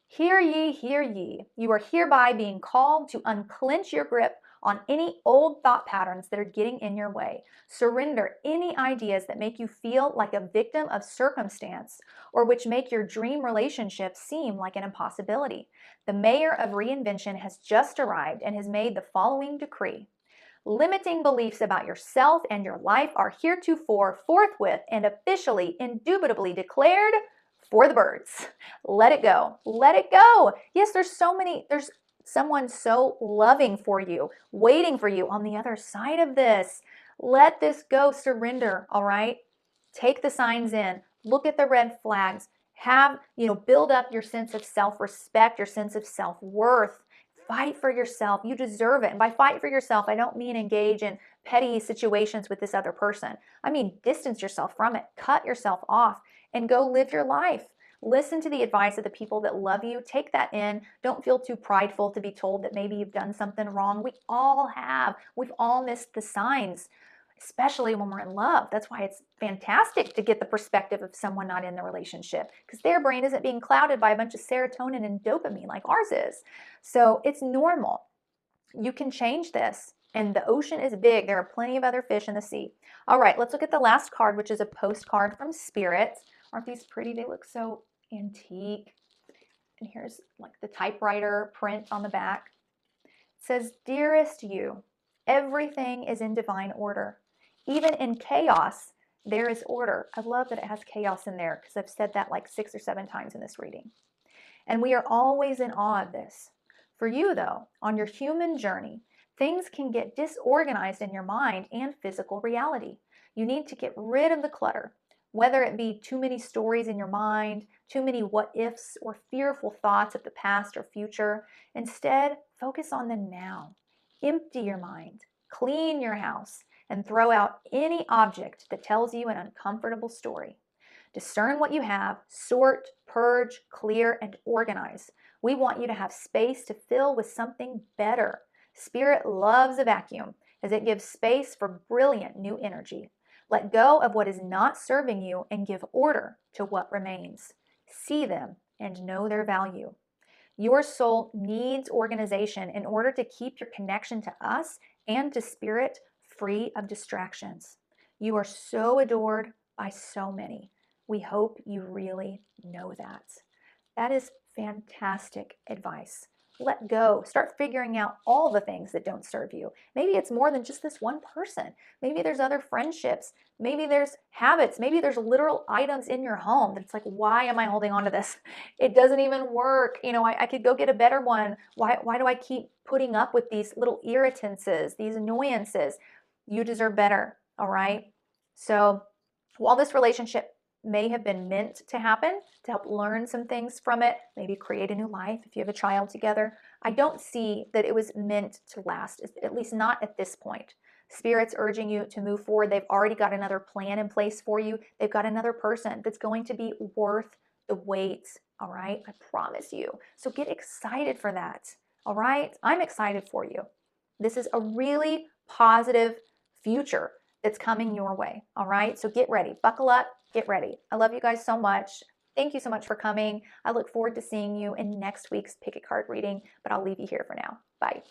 Hear ye, hear ye. You are hereby being called to unclench your grip on any old thought patterns that are getting in your way. Surrender any ideas that make you feel like a victim of circumstance or which make your dream relationship seem like an impossibility. The mayor of reinvention has just arrived and has made the following decree. Limiting beliefs about yourself and your life are heretofore, forthwith, and officially, indubitably declared for the birds. Let it go. Let it go. Yes, there's someone so loving for you, waiting for you on the other side of this. Let this go. Surrender, all right? Take the signs in. Look at the red flags. Build up your sense of self-respect, your sense of self-worth. Fight for yourself. You deserve it. And by fight for yourself, I don't mean engage in petty situations with this other person. I mean distance yourself from it. Cut yourself off and go live your life. Listen to the advice of the people that love you. Take that in. Don't feel too prideful to be told that maybe you've done something wrong. We all have. We've all missed the signs, especially when we're in love. That's why it's fantastic to get the perspective of someone not in the relationship, because their brain isn't being clouded by a bunch of serotonin and dopamine like ours is. So it's normal. You can change this. And the ocean is big. There are plenty of other fish in the sea. All right, let's look at the last card, which is a postcard from Spirit. Aren't these pretty? They look so antique. And here's like the typewriter print on the back. It says, "Dearest you, everything is in divine order. Even in chaos, there is order." I love that it has chaos in there because I've said that like 6 or 7 times in this reading. "And we are always in awe of this. For you, though, on your human journey, things can get disorganized in your mind and physical reality. You need to get rid of the clutter, whether it be too many stories in your mind, too many what ifs, or fearful thoughts of the past or future. Instead, focus on the now. Empty your mind, clean your house, and throw out any object that tells you an uncomfortable story. Discern what you have, sort, purge, clear, and organize. We want you to have space to fill with something better. Spirit loves a vacuum, as it gives space for brilliant new energy. Let go of what is not serving you and give order to what remains. See them and know their value. Your soul needs organization in order to keep your connection to us and to Spirit free of distractions. You are so adored by so many. We hope you really know that." That is fantastic advice. Let go. Start figuring out all the things that don't serve you. Maybe it's more than just this one person. Maybe there's other friendships. Maybe there's habits. Maybe there's literal items in your home that's like, why am I holding on to this? It doesn't even work. You know, I could go get a better one. Why do I keep putting up with these little irritances, these annoyances? You deserve better, all right? So while this relationship may have been meant to happen, to help learn some things from it, maybe create a new life if you have a child together, I don't see that it was meant to last, at least not at this point. Spirit's urging you to move forward. They've already got another plan in place for you. They've got another person that's going to be worth the wait, all right? I promise you. So get excited for that, all right? I'm excited for you. This is a really positive future that's coming your way, all right? So get ready. Buckle up. Get ready. I love you guys so much. Thank you so much for coming. I look forward to seeing you in next week's Pick a Card reading, but I'll leave you here for now. Bye.